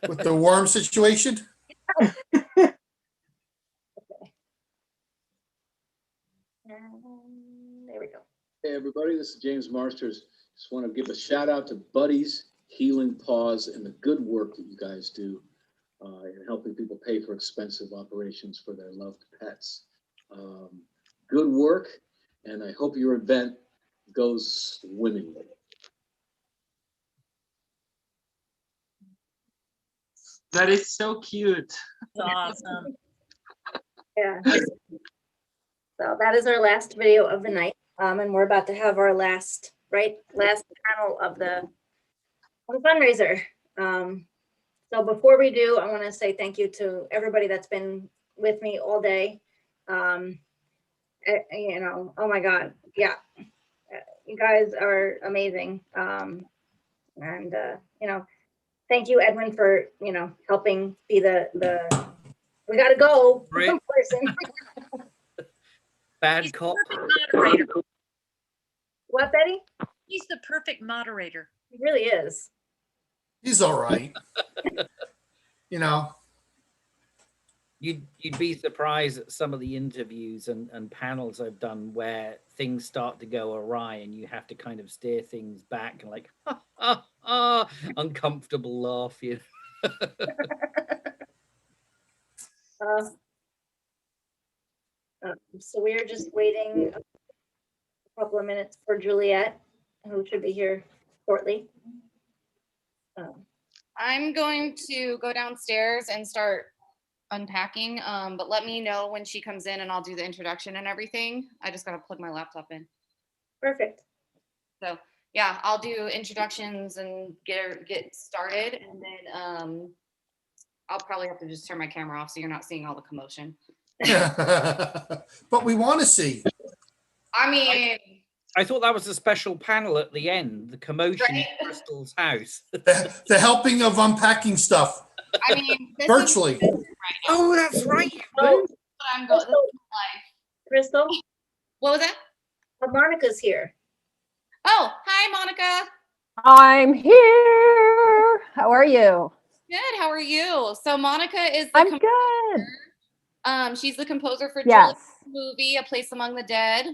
With the worm situation. There we go. Hey everybody, this is James Marsters. Just want to give a shout out to Buddies, Healing Paws, and the good work that you guys do in helping people pay for expensive operations for their loved pets. Good work, and I hope your event goes swimmingly. That is so cute. Awesome. Yeah. So that is our last video of the night. And we're about to have our last panel of the fundraiser. So before we do, I want to say thank you to everybody that's been with me all day. You know, oh my God, yeah, you guys are amazing. And you know, thank you, Edwin, for helping be the we gotta go person. Bad cop. Moderator. What, Betty? He's the perfect moderator. He really is. He's all right. You know, You'd be surprised at some of the interviews and panels I've done where things start to go awry and you have to kind of steer things back and like uncomfortable laugh. You know? So we're just waiting a couple of minutes for Juliet, who should be here shortly. I'm going to go downstairs and start unpacking, but let me know when she comes in and I'll do the introduction and everything. I just got to plug my laptop in. Perfect. So yeah, I'll do introductions and get started, and then I'll probably have to just turn my camera off so you're not seeing all the commotion. but we want to see. I mean, I thought that was a special panel at the end, the commotion in Crystal's house. The helping of unpacking stuff. I mean, this virtually. Oh, that's right. Oh, I'm going. Crystal. What was that? Oh, Monica's here. Oh, hi, Monica. I'm here. How are you? Good. How are you? So Monica is the I'm good. She's the composer for Yes. Julie's movie, A Place Among the Dead,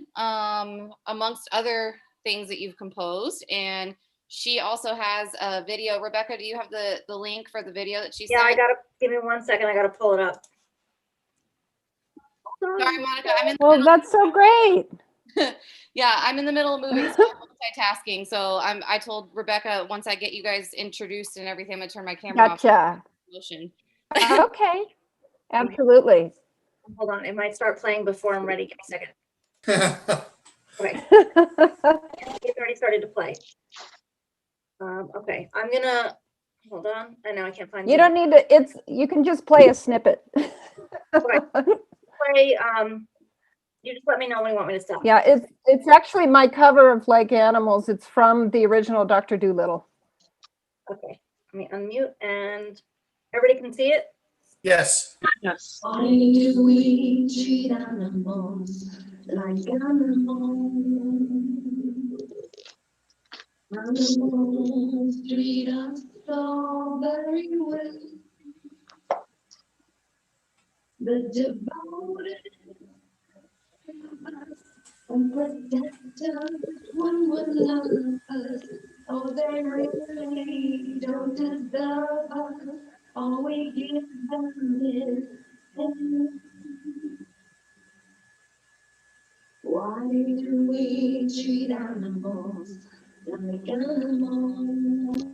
amongst other things that you've composed. And she also has a video. Rebecca, do you have the link for the video that she sent? Yeah, I gotta give me 1 second. I gotta pull it up. Sorry, Monica. I'm in the Well, that's so great. Yeah, I'm in the middle of moving, so I'm multitasking. So I told Rebecca once I get you guys introduced and everything, I'm gonna turn my camera off. Gotcha. Motion. Okay. Absolutely. Hold on, it might start playing before I'm ready. Give me a second. Okay. It's already started to play. Okay, I'm gonna hold on. I know I can't find. You don't need to. You can just play a snippet. Okay. Play. You just let me know when you want me to stop. Yeah, it's actually my cover of Like Animals. It's from the original Dr. Dolittle. Okay, let me unmute and everybody can see it. Yes. Yes. Why do we treat animals like animals? Animals treat us so very well. The devoted and protectors, one would love us. Oh, they really don't deserve us. All we give them is pain. Why do we treat animals like animals?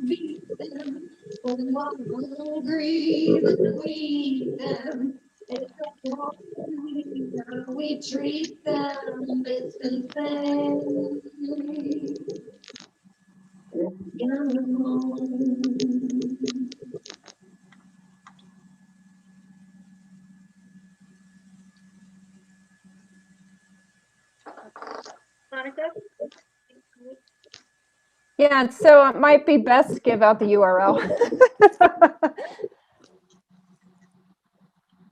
Beat them, but what will grieve and weep them? It's how we treat them, it's insane. Yeah, so it might be best to give out the URL.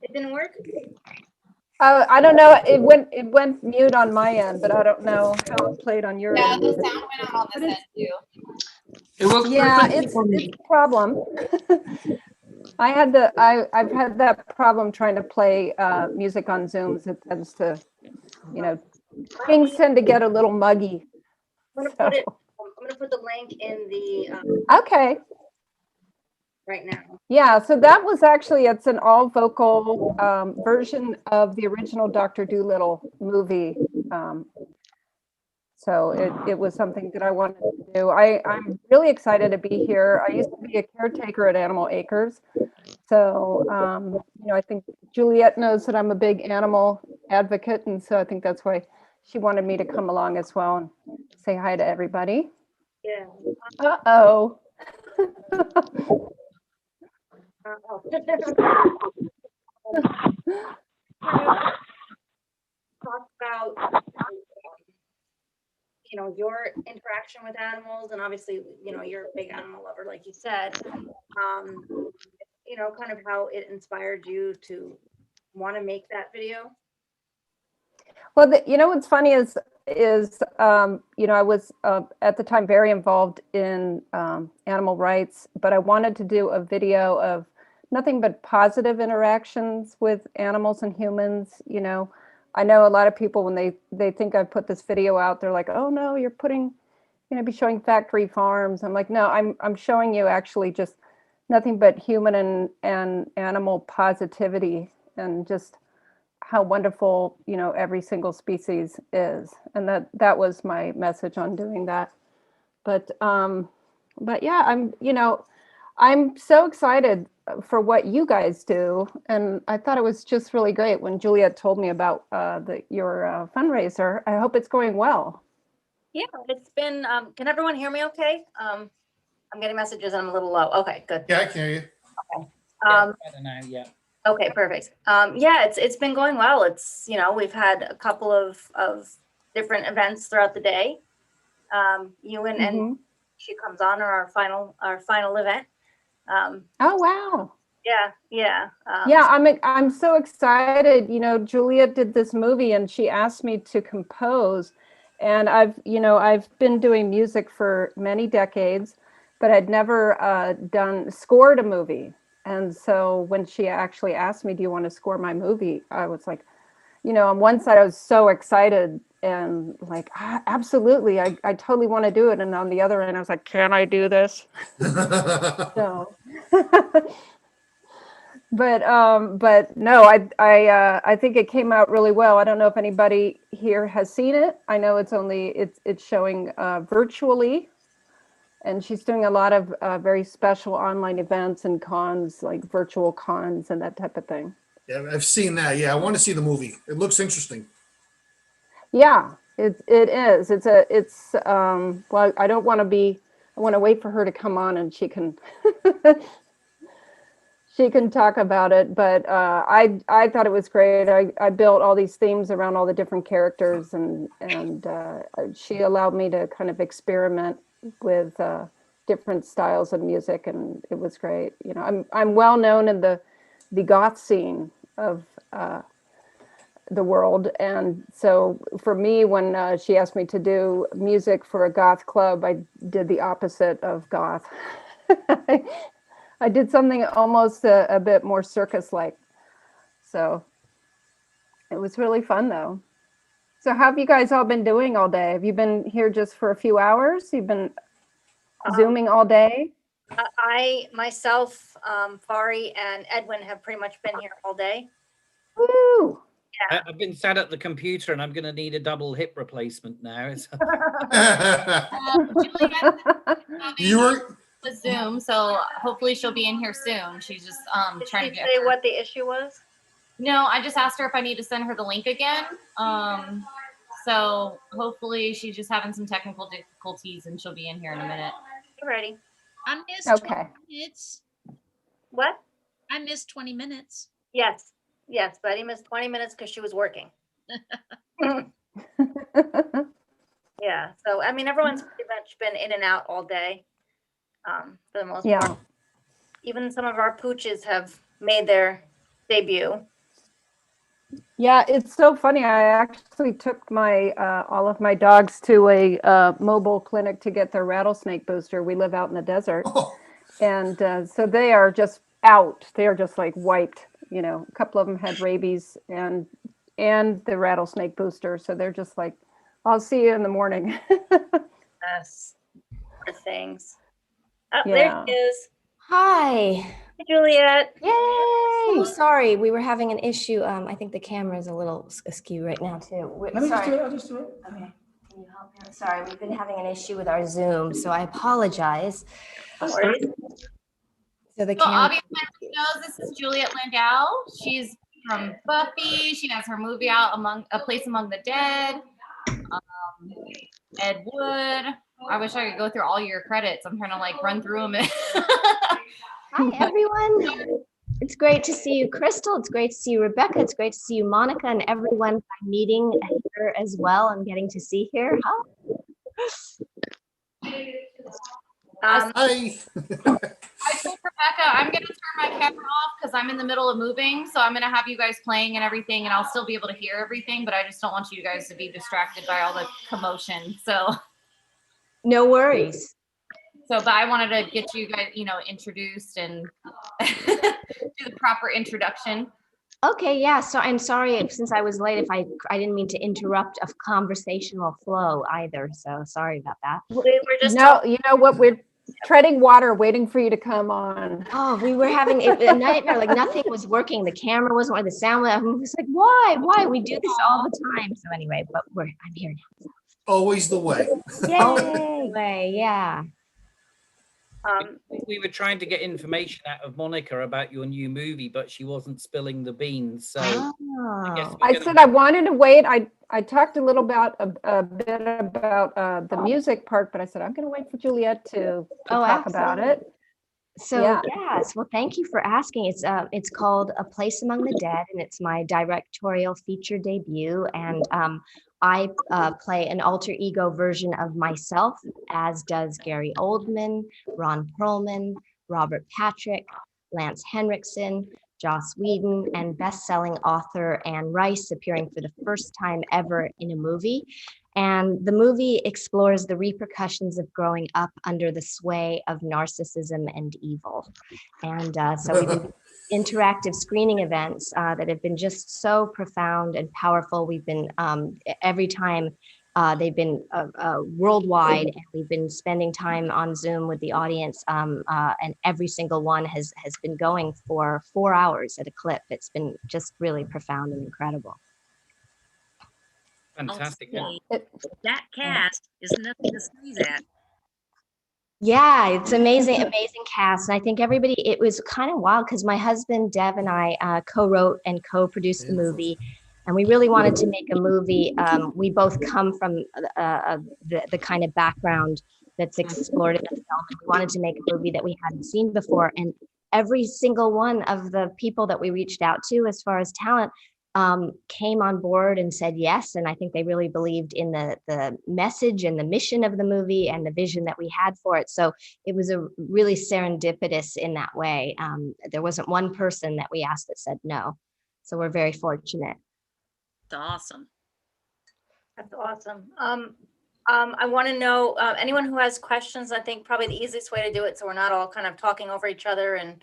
It didn't work? I don't know, it went mute on my end, but I don't know how it played on your Yeah, end. the sound went out on this end too. It works Yeah, perfectly it's for me. a problem. I've had that problem trying to play music on Zooms. It tends to, things tend to get a little muggy. I'm gonna put the link in the, Okay. right now. Yeah, so that was actually, it's an all vocal version of the original Dr. Dolittle movie. So it was something that I wanted to do. I'm really excited to be here. I used to be a caretaker at Animal Acres. So, I think Juliet knows that I'm a big animal advocate. And so I think that's why she wanted me to come along as well and say hi to everybody. Yeah. Uh-oh. Talk about, your interaction with animals, and obviously, you're a big animal lover, like you said. Kind of how it inspired you to want to make that video. Well, what's funny is I was at the time very involved in animal rights, but I wanted to do a video of nothing but positive interactions with animals and humans. I know a lot of people when they think I put this video out, they're like, "Oh no, you're be showing factory farms." I'm like, "No, I'm showing you actually just nothing but human and animal positivity and just how wonderful, every single species is." And that was my message on doing that. But yeah, I'm so excited for what you guys do. And I thought it was just really great when Juliet told me about your fundraiser. I hope it's going well. Yeah, it's been, can everyone hear me okay? I'm getting messages and I'm a little low. Okay, good. Yeah, I can hear you. Okay. I don't know. Yeah. Okay, perfect. Yeah, it's been going well. It's, we've had a couple of different events throughout the day. You and she comes on our final event. Oh wow. Yeah. Yeah, I'm so excited. Juliet did this movie and she asked me to compose. And I've been doing music for many decades, but I'd never scored a movie. And so when she actually asked me, "Do you want to score my movie?" I was like, on one side I was so excited and like, absolutely, I totally want to do it. And on the other end, I was like, "Can I do this?" So but no, I think it came out really well. I don't know if anybody here has seen it. I know it's showing virtually, and she's doing a lot of very special online events and cons, like virtual cons and that type of thing. Yeah, I've seen that. Yeah, I want to see the movie. It looks interesting. Yeah, it is. Well, I don't want to be. I want to wait for her to come on and she can she can talk about it. But I thought it was great. I built all these themes around all the different characters, and she allowed me to kind of experiment with different styles of music, and it was great. I'm well known in the goth scene of the world, and so for me, when she asked me to do music for a goth club, I did the opposite of goth. I did something almost a bit more circus-like. So it was really fun, though. So how have you guys all been doing all day? Have you been here just for a few hours? You've been Zooming all day? I myself, Fari and Edwin have pretty much been here all day. Woo! I've been sat at the computer and I'm going to need a double hip replacement now. You were with Zoom, so hopefully she'll be in here soon. She's just trying to get say what the issue was. No, I just asked her if I need to send her the link again. So hopefully she's just having some technical difficulties and she'll be in here in a minute. You're ready. I missed Okay. 20 minutes. What? I missed 20 minutes. Yes, Betty missed 20 minutes because she was working. Yeah, so I mean, everyone's pretty much been in and out all day, for the most Yeah. part. Even some of our pooches have made their debut. Yeah, it's so funny. I actually took my all of my dogs to a mobile clinic to get their rattlesnake booster. We live out in the desert, and so they are just out. They are just like wiped. You know, a couple of them had rabies and the rattlesnake booster, so they're just like, "I'll see you in the morning." Yes, poor things. Oh, Yeah. there she is. Hi. Hey, Juliet. Yay! Sorry, we were having an issue. I think the camera is a little askew right now too. Let me just do it. I'll just do it. Okay. Can you help me? Sorry, we've been having an issue with our Zoom, so I apologize. No worries. So the So camera. obviously, knows this is Juliet Landau. She's from Buffy. She has her movie out, Among A Place Among the Dead. Ed Wood. I wish I could go through all your credits. I'm trying to like run through them. Hi everyone. It's great to see you, Crystal. It's great to see you, Rebecca. It's great to see you, Monica, and everyone I'm meeting here as well. I'm getting to see here. Hi. I told Rebecca I'm going to turn my camera off because I'm in the middle of moving. So I'm going to have you guys playing and everything, and I'll still be able to hear everything, but I just don't want you guys to be distracted by all the commotion. So no worries. So, but I wanted to get you guys, introduced and do the proper introduction. Okay, yeah. So I'm sorry since I was late if I didn't mean to interrupt a conversational flow either. So sorry about that. We're just You know what? We're treading water, waiting for you to come on. Oh, we were having a nightmare. Like nothing was working. The camera wasn't working. The sound was like, why? We do this all the time. So anyway, but I'm here now. Always the way. Yay! Yeah. We were trying to get information out of Monica about your new movie, but she wasn't spilling the beans. So I said I wanted to wait. I talked a little about a bit about the music part, but I said I'm going to wait for Juliet to talk about it. So yes, well, thank you for asking. It's called A Place Among the Dead, and it's my directorial feature debut. And I play an alter ego version of myself, as does Gary Oldman, Ron Perlman, Robert Patrick, Lance Henriksen, Joss Whedon, and best-selling author Anne Rice appearing for the first time ever in a movie. And the movie explores the repercussions of growing up under the sway of narcissism and evil. And so we do interactive screening events that have been just so profound and powerful. We've been, every time they've been worldwide, and we've been spending time on Zoom with the audience, and every single one has been going for 4 hours at a clip. It's been just really profound and incredible. Fantastic. That cast is nothing to sneeze at. Yeah, it's amazing cast. And I think everybody, it was kind of wild because my husband, Dev, and I co-wrote and co-produced the movie. And we really wanted to make a movie. We both come from the kind of background that's explored in the film. And we wanted to make a movie that we hadn't seen before. And every single one of the people that we reached out to as far as talent came on board and said yes. And I think they really believed in the message and the mission of the movie and the vision that we had for it. So it was a really serendipitous in that way. There wasn't one person that we asked that said no. So we're very fortunate. That's awesome. That's awesome. I want to know, anyone who has questions. I think probably the easiest way to do it, so we're not all kind of talking over each other and,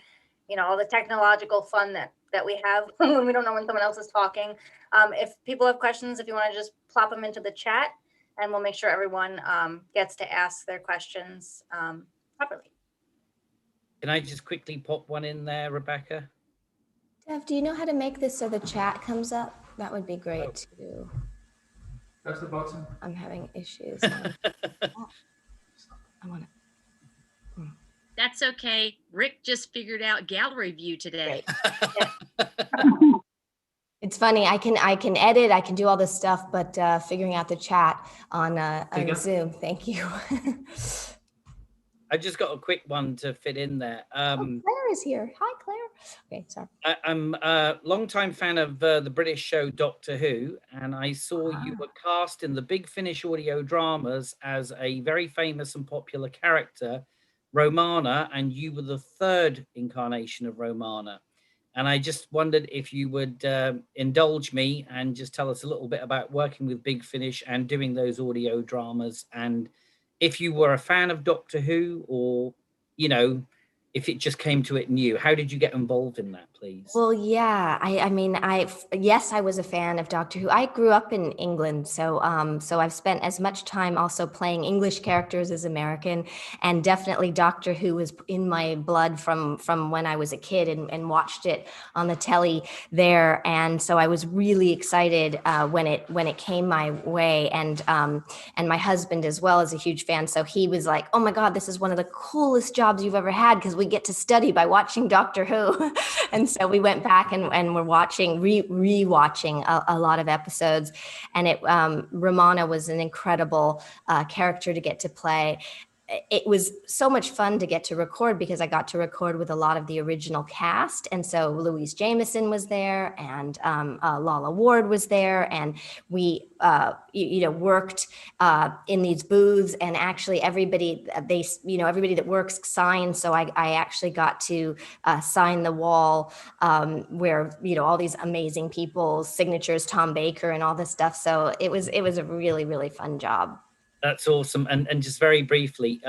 all the technological fun that we have when we don't know when someone else is talking. If people have questions, if you want to just plop them into the chat, and we'll make sure everyone gets to ask their questions properly. Can I just quickly pop one in there, Rebecca? Dev, do you know how to make this so the chat comes up? That would be great too. That's the button. I'm having issues. I want to. That's okay. Rick just figured out gallery view today. It's funny. I can edit. I can do all this stuff, but figuring out the chat on Zoom. Thank you. I just got a quick one to fit in there. Claire is here. Hi, Claire. Okay, sorry. I'm a longtime fan of the British show Doctor Who, and I saw you were cast in the Big Finish audio dramas as a very famous and popular character, Romana, and you were the third incarnation of Romana. And I just wondered if you would indulge me and just tell us a little bit about working with Big Finish and doing those audio dramas, and if you were a fan of Doctor Who, or, you know, if it just came to it new. How did you get involved in that, please? Well, yeah, I mean, yes, I was a fan of Doctor Who. I grew up in England, so so I've spent as much time also playing English characters as American, and definitely Doctor Who was in my blood from when I was a kid and watched it on the telly there, and so I was really excited when it came my way, and my husband as well is a huge fan, so he was like, "Oh my God, this is one of the coolest jobs you've ever had, because we get to study by watching Doctor Who." And so we went back and we're watching, re-watching a lot of episodes. And Romana was an incredible character to get to play. It was so much fun to get to record, because I got to record with a lot of the original cast. And so Louise Jameson was there, and Lala Ward was there. And we, worked in these booths, and actually everybody that works signs. So I actually got to sign the wall where, all these amazing people's signatures, Tom Baker and all this stuff. So it was a really, really fun job. That's awesome. And just very briefly,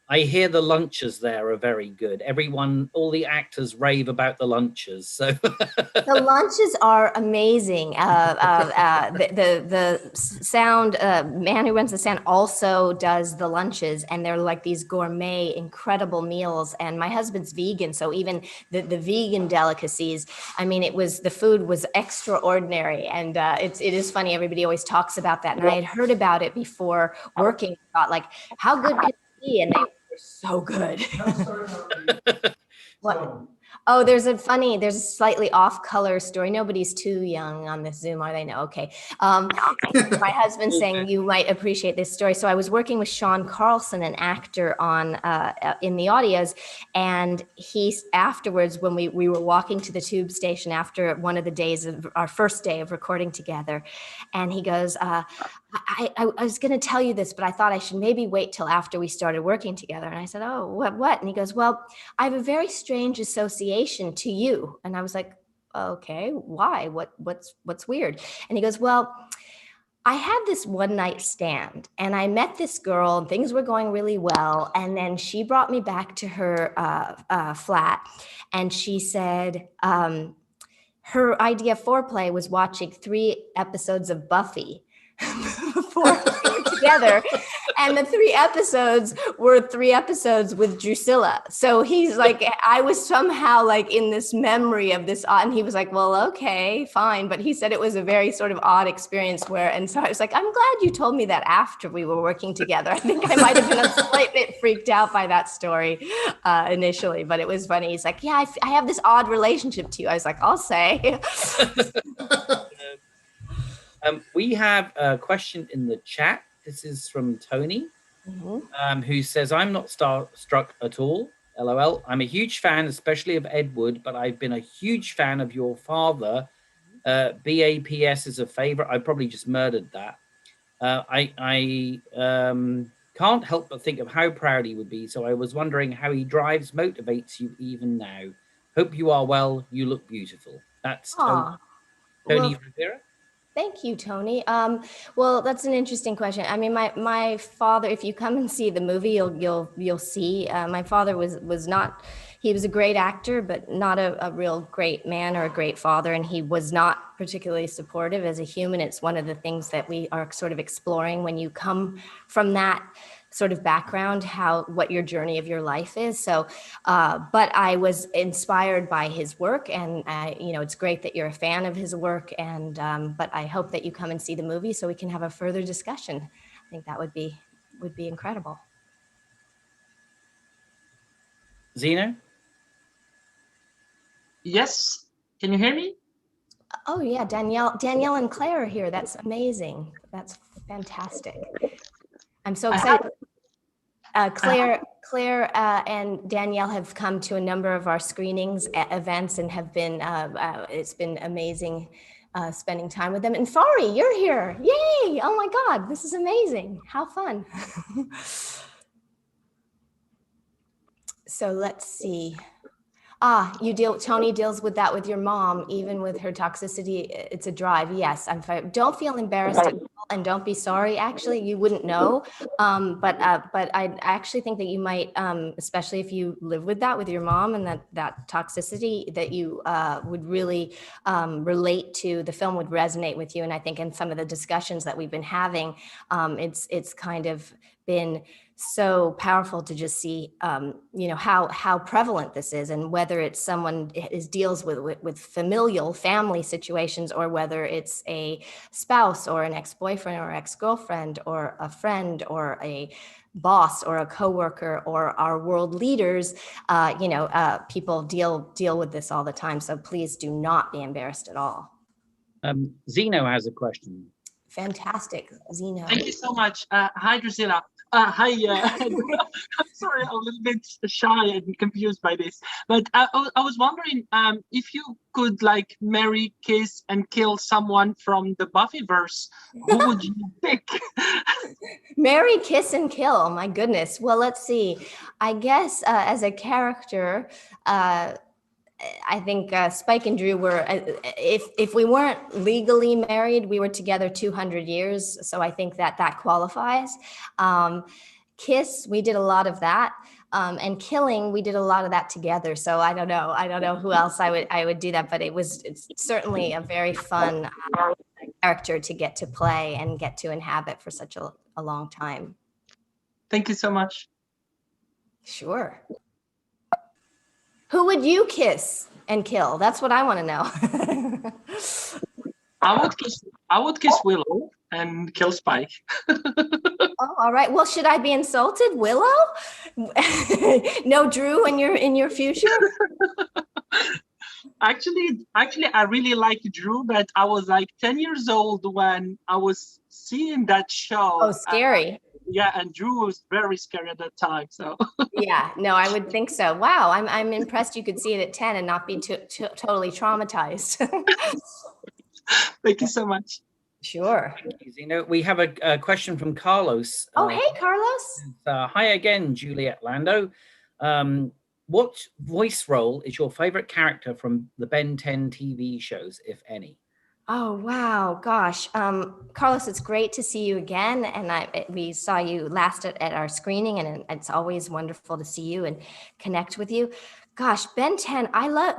I hear the lunches there are very good. Everyone, all the actors rave about the lunches. So the lunches are amazing. The sound man who runs the sound also does the lunches, and they're like these gourmet, incredible meals. And my husband's vegan, so even the vegan delicacies, I mean, the food was extraordinary. And it is funny. Everybody always talks about that, and I had heard about it before working. Thought, like, how good could it be? And they were so good. What? Oh, there's a slightly off color story. Nobody's too young on this Zoom, are they? No. Okay. My husband saying you might appreciate this story. So I was working with Sean Carlson, an actor in the audios, and he afterwards, when we were walking to the tube station after one of the days of our first day of recording together, and he goes, I was going to tell you this, but I thought I should maybe wait till after we started working together. And I said, oh, what? And he goes, well, I have a very strange association to you. And I was like, okay, why? What's weird? And he goes, well, I had this one night stand, and I met this girl, and things were going really well. And then she brought me back to her flat, and she said, her idea of foreplay was watching 3 episodes of Buffy before we were together. And the 3 episodes were 3 episodes with Drusilla. So he's like, I was somehow like in this memory of this, and he was like, well, okay, fine. But he said it was a very sort of odd experience and so I was like, I'm glad you told me that after we were working together. I think I might have been a slight bit freaked out by that story initially, but it was funny. He's like, yeah, I have this odd relationship to you. I was like, I'll say. We have a question in the chat. This is from Tony, who says, I'm not starstruck at all. LOL. I'm a huge fan, especially of Ed Wood, but I've been a huge fan of your father. BAPS is a favorite. I probably just murdered that. I can't help but think of how proud he would be. So I was wondering how he motivates you even now. Hope you are well. You look beautiful. That's Tony Rivera. Thank you, Tony. Well, that's an interesting question. I mean, my father, if you come and see the movie, you'll see my father was not, he was a great actor, but not a real great man or a great father. And he was not particularly supportive as a human. It's one of the things that we are sort of exploring when you come from that sort of background, what your journey of your life is. So, but I was inspired by his work, and it's great that you're a fan of his work. And but I hope that you come and see the movie so we can have a further discussion. I think that would be incredible. Zeno? Yes. Can you hear me? Oh yeah, Danielle and Claire are here. That's amazing. That's fantastic. I'm so excited. Claire, Claire and Danielle have come to a number of our screenings, events, and have been, it's been amazing spending time with them. And Fari, you're here. Yay. Oh my God, this is amazing. How fun. So let's see. Tony deals with that with your mom, even with her toxicity. It's a drive. Yes, I'm fine. Don't feel embarrassed at all, and don't be sorry. Actually, you wouldn't know. But I actually think that you might, especially if you live with that with your mom and that toxicity, that you would really relate to the film, would resonate with you. And I think in some of the discussions that we've been having, it's kind of been so powerful to just see, how prevalent this is, and whether it's someone deals with familial family situations, or whether it's a spouse or an ex-boyfriend or ex-girlfriend or a friend or a boss or a coworker or our world leaders. People deal with this all the time. So please do not be embarrassed at all. Zeno has a question. Fantastic, Zeno. Thank you so much. Hi, Drusilla. Hi. I'm sorry, I'm a little bit shy and confused by this, but I was wondering if you could like marry, kiss, and kill someone from the Buffyverse, who would you pick? Marry, kiss, and kill. My goodness. Well, let's see. I guess as a character, I think Spike and Drew were, if we weren't legally married, we were together 200 years. So I think that qualifies. Kiss, we did a lot of that. And killing, we did a lot of that together. So I don't know who else I would do that, but it's certainly a very fun character to get to play and get to inhabit for such a long time. Thank you so much. Sure. Who would you kiss and kill? That's what I want to know. I would kiss Willow and kill Spike. Oh, all right. Well, should I be insulted, Willow? No Drew in your future? Actually, I really like Drew, but I was like 10 years old when I was seeing that show. Oh, scary. Yeah, and Drew was very scary at that time. So yeah, no, I would think so. Wow, I'm impressed you could see it at 10 and not be totally traumatized. Thank you so much. Sure. We have a question from Carlos. Oh, hey, Carlos. Hi again, Juliet Lando. What voice role is your favorite character from the Ben 10 TV shows, if any? Oh, wow. Gosh. Carlos, it's great to see you again. And we saw you last at our screening, and it's always wonderful to see you and connect with you. Gosh, Ben 10,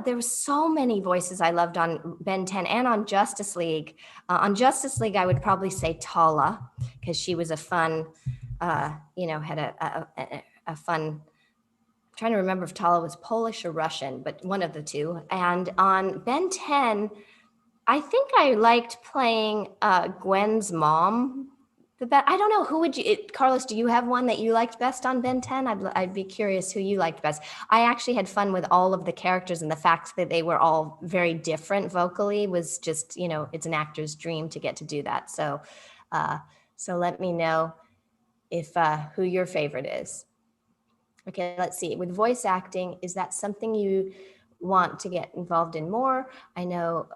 there were so many voices I loved on Ben 10 and on Justice League. On Justice League, I would probably say Tala, because she was a fun, had a fun, I'm trying to remember if Tala was Polish or Russian, but one of the two. And on Ben 10, I think I liked playing Gwen's mom. I don't know, who would you, Carlos, do you have one that you liked best on Ben 10? I'd be curious who you liked best. I actually had fun with all of the characters, and the fact that they were all very different vocally was just, it's an actor's dream to get to do that. So let me know if who your favorite is. Okay, let's see. With voice acting, is that something you want to get involved in more? I know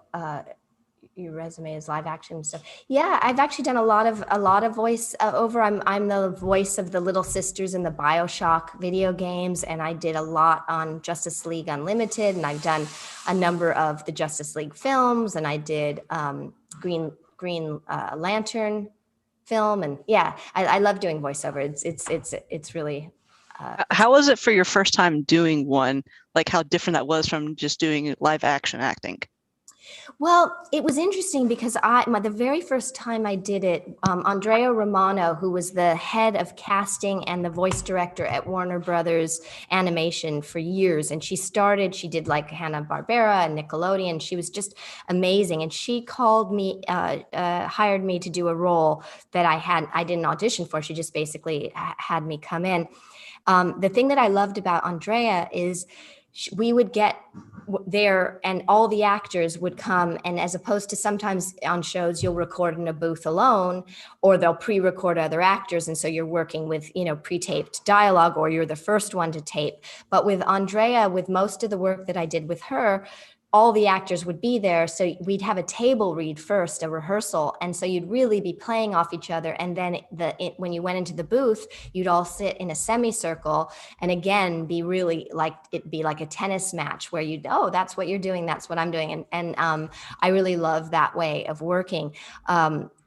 your resume is live action and stuff. Yeah, I've actually done a lot of voice over. I'm the voice of the little sisters in the BioShock video games, and I did a lot on Justice League Unlimited, and I've done a number of the Justice League films, and I did Green Lantern film, and yeah, I love doing voiceover. It's really. How was it for your first time doing one? Like how different that was from just doing live action acting? Well, it was interesting because the very first time I did it, Andrea Romano, who was the head of casting and the voice director at Warner Brothers Animation for years, and she did like Hanna-Barbera and Nickelodeon. She was just amazing, and she called me, hired me to do a role that I didn't audition for. She just basically had me come in. The thing that I loved about Andrea is we would get there, and all the actors would come, and as opposed to sometimes on shows you'll record in a booth alone, or they'll pre-record other actors, and so you're working with, you know, pre-taped dialogue, or you're the first one to tape. But with Andrea, with most of the work that I did with her, all the actors would be there. So we'd have a table read first, a rehearsal. And so you'd really be playing off each other. And then when you went into the booth, you'd all sit in a semicircle and again, be really like, it'd be like a tennis match where you'd, oh, that's what you're doing. That's what I'm doing. And I really love that way of working.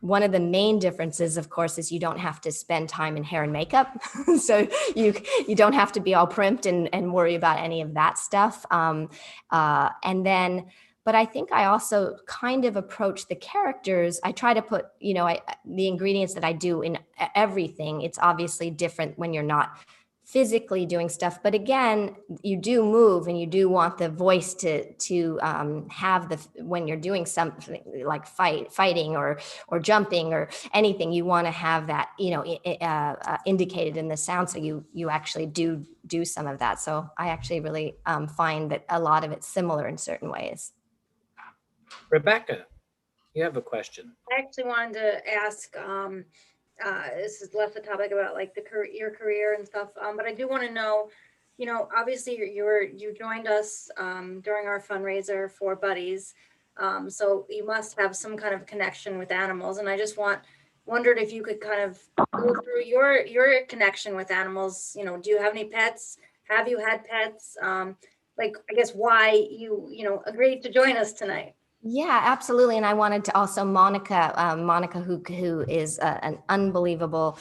One of the main differences, of course, is you don't have to spend time in hair and makeup. So you don't have to be all primped and worry about any of that stuff. And then, but I think I also kind of approach the characters. I try to put, you know, the ingredients that I do in everything. It's obviously different when you're not physically doing stuff, but again, you do move, and you do want the voice to have the, when you're doing something like fighting or jumping or anything, you want to have that, you know, indicated in the sound, so you actually do some of that. So I actually really find that a lot of it's similar in certain ways. Rebecca, you have a question. I actually wanted to ask, this is less the topic about like your career and stuff, but I do want to know, you know, obviously you joined us during our fundraiser for Buddies, so you must have some kind of connection with animals, and I just wondered if you could kind of go through your connection with animals. You know, do you have any pets? Have you had pets? Like, I guess why you know agreed to join us tonight. Yeah, absolutely. And I wanted to also Monica, who is an unbelievable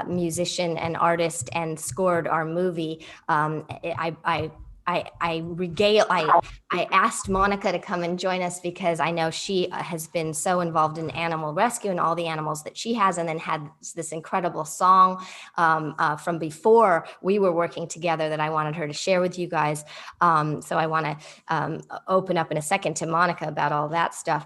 musician and artist and scored our movie. I asked Monica to come and join us because I know she has been so involved in animal rescue and all the animals that she has, and then had this incredible song from before we were working together that I wanted her to share with you guys. So I want to open up in a second to Monica about all that stuff.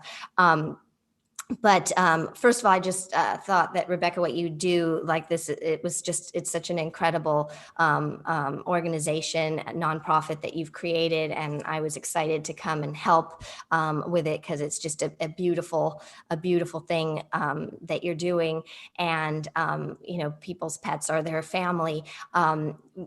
But first of all, I just thought that, Rebecca, what you do like this, it's such an incredible organization, a nonprofit that you've created. And I was excited to come and help with it, because it's just a beautiful thing that you're doing. And, you know, people's pets are their family.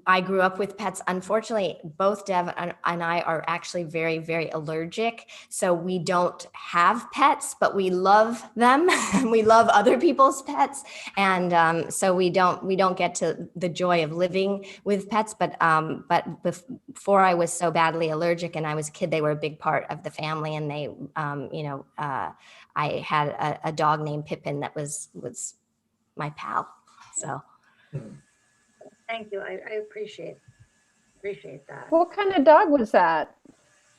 I grew up with pets. Unfortunately, both Dev and I are actually very, very allergic. So we don't have pets, but we love them. We love other people's pets. And so we don't get to the joy of living with pets. But before I was so badly allergic and I was a kid, they were a big part of the family. And they, you know, I had a dog named Pippin that was my pal. So. Thank you. I appreciate that. What kind of dog was that?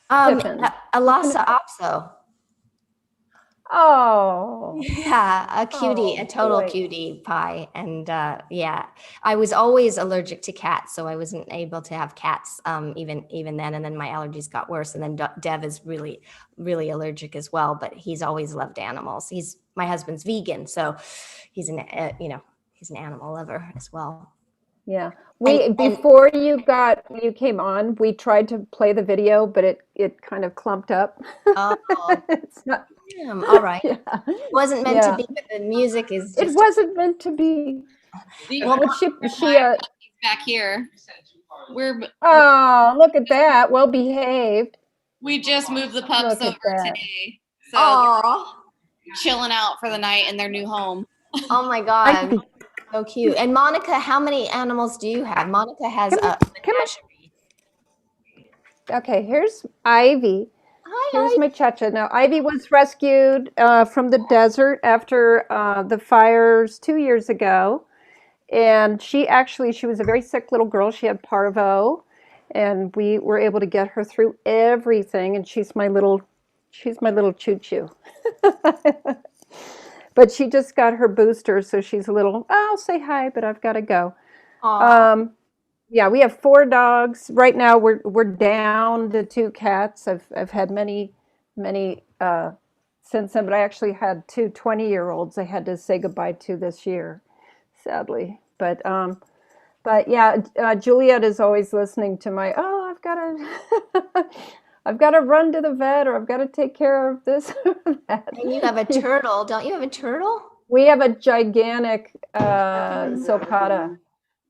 A Lhasa Apso. Oh. Yeah, a cutie, a total cutie pie. And yeah, I was always allergic to cats, so I wasn't able to have cats even then. And then my allergies got worse. And then Dev is really, really allergic as well, but he's always loved animals. My husband's vegan, so he's an animal lover as well. Yeah, before you came on, we tried to play the video, but it kind of clumped up. Oh, it's not. All right. Yeah. It wasn't meant to be, but the music is. It wasn't meant to be. Well, but she back here. Oh, look at that. Well behaved. We just moved the pups over today, so they're chilling out for the night in their new home. Oh my God. So cute. And Monica, how many animals do you have? Monica has a menagerie. Okay, here's Ivy. Here's Ivy. my Cha-Cha. Now, Ivy was rescued from the desert after the fires 2 years ago. And she was a very sick little girl. She had parvo. And we were able to get her through everything. And she's my little choo-choo. But she just got her booster, so she's a little, I'll say hi, but I've got to go. Yeah, we have 4 dogs. Right now we're down to 2 cats. I've had many since then, but I actually had 2 20-year-olds I had to say goodbye to this year, sadly. But yeah, Juliet is always listening to my, I've got to, I've got to run to the vet, or I've got to take care of this or that. And you have a turtle. Don't you have a turtle? We have a gigantic sulcata.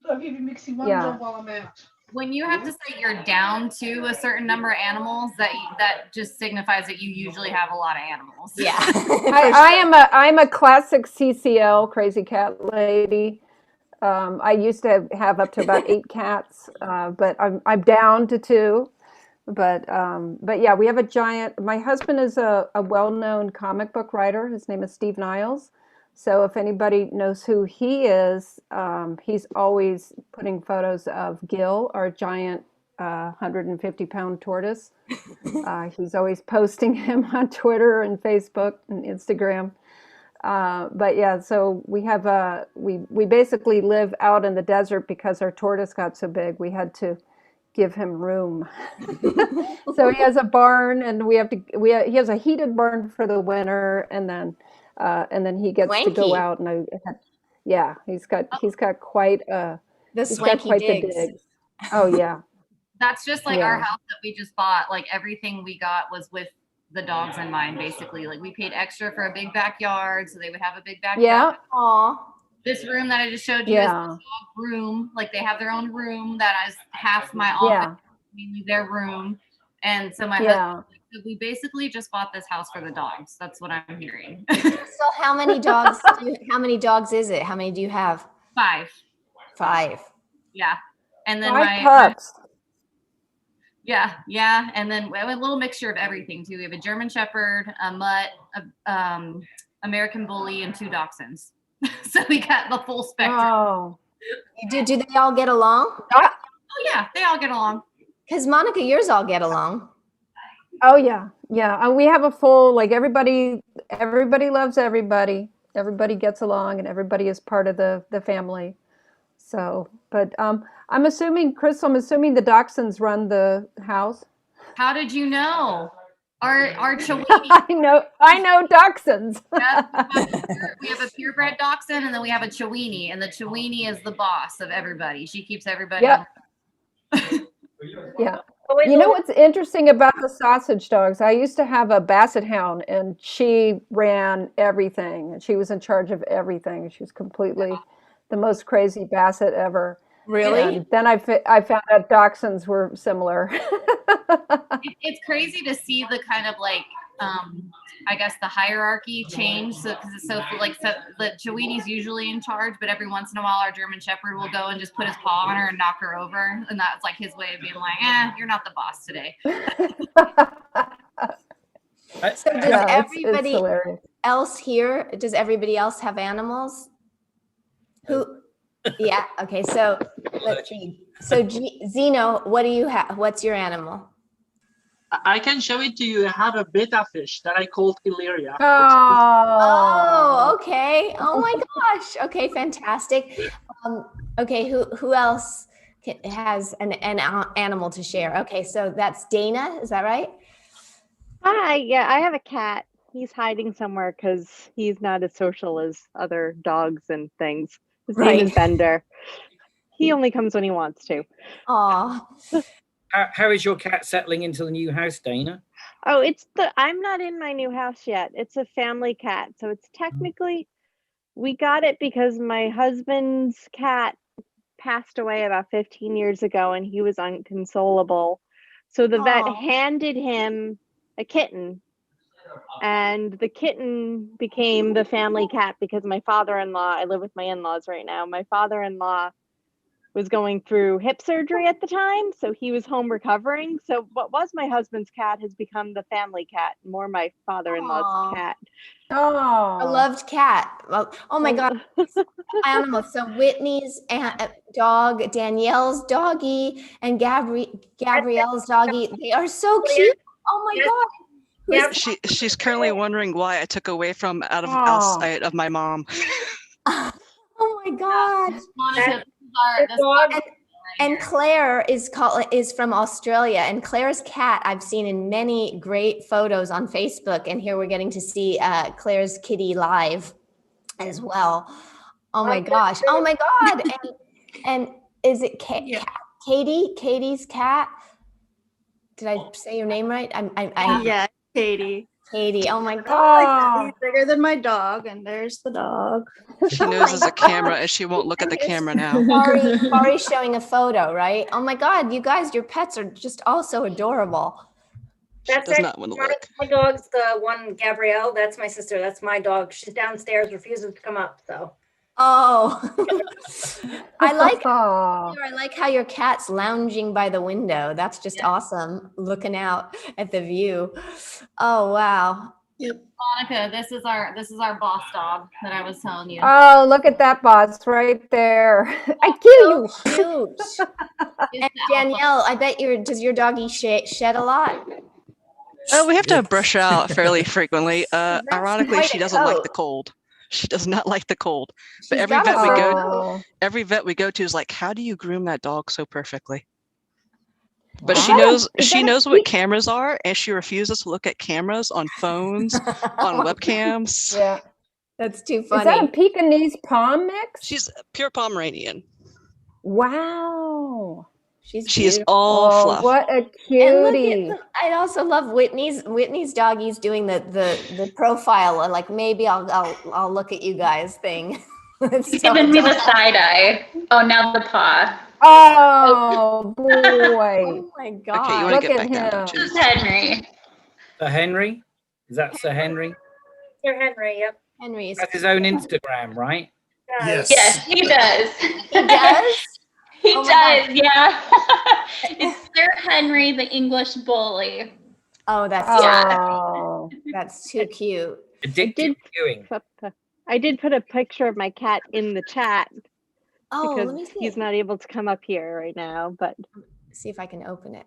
I'll give you Mixie one Yeah. while I'm out. When you have to say you're down to a certain number of animals, that just signifies that you usually have a lot of animals. Yeah. I'm a classic CCL, crazy cat lady. I used to have up to about 8 cats, but I'm down to 2. But yeah, we have a giant. My husband is a well-known comic book writer. His name is Steve Niles. So if anybody knows who he is, he's always putting photos of Gil, our giant 150-pound tortoise. He's always posting him on Twitter and Facebook and Instagram. But yeah, so we have we basically live out in the desert because our tortoise got so big. We had to give him room. So he has a barn, and he has a heated barn for the winter, and then he gets to go Swanky. out, and yeah, he's got quite The he's got swanky quite the digs. digs. Oh yeah. That's just like our Yeah. house that we just bought. Like everything we got was with the dogs in mind, basically. Like we paid extra for a big backyard, so they would have a big backyard. Yeah. Aw. This room that I just showed you is the Yeah. dog room. Like they have their own room that is half my office, Yeah. mainly their room. And so my Yeah. husband, we basically just bought this house for the dogs. That's what I'm hearing. So how many dogs? How many dogs is it? How many do you have? 5. 5. Yeah. And then 5 pups. Yeah. And then we have a little mixture of everything too. We have a German Shepherd, a mutt, American Bully, and 2 Dachshunds. So we got the full spectrum. Oh. Do they all get along? Oh yeah, they all get along. Because Monica, yours all get along. Oh yeah, yeah. And we have a full, like, everybody loves everybody. Everybody gets along, and everybody is part of the family. So, but I'm assuming, Chris, the Dachshunds run the house. How did you know? Our Chihuahua. I know Dachshunds. We have a purebred Dachshund, and then we have a Chihuahua, and the Chihuahua is the boss of everybody. She keeps everybody. Yeah. Yeah. You know what's interesting about the sausage dogs? I used to have a Basset Hound, and she ran everything. She was in charge of everything. She was completely the most crazy Basset ever. Really? And then I found out Dachshunds were similar. It's crazy to see the kind of like, I guess the hierarchy change. So because it's so the Chihuahua's usually in charge, but every once in a while our German Shepherd will go and just put his paw on her and knock her over, and that's like his way of being like, you're not the boss today. So does Yeah, everybody it's hilarious. else here? Does everybody else have animals? Who? Yeah. Okay. So let's see. So Zeno, what do you have? What's your animal? I can show it to you. I have a beta fish that I called Illyria. Oh, okay. Oh my gosh. Okay, fantastic. Okay, who else has an animal to share? Okay, so that's Dana. Is that right? Hi, yeah, I have a cat. He's hiding somewhere because he's not as social as other dogs and things. His name is Bender. He only comes when he wants to. Aw. How is your cat settling into the new house, Dana? Oh, I'm not in my new house yet. It's a family cat. So it's technically, we got it because my husband's cat passed away about 15 years ago and he was inconsolable. So the vet handed him a kitten, and the kitten became the family cat because my father-in-law, I live with my in-laws right now, my father-in-law was going through hip surgery at the time, so he was home recovering. So what was my husband's cat has become the family cat, more my father-in-law's cat. Oh, A loved cat. Well, oh my God. Animals. So Whitney's dog, Danielle's doggy, and Gabrielle's doggy. They are so cute. Oh my God. She's currently wondering why I took away from out of Aw. outside of my mom. Oh my God. Monica, And Claire is from Australia, and Claire's cat I've seen in many great photos on Facebook, and here we're getting to see Claire's kitty live as well. Oh my gosh! Oh my God! And is it Katie? Katie's cat? did I say your name right? I Yeah, Katie. Katie. Oh my Oh, God. he's bigger than my dog, and there's the dog. She knows there's a camera and she won't look at the camera now. Kari's showing a photo, right? Oh my God, you guys, your pets are just all so adorable. That's does it. not wanna look. My dog's the one, Gabrielle. That's my sister. That's my dog. She's downstairs, refuses to come up. So. Oh, I like how your cat's lounging by the window. That's just awesome. Looking out at the view. Oh wow. Monica, this is our boss dog that I was telling you. Oh, look at that boss right there. I kill you. Cute. And Danielle, I bet does your doggy shed a lot? We have to brush her out fairly frequently. Ironically, quite she a doesn't like coat. the cold. She does not like the cold. But She's every got vet a every vet we go to is like, how do you groom that dog so perfectly? But Wow. she knows what cameras are, and she refuses to look at cameras on phones, on webcams. Yeah. That's too Is that a Pekingese Pom mix? She's pure Pomeranian. Wow. She is all fluff. What a And cutie. I also love Whitney's doggies doing the profile. Like maybe I'll look at you guys thing. He's giving me the side eye. Oh, now the paw. Oh boy. Oh my God. Okay, you want Look to get at back down, him. don't you? This is Henry. Sir Henry? Is that Sir Henry? Sir Henry, yep. Henry is. That's his own Instagram, right? Yes. Yes, he does. He does? He Oh my does, yeah. It's Sir Henry, the English bully. Oh, that's Oh. that's too cute. Addictive viewing. I did put a picture of my cat in the chat Oh, because let me see he's it. not able to come up here right now, but See if I can open it.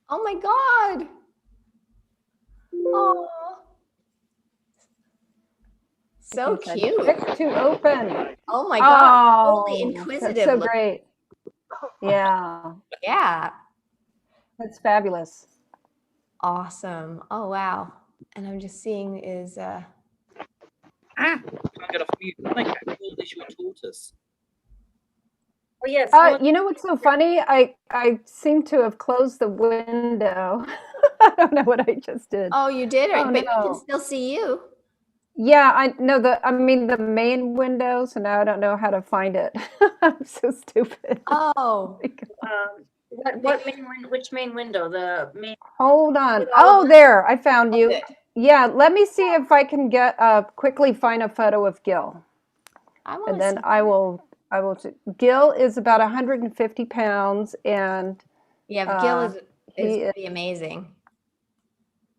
Oh my God. Oh. So cute. Click to open. Oh my God. Totally Oh, inquisitive. that's so look. great. Yeah. Yeah. That's fabulous. Awesome. Oh wow. And I'm just seeing is Can't get off mute. Monica, call this your tortoise. Oh yes. You know what's so funny? I seem to have closed the window. I don't know what I just did. oh you did, Oh, but we can no. still see you. Yeah, I know the main window, so now I don't know how to find it. I'm so stupid. Oh. Which main window? The main. Hold on. With all Oh, of there, I found you. good. Yeah, let me see if I can get quickly find a photo of Gil. I want And to then see. I will Gil is about 150 pounds and Yeah, Gil is he pretty amazing.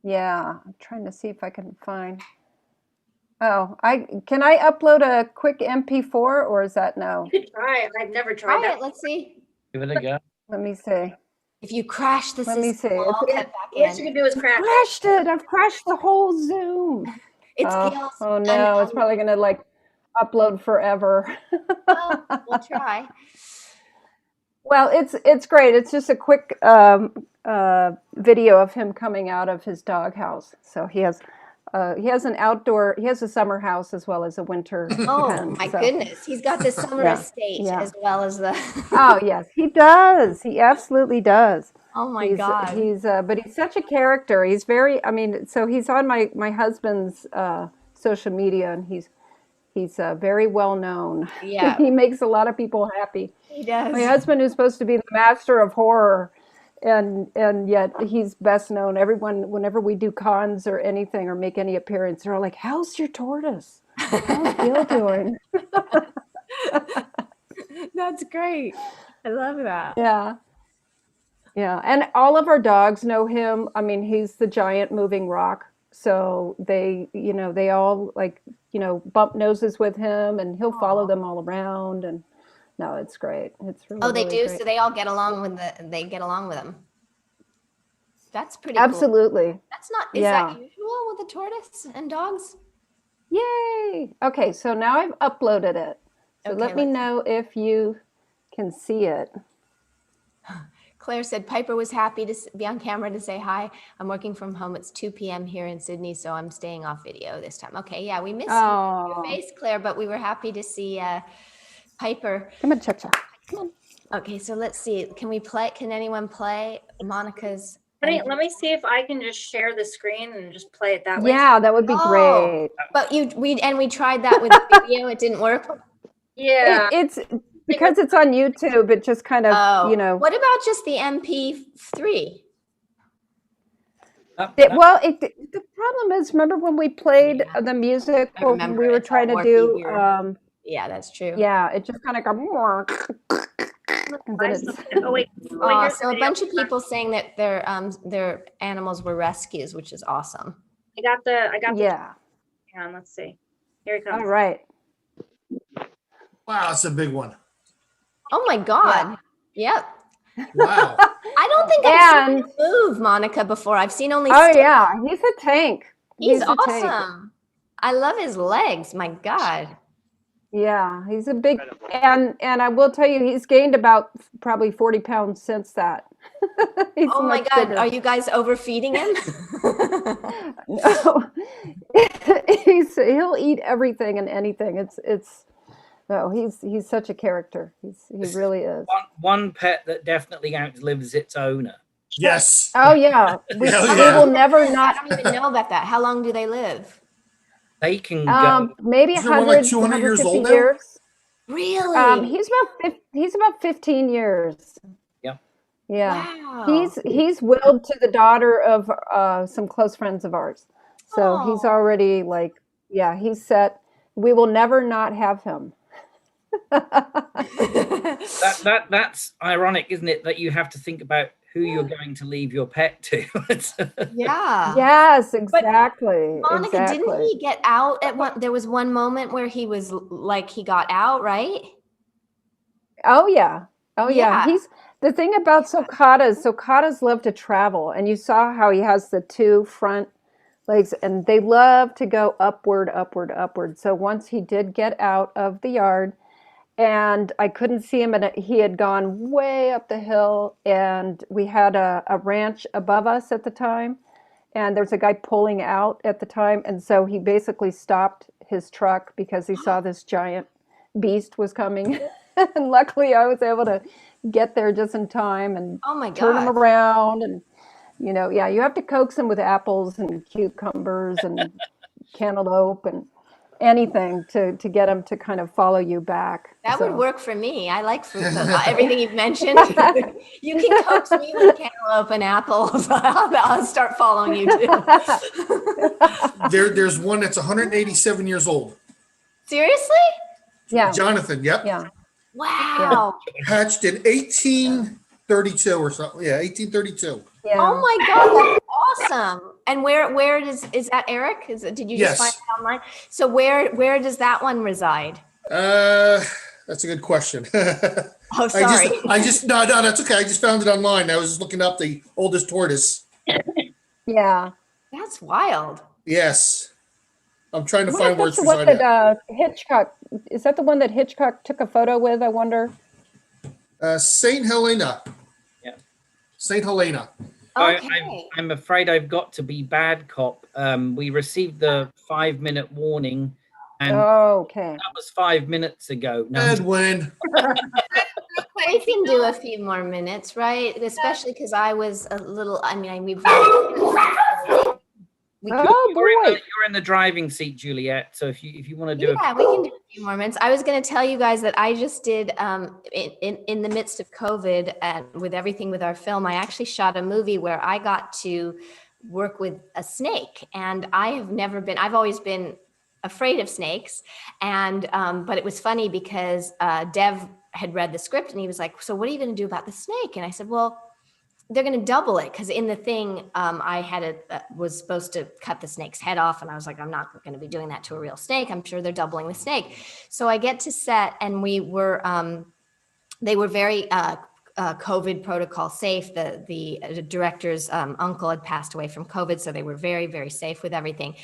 yeah, I'm trying to see if I can find. Oh, can I upload a quick MP4 or is that no? You could try it. I've never tried Try that. it. Let's see. Give it a go. Let me see. If you crash the Let me system, see. we'll all cut back Worst you in. can do is crash. Crashed it. I've crashed the whole Zoom. It's Oh, Gil's. oh no, it's probably gonna like upload forever. Well, we'll try. Well, it's great. It's just a quick video of him coming out of his doghouse. So he has a summer house as well as a winter Oh pen. my So, goodness, he's got the summer Yeah, estate yeah. as well as the. oh yes, he does. He absolutely does. Oh my He's God. but he's such a character. He's very. I mean, so he's on my husband's social media, and he's very well known. Yeah. He makes a lot of people happy. He does. My husband is supposed to be the master of horror, and yet he's best known. Everyone, whenever we do cons or anything or make any appearance, they're all like, "How's your tortoise? How's Gil doing?" That's great. I love that. Yeah. Yeah, and all of our dogs know him. I mean, he's the giant moving rock. So they all bump noses with him, and he'll follow them all around. And no, it's great. It's really, Oh, they really do. great. So they all get along with him. That's pretty cool. Absolutely. That's not. Is Yeah. that usual with the tortoise and dogs? Yay. Okay, so now I've uploaded it. So Okay, let me know if you can see it. Claire said Piper was happy to be on camera to say hi. I'm working from home. It's 2 p.m. here in Sydney, so I'm staying off video this time. Okay, yeah, we missed your Oh. face, Claire, but we were happy to see Piper. Come on, Cha-Cha. Come on. Okay, so let's see. Can we play? Can anyone play Monica's? Let me see if I can just share the screen and just play it that way. Yeah, that would be Oh, great. but we tried that with the video. It didn't work. Yeah. It's because it's on YouTube. It just kind of, Oh, you know. what about just the MP3? The problem is, remember when we played the music I when remember we were it's all trying to warpy, do, weird. Yeah, that's true. yeah, it just kind of got and then it's Oh wait, So a bunch of people saying that their animals were rescues, which is awesome. I got the yeah. Hang on, let's see. Here it comes. All right. Wow, that's a big one. Oh my God. Yep. Wow. I don't think I've seen him move, Monica, before. I've seen only. Oh yeah, he's a tank. He's a tank. awesome. I love his legs. My God. Yeah, he's a big, and I will tell you, he's gained about probably 40 pounds since that. He's Oh my much God. bigger. Are you guys overfeeding him? No, he'll eat everything and anything. No, he's such a character. He really is. One pet that definitely outlives its owner. Yes. Oh yeah, we Yeah. will never not. I don't even know about that. How long do they live? They can go. Maybe Isn't one 100, like 200 years 150 old now? years. Really? He's about 15 years. Yeah. Yeah. Wow. He's willed to the daughter of some close friends of ours. So he's Oh. already like, yeah, he's set. We will never not have him. That's ironic, isn't it? That you have to think about who you're going to leave your pet to. Yeah. Yes, exactly. Monica, exactly. didn't he get out at one? There was one moment where he was like, he got out, right? Oh yeah. Oh yeah. Yeah. He's the thing about sulcatas love to travel, and you saw how he has the two front legs, and they love to go upward, upward, upward. So once he did get out of the yard, and I couldn't see him, and he had gone way up the hill, and we had a ranch above us at the time, and there's a guy pulling out at the time, and so he basically stopped his truck because he saw this giant beast was coming. And luckily I was able to get there just in time and Oh my turn him God. around. And yeah, you have to coax him with apples and cucumbers and cantaloupe and anything to get him to kind of follow you back. That would So, work for me. I like fruit, everything you've mentioned. You can coax me with cantaloupe and apples. I'll start following you too. There's one that's 187 years old. Seriously? yeah. Jonathan, yep. Yeah. Wow. Hatched in 1832 or something. Yeah, 1832. Yeah. Oh my God, that's awesome. And where is that Eric? Did you just Yes. find it online? So where does that one reside? That's a good question. Oh, sorry. No, that's okay. I just found it online. I was just looking up the oldest tortoise. Yeah. That's wild. Yes. I'm trying to I wonder find if where that's it's the one resided. that Hitchcock, is that the one that Hitchcock took a photo with, I wonder? St. Helena. Yeah. St. Helena. Okay. I'm afraid I've got to be bad cop. We received the 5-minute warning, and Okay. that was 5 minutes ago. No, Edwin. We can do a few more minutes, right? Especially because I was a little, we've Oh boy. you're in the driving seat, Juliet. So if you want to do yeah, we can do a few more minutes. I was going to tell you guys that I just did in the midst of COVID and with everything with our film, I actually shot a movie where I got to work with a snake, and I've always been afraid of snakes, and but it was funny because Dev had read the script and he was like, "So what are you going to do about the snake?" And I said, "Well, they're going to double it," because in the thing I was supposed to cut the snake's head off, and I was like, I'm not going to be doing that to a real snake. I'm sure they're doubling the snake. So I get to set, and they were very COVID protocol safe. The director's uncle had passed away from COVID, so they were very, very safe with everything.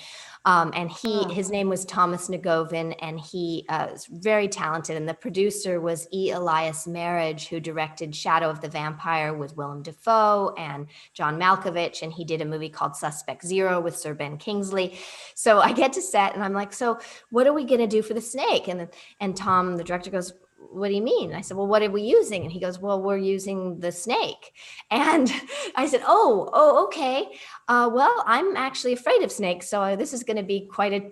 And his name was Thomas Nagovin, and he is very talented. And the producer was E. Elias Marriage, who directed Shadow of the Vampire with Willem Dafoe and John Malkovich. And he did a movie called Suspect Zero with Sir Ben Kingsley. So I get to set, and I'm like, so what are we going to do for the snake? And Tom, the director, goes, what do you mean? I said, well, what are we using? And he goes, well, we're using the snake. And I said, oh, okay. Well, I'm actually afraid of snakes. So this is going to be quite a,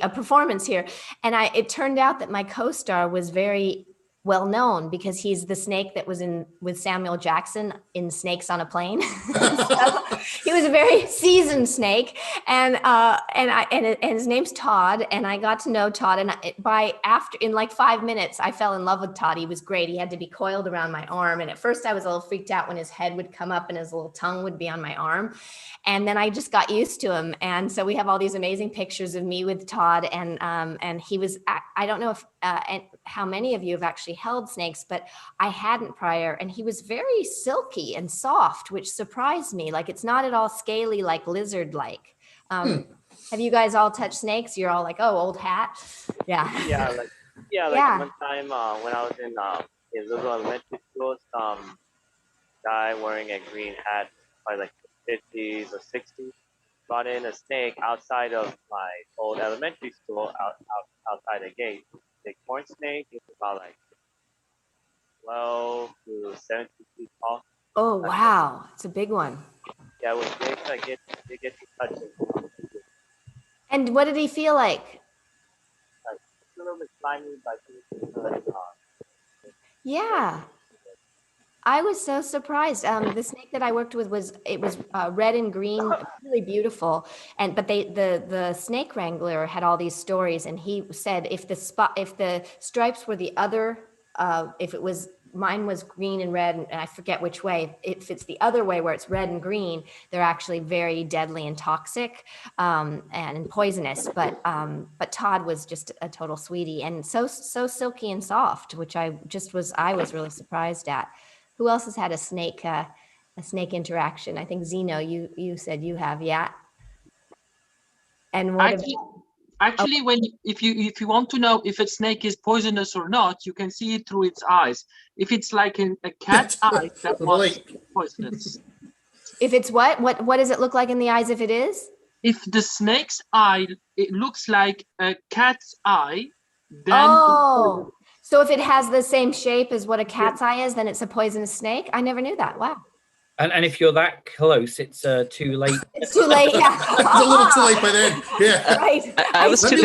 a performance here. And it turned out that my co-star was very well known because he's the snake that was in with Samuel Jackson in Snakes on a Plane. So he was a very seasoned snake, and his name's Todd. And I got to know Todd, and in like 5 minutes, I fell in love with Todd. He was great. He had to be coiled around my arm, and at first I was a little freaked out when his head would come up and his little tongue would be on my arm. And then I just got used to him. And so we have all these amazing pictures of me with Todd. And he was, I don't know if and how many of you have actually held snakes, but I hadn't prior. And he was very silky and soft, which surprised me. Like, it's not at all scaly, like lizard-like. Have you guys all touched snakes? You're all like, oh, old hat. Yeah. Yeah. One time when I was in Louisville Elementary School, some guy wearing a green hat, probably like 50s or 60s, brought in a snake outside of my old elementary school, outside the gate. The corn snake is about like 12 to 17 feet tall. Oh, wow. It's a big one. Yeah, it was big. They get to touch it. And what did he feel like? It's a little bit slimy, but Yeah. I was so surprised. The snake that I worked with was red and green, really beautiful. But the snake wrangler had all these stories, and he said if the stripes were the other, mine was green and red, and I forget which way. If it's the other way where it's red and green, they're actually very deadly and toxic and poisonous. But Todd was just a total sweetie and so silky and soft, which I was really surprised at. Who else has had a snake interaction? I think Zeno, you said you have, yeah. And what actually, if you want to know if a snake is poisonous or not, you can see it through its eyes. If it's like a cat's eye, that was poisonous. If it's what does it look like in the eyes if it is? If the snake's eye, it looks like a cat's eye, then so if it has the same shape as what a cat's eye is, then it's a poisonous snake? I never knew that. Wow. And if you're that close, it's too late. It's too late. Yeah. It's a little too late by then. Yeah. Right. I was too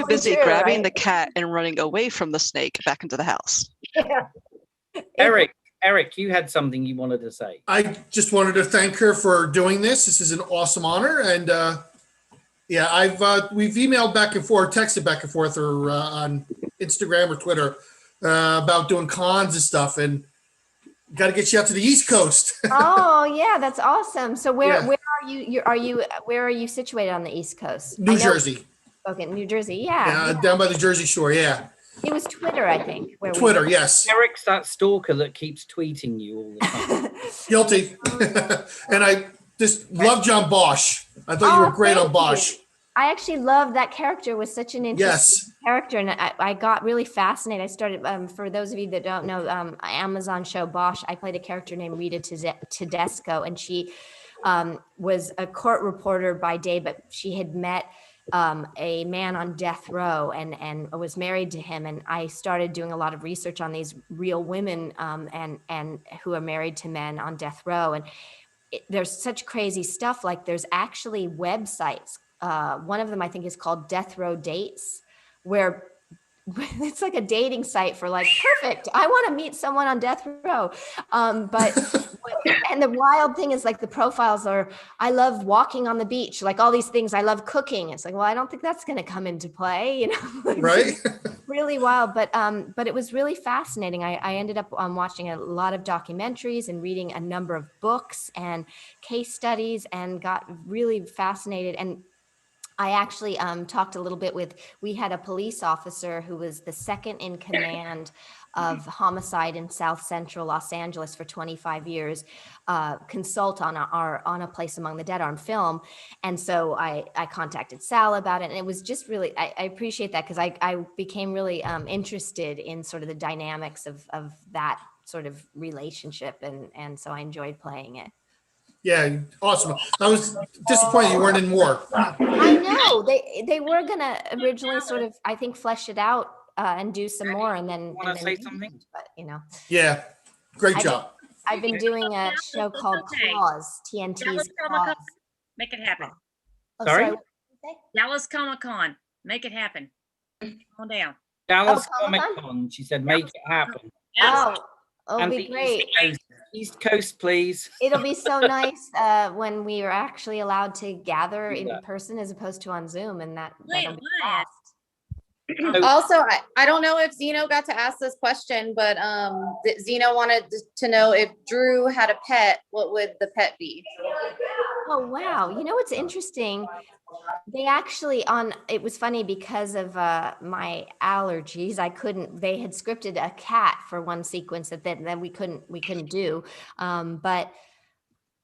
busy grabbing the cat and running away from the snake back into the house. Yeah. Eric, you had something you wanted to say. I just wanted to thank her for doing this. This is an awesome honor. And we've emailed back and forth, texted back and forth, or on Instagram or Twitter about doing cons and stuff. And got to get you out to the East Coast. Oh yeah, that's awesome. So where are you? Where are you situated on the East Coast? New Jersey. Okay, New Jersey. Yeah. Down by the Jersey Shore. Yeah. It was Twitter, I think. Twitter, yes. Eric's that stalker that keeps tweeting you all the time. Guilty. And I just love John Bosch. I thought you were great on Bosch. I actually loved that character. Was such an interesting character, and I got really fascinated. I started, for those of you that don't know, Amazon show Bosch, I played a character named Rita Tedesco, and she was a court reporter by day, but she had met a man on death row and was married to him. And I started doing a lot of research on these real women and who are married to men on death row. And there's such crazy stuff. Like there's actually websites. One of them I think is called Death Row Dates, where it's like a dating site for like, perfect, I want to meet someone on death row. And the wild thing is like the profiles are, I love walking on the beach, like all these things. I love cooking. It's like, well, I don't think that's going to come into play, you know? Right. Really wild. But it was really fascinating. I ended up watching a lot of documentaries and reading a number of books and case studies and got really fascinated. And I actually talked a little bit we had a police officer who was the second in command of homicide in South Central Los Angeles for 25 years, consult on A Place Among the Dead, our film. And so I contacted Sal about it. And it was just really, I appreciate that because I became really interested in sort of the dynamics of that sort of relationship. And so I enjoyed playing it. Yeah, awesome. I was disappointed you weren't in more. I know they were gonna originally sort of, I think, flesh it out and do some more, and then Want to say something? But you know, Yeah, great I've job. I've been doing a show called Paws, TNT's Dallas Paws. Comic-Con, make it happen. Oh, Sorry? what did you say? Dallas Comic-Con, make it happen. Calm down. Dallas Comic-Con? Comic-Con. She said, make it happen. Oh, it'll And be the great. East Coast, please. It'll be so nice when we are actually allowed to gather in person as opposed to on Zoom, and that'll be fast. Also, I don't know if Zeno got to ask this question, but Zeno wanted to know if Drew had a pet, what would the pet be? Oh, wow. You know what's interesting? They actually it was funny because of my allergies. They had scripted a cat for one sequence that then we couldn't do. But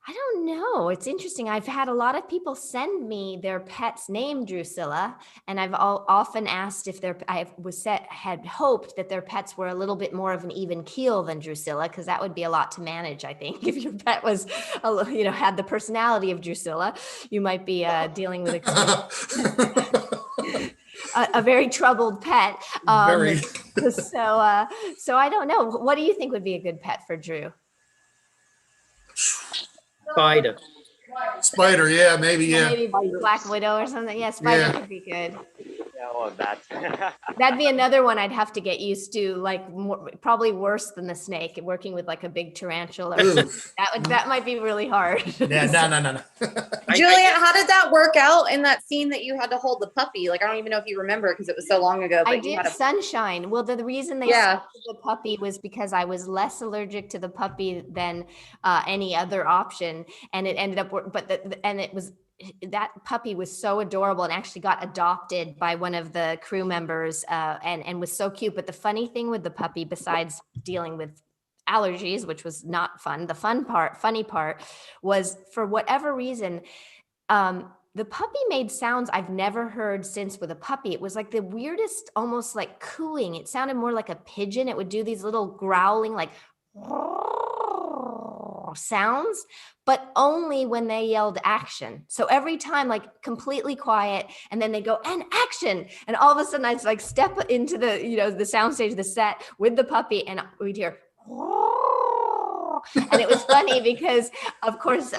I don't know. It's interesting. I've had a lot of people send me their pets named Drusilla, and I've often asked if had hoped that their pets were a little bit more of an even keel than Drusilla, because that would be a lot to manage. I think if your pet was, had the personality of Drusilla, you might be dealing with a very troubled pet. Very. So I don't know. What do you think would be a good pet for Drew? Spider. Spider, yeah, maybe, yeah. Maybe Black Widow or something. Yeah, Spider Yeah. could be good. Yeah, or that. That'd be another one I'd have to get used to, like probably worse than the snake, working with like a big tarantula. That might be really hard. Yeah, no. Juliet, how did that work out in that scene that you had to hold the puppy? Like, I don't even know if you remember because it was so long ago. But I did Sunshine. Well, the reason they sent the puppy was because I was less allergic to the puppy than any other option, and it ended up. That puppy was so adorable and actually got adopted by one of the crew members and was so cute. But the funny thing with the puppy, besides dealing with allergies, which was not fun, the funny part was, for whatever reason, the puppy made sounds I've never heard since with a puppy. It was like the weirdest, almost like cooing. It sounded more like a pigeon. It would do these little growling, like sounds, but only when they yelled action. So every time, like completely quiet, and then they go and action, and all of a sudden I'd like step into the the soundstage, the set with the puppy, and we'd hear. And it was funny because, of course,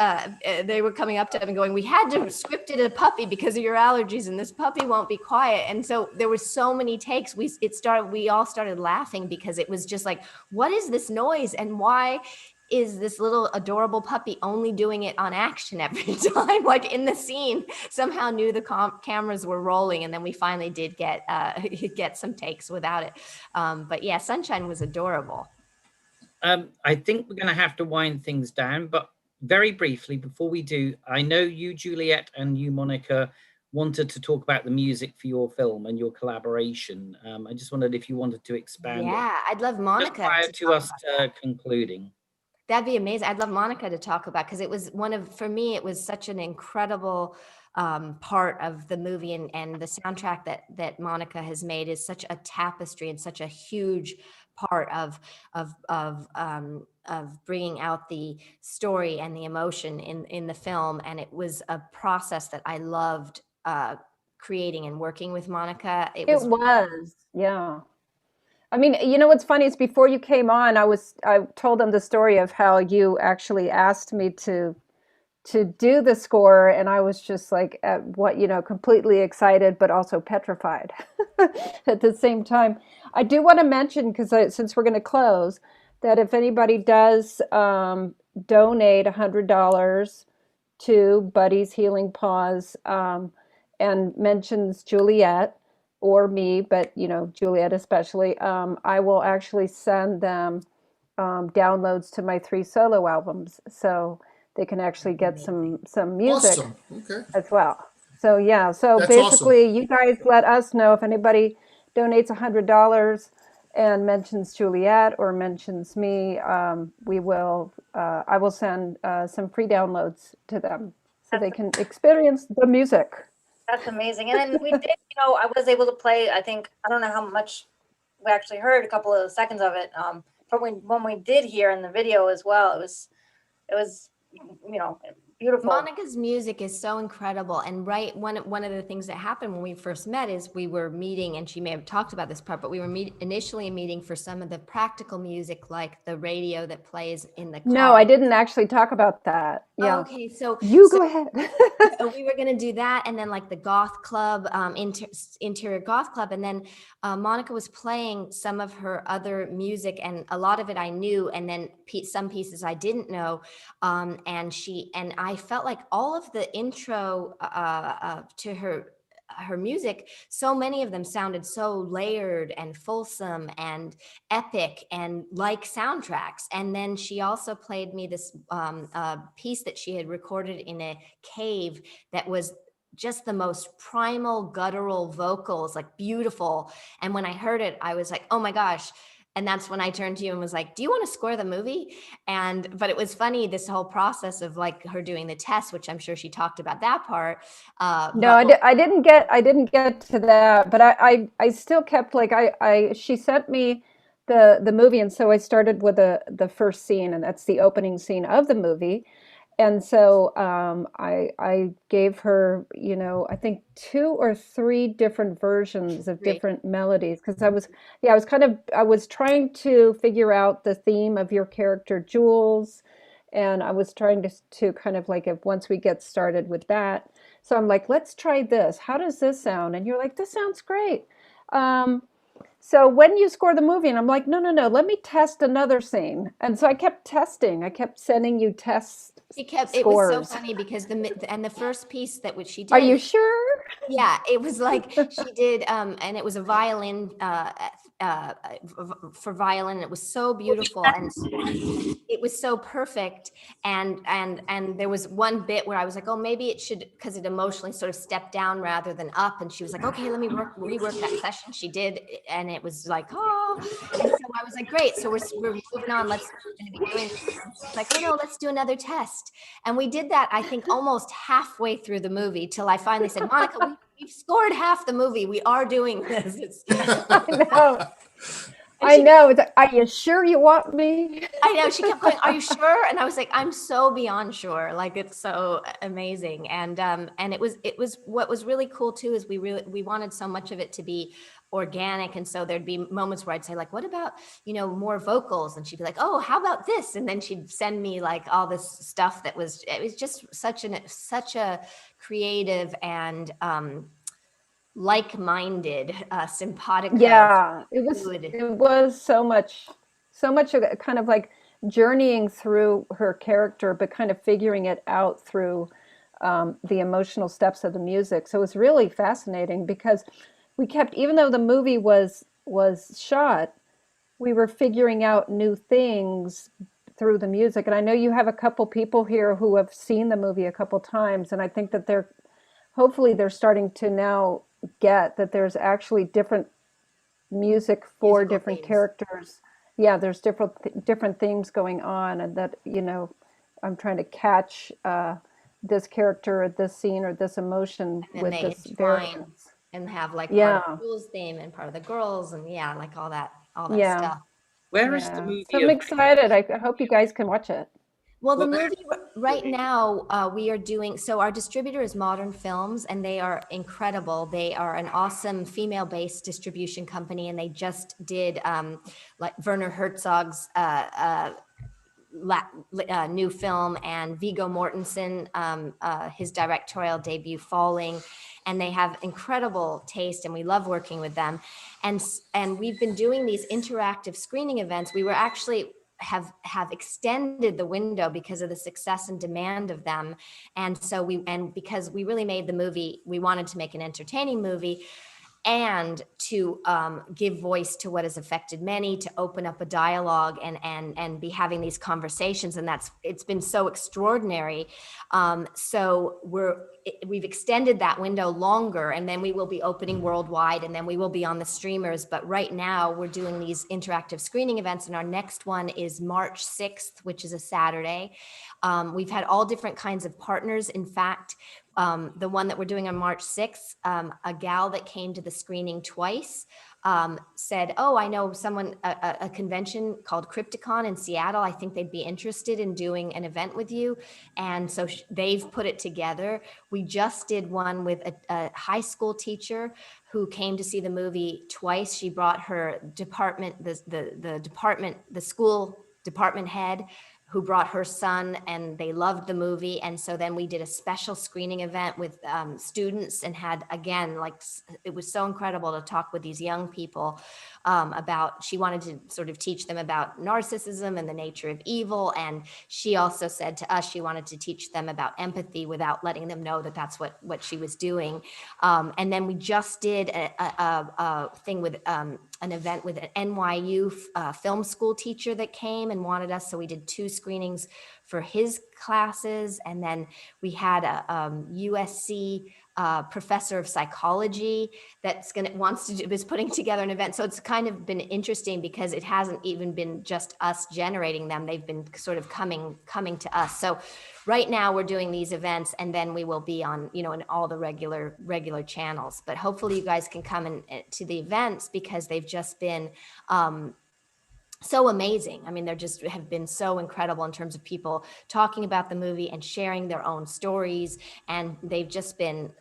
they were coming up to him and going, "We had to script it a puppy because of your allergies, and this puppy won't be quiet." And so there were so many takes. We all started laughing because it was just like, "What is this noise? And why is this little adorable puppy only doing it on action every time?" Like in the scene, somehow knew the cameras were rolling, and then we finally did get some takes without it. But yeah, Sunshine was adorable. I think we're going to have to wind things down, but very briefly before we do, I know you, Juliet, and you, Monica, wanted to talk about the music for your film and your collaboration. I just wondered if you wanted to expand. Yeah, I'd love Monica prior to us concluding. That'd be amazing. I'd love Monica to talk about, because it was for me, it was such an incredible part of the movie, and the soundtrack that Monica has made is such a tapestry and such a huge part of bringing out the story and the emotion in the film. And it was a process that I loved creating and working with Monica. It was, yeah. I mean, what's funny is before you came on, I told them the story of how you actually asked me to do the score, and I was just like, completely excited, but also petrified at the same time. I do want to mention, because since we're going to close, that if anybody does donate $100 to Buddy's Healing Paws and mentions Juliet or me, but Juliet especially, I will actually send them downloads to my 3 solo albums, so they can actually get some music as well. So yeah, so That's basically you guys let us know if anybody donates $100 and mentions Juliet or mentions me. I will send some free downloads to them so they can experience the music. That's amazing. And then we did, I was able to play, I don't know how much we actually heard, a couple of seconds of it. But when we did hear in the video as well, it was Beautiful. Monica's music is so incredible. And one of the things that happened when we first met is we were meeting, and she may have talked about this part, but we were initially meeting for some of the practical music, like the radio that plays in the car. No, I didn't actually talk about that. Yeah. Okay, so go ahead. we were going to do that, and then like the goth club, interior goth club, and then Monica was playing some of her other music, and a lot of it I knew, and then some pieces I didn't know, and I felt like all of the intro to her music, so many of them sounded so layered and fulsome and epic and like soundtracks. And then she also played me this piece that she had recorded in a cave that was just the most primal guttural vocals, like beautiful. And when I heard it, I was like, oh my gosh. And that's when I turned to you and was like, do you want to score the movie? But it was funny, this whole process of like her doing the test, which I'm sure she talked about that part. No, I didn't get to that, but I still kept like, she sent me the movie. And so I started with the first scene, and that's the opening scene of the movie. And so I gave her, I think 2 or 3 different versions of different melodies, because I was trying to figure out the theme of your character, Jules. And I was trying to kind of like, once we get started with that. So I'm like, let's try this. How does this sound? And you're like, this sounds great. So when you score the movie, and I'm like, no, let me test another scene. And so I kept testing. I kept sending you test scores. It was so funny because the first piece that she did. Are you sure? Yeah, it was like she did, and it was a violin for violin. And it was so beautiful, and it was so perfect. And there was one bit where I was like, oh, maybe it should, because it emotionally sort of stepped down rather than up. And she was like, okay, let me rework that session. She did, and it was like, oh. And so I was like, great. So we're moving on. Let's be doing. She's like, oh no, let's do another test. And we did that, I think, almost halfway through the movie, till I finally said, Monica, we've scored half the movie. We are doing this. I know. I know. It's like, are you sure you want me? I know. She kept going, are you sure? And I was like, I'm so beyond sure. Like, it's so amazing. And it was what was really cool too, is we wanted so much of it to be organic. And so there'd be moments where I'd say like, what about, more vocals? And she'd be like, oh, how about this? And then she'd send me like all this stuff it was just such a creative and like-minded, simpatico. Yeah, it was so much of it, kind of like journeying through her character, but kind of figuring it out through the emotional steps of the music. So it was really fascinating, because we kept, even though the movie was shot, we were figuring out new things through the music. And I know you have a couple people here who have seen the movie a couple times, and I think that hopefully they're starting to now get that there's actually different music for musical different themes. Characters. Yeah, there's different themes going on, and that, I'm trying to catch this character or this scene or this emotion with this variance. And have like part of the Jules theme and part of the girls, and like all that stuff. Where is the movie? So I'm excited. I hope you guys can watch it. Well, the movie right now, we are doing, so our distributor is Modern Films, and they are incredible. They are an awesome female-based distribution company, and they just did like Werner Herzog's new film, and Viggo Mortensen, his directorial debut, Falling. And they have incredible taste, and we love working with them. And we've been doing these interactive screening events. We were actually have extended the window because of the success and demand of them. And so because we really made the movie, we wanted to make an entertaining movie and to give voice to what has affected many, to open up a dialogue and be having these conversations. And it's been so extraordinary. So we've extended that window longer, and then we will be opening worldwide, and then we will be on the streamers. But right now we're doing these interactive screening events, and our next one is March 6th, which is a Saturday. We've had all different kinds of partners. In fact, the one that we're doing on March 6th, a gal that came to the screening twice said, oh, I know someone, a convention called Crypticon in Seattle. I think they'd be interested in doing an event with you. And so they've put it together. We just did one with a high school teacher who came to see the movie twice. She brought her department, the school department head, who brought her son, and they loved the movie. And so then we did a special screening event with students, and had, again, like, it was so incredible to talk with these young people about, she wanted to sort of teach them about narcissism and the nature of evil. And she also said to us, she wanted to teach them about empathy without letting them know that that's what she was doing. And then we just did a thing with an event with an NYU film school teacher that came and wanted us. So we did 2 screenings for his classes. And then we had a USC professor of psychology was putting together an event. So it's kind of been interesting because it hasn't even been just us generating them. They've been sort of coming to us. So right now we're doing these events, and then we will be on, in all the regular channels. But hopefully you guys can come to the events, because they've just been so amazing. I mean, they just have been so incredible in terms of people talking about the movie and sharing their own stories. And they've just been,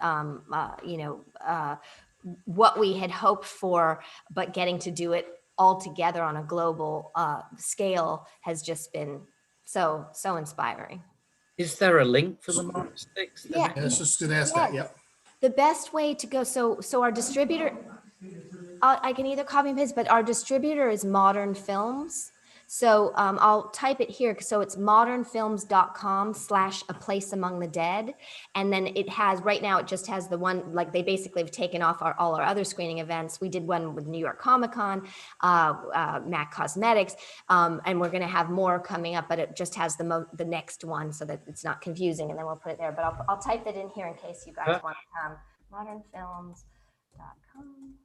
what we had hoped for, but getting to do it all together on a global scale has just been so inspiring. Is there a link for the March 6th? Yeah. I was just gonna ask that, yep. The best way to go, so our distributor, I can either copy and paste, but our distributor is Modern Films. So I'll type it here. So it's modernfilms.com/A Place Among the Dead. And then it has, right now, it just has the one, like, they basically have taken off all our other screening events. We did one with New York Comic Con, MAC Cosmetics, and we're going to have more coming up, but it just has the next one so that it's not confusing, and then we'll put it there. But I'll type it in here in case you guys want to come. modernfilms.com.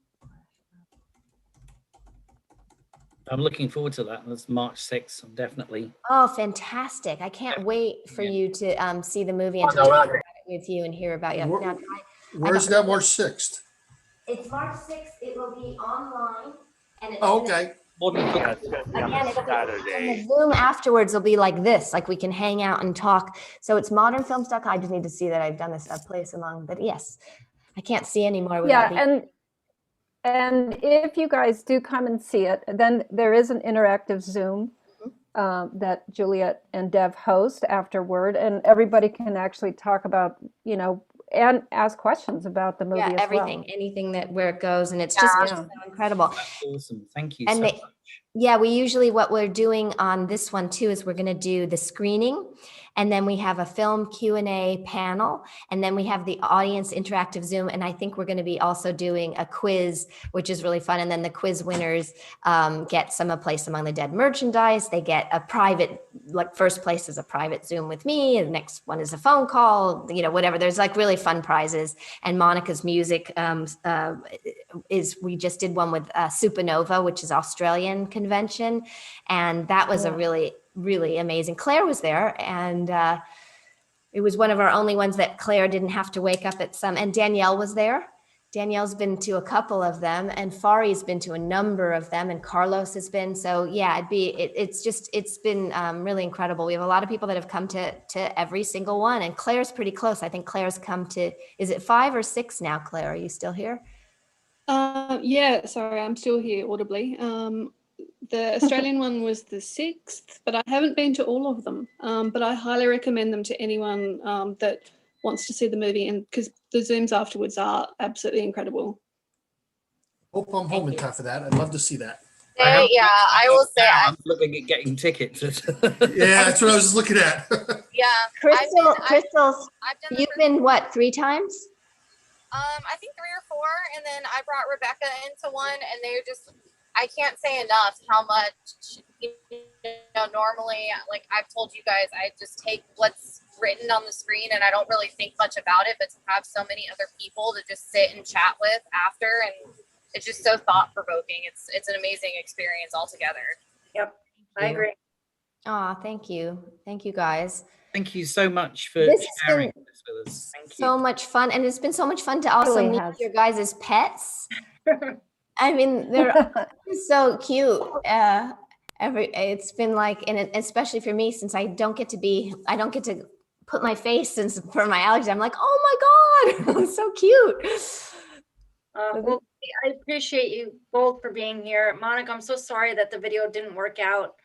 I'm looking forward to that. That's March 6th, definitely. Oh, fantastic. I can't wait for you to see the movie and to talk about it with you and hear about you. Where's that March 6th? It's March 6th. It will be online. And it's okay. Again, the Zoom afterwards will be like this, like we can hang out and talk. So it's modernfilms.com. I just need to see that I've done this, A Place Among, but yes, I can't see anymore. And if you guys do come and see it, then there is an interactive Zoom that Juliet and Dev host afterward, and everybody can actually talk about, and ask questions about the movie as everything, well. anything where it goes, and it's just so incredible. That's awesome. Thank you And so much. Yeah, we usually, what we're doing on this one too, is we're going to do the screening, and then we have a film Q&A panel, and then we have the audience interactive Zoom. And I think we're going to be also doing a quiz, which is really fun. And then the quiz winners get some A Place Among the Dead merchandise. They get a private, like, first place is a private Zoom with me. The next one is a phone call, whatever. There's like really fun prizes. And Monica's music we just did one with Supernova, which is Australian convention. And that was a really, really amazing. Claire was there, and it was one of our only ones that Claire didn't have to wake up at and Danielle was there. Danielle's been to a couple of them, and Fari's been to a number of them, and Carlos has been. So yeah, it's been really incredible. We have a lot of people that have come to every single one, and Claire's pretty close. I think Claire's come to, is it 5 or 6 now? Claire, are you still here? Yeah, sorry, I'm still here audibly. The Australian one was the 6th, but I haven't been to all of them. But I highly recommend them to anyone that wants to see the movie, and because the Zooms afterwards are absolutely incredible. Hope I'm home in time for that. I'd love to see that. I will say I'm looking at getting tickets. Yeah, that's what I was just looking at. Crystal, you've been what, 3 times? I think 3 or 4, and then I brought Rebecca into one, and I can't say enough how much, normally, like I've told you guys, I just take what's written on the screen and I don't really think much about it, but to have so many other people to just sit and chat with after, and it's just so thought-provoking. It's an amazing experience altogether. Yep, I agree. Oh, thank you. Thank you, guys. Thank you so much for sharing this with us. Thank you. So much fun, and it's been so much fun to also meet your guys' pets. I mean, they're so cute. It's been like, and especially for me, since I don't get to put my face since for my allergies. I'm like, oh my God, so cute. Well, I appreciate you both for being here. Monica, I'm so sorry that the video didn't work out.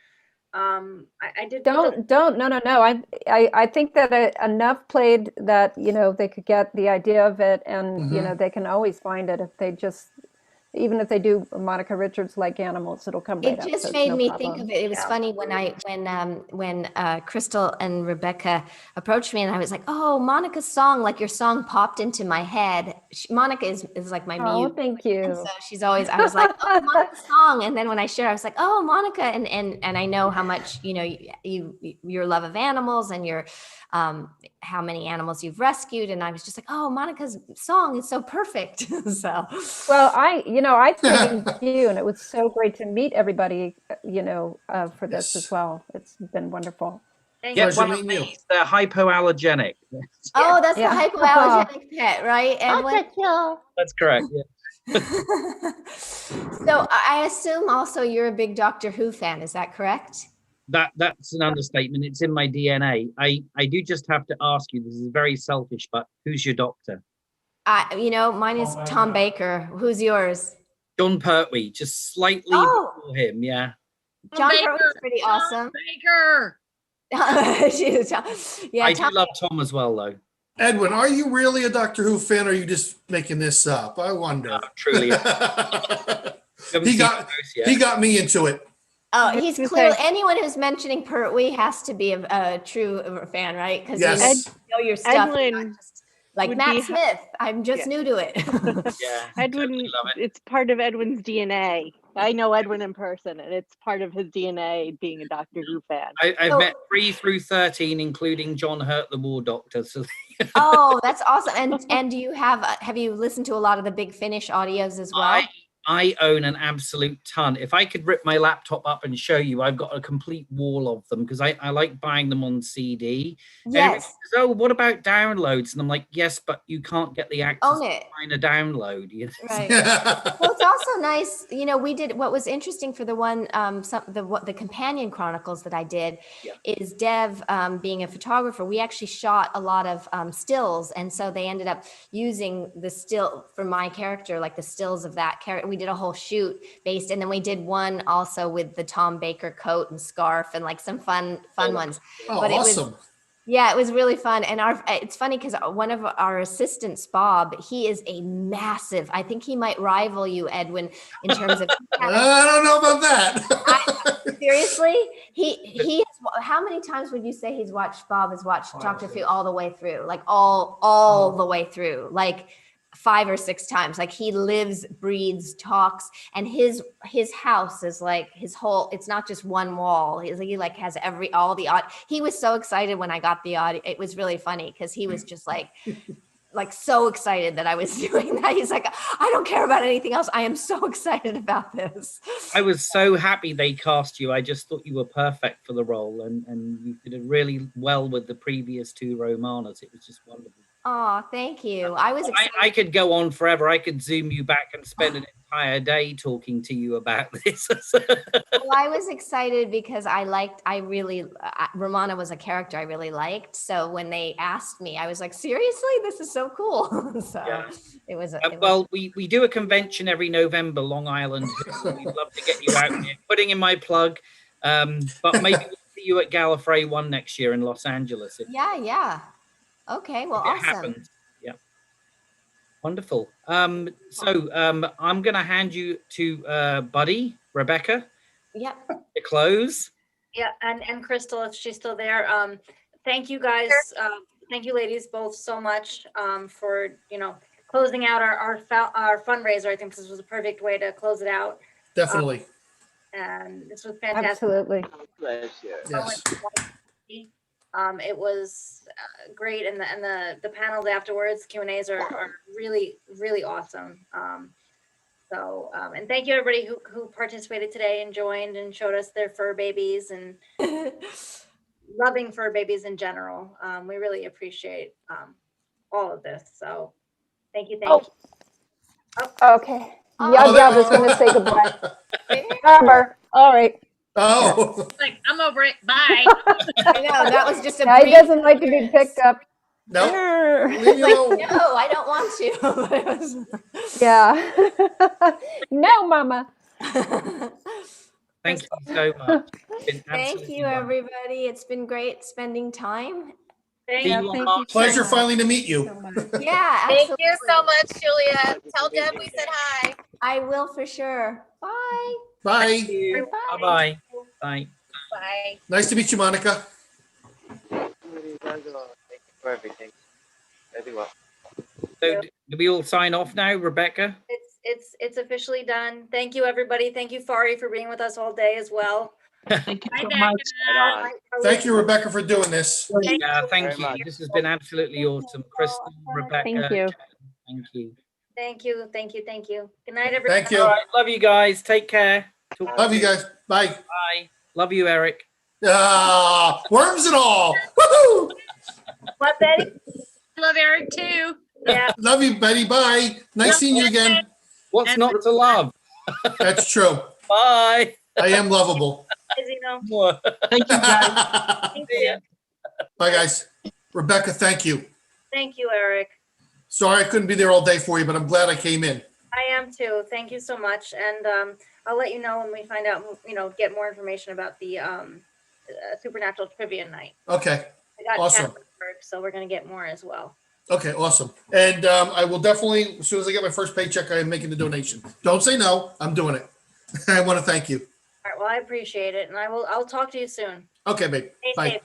I did. Don't. No. I think that enough played that, they could get the idea of it, and, they can always find it if they just, even if they do Monica Richards like animals, it'll come right It up. just so it's made no me problem. think of it. It was funny when Crystal and Rebecca approached me, and I was like, "Oh, Monica's song!" Like your song popped into my head. Monica is like my Oh, muse. thank you. So she's always. I was like, "Oh, Monica's song!" And then when I shared, I was like, "Oh, Monica!" And I know how much your love of animals and your how many animals you've rescued, and I was just like, "Oh, Monica's song is so perfect." So well, I thank you, and it was so great to meet everybody, for this as well. It's been wonderful. Yeah, one of these, they're hypoallergenic. Oh, that's Yeah. the hypoallergenic pet, right, Edwin? That's correct. Yeah. So I assume also you're a big Doctor Who fan. Is that correct? That's an understatement. It's in my DNA. I do just have to ask you. This is very selfish, but who's your doctor? Mine is Tom Baker. Who's yours? John Pertwee, just slightly before him. Yeah. John Pertwee's pretty awesome. Baker. Yeah, I do love Tom as well, though. Edwin, are you really a Doctor Who fan, or are you just making this up? I wonder. Truly. He got me into it. Oh, he's clearly anyone who's mentioning Pertwee has to be a true fan, right? Because Yes. you know your stuff. Edwin Like Matt Smith, I'm just new to it. Yeah, Edwin, totally love it. It's part of Edwin's DNA. I know Edwin in person, and it's part of his DNA being a Doctor Who fan. I've met 3 through 13, including John Hurt, the War Doctor. So. Oh, that's awesome! And do you have you listened to a lot of the Big Finish audios as well? I own an absolute ton. If I could rip my laptop up and show you, I've got a complete wall of them because I like buying them on CD. Yes. Says, oh, what about downloads? And I'm like, yes, but you can't get the access Own to it. find a download. You know? Right. Well, it's also nice. We did what was interesting for the one, the companion chronicles that I did is Dev being a photographer. We actually shot a lot of stills, and so they ended up using the still for my character, like the stills of that character. We did a whole shoot based, and then we did one also with the Tom Baker coat and scarf and like some fun ones. Oh, but awesome. It was really fun. And it's funny because one of our assistants, Bob, he is a massive, I think he might rival you, Edwin, in terms of. I don't know about that. Seriously? He has, how many times would you say Bob has watched Doctor Who all the way through? Like all the way through, like 5 or 6 times. Like he lives, breathes, talks, and his house is like his whole. It's not just one wall. He like has all the audio. He was so excited when I got the audio. It was really funny because he was just like so excited that I was doing that. He's like, I don't care about anything else. I am so excited about this. I was so happy they cast you. I just thought you were perfect for the role, and you did it really well with the previous 2 Romanas. It was just wonderful. Oh, thank you. I was excited. I could go on forever. I could zoom you back and spend an entire day talking to you about this. Well, I was excited because Romana was a character I really liked. So when they asked me, I was like, seriously, this is so cool. So it was. Well, we do a convention every November, Long Island. We'd love to get you out here. Putting in my plug, but maybe we'll see you at Gallifrey 1 next year in Los Angeles. Yeah. Okay, well, awesome. Happens. Yeah. Wonderful. So I'm going to hand you to Buddy, Rebecca. Yep. To close. Yeah, and Crystal, if she's still there. Thank you guys. Thank you, ladies, both so much for closing out our fundraiser. I think this was a perfect way to close it out. Definitely. And this was fantastic. Absolutely. Yes. It was great, and the panels afterwards, Q&As are really, really awesome. And thank you everybody who participated today and joined and showed us their fur babies and loving fur babies in general. We really appreciate all of this. So thank you. Okay. Yeah, Oh, yeah, I was going to say goodbye. Barbara. All right. Oh. Like, I'm over it. Bye. I know, that was just a Yeah, he brief doesn't like to be picked up. No. It's like, no, I don't want to. But it was- Yeah. No, Mama. Thank you so much. It's been Thank absolutely you, wonderful. everybody. It's been great spending time. See you on Thank March you so Pleasure much. finally to meet you. Yeah, Thank absolutely. you so much, Julia. Tell Deb we said hi. I will for sure. Bye. Bye. Bye-bye. Bye. Bye. Nice to meet you, Monica. Thank you for everything. Very well. So do we all sign off now, Rebecca? It's officially done. Thank you, everybody. Thank you, Fari, for being with us all day as well. Thank you so much. Thank you, Rebecca, for doing this. Yeah, thank Very you. much. This has been absolutely awesome. Crystal, Rebecca. Thank you. Thank you. Thank you, thank you, thank you. Good night, everybody. Thank you. All right, love you guys. Take care. Talk Love to you guys. Bye. Bye. Love you, Eric. Worms and all. Woohoo! What, Betty? Love Eric too. Yeah. Love you, Betty. Bye. Nice seeing you again. What's not to love? That's true. Bye. I am lovable. Thank you, guys. Thank you. Bye, guys. Rebecca, thank you. Thank you, Eric. Sorry I couldn't be there all day for you, but I'm glad I came in. I am too. Thank you so much. And I'll let you know when we find out, get more information about the Supernatural Trivia Night. Okay. I got Awesome. chat with her, so we're going to get more as well. Okay, awesome. And I will definitely, as soon as I get my first paycheck, I am making the donation. Don't say no. I'm doing it. I want to thank you. All right. Well, I appreciate it. And I'll talk to you soon. Okay, babe. Stay Bye. safe.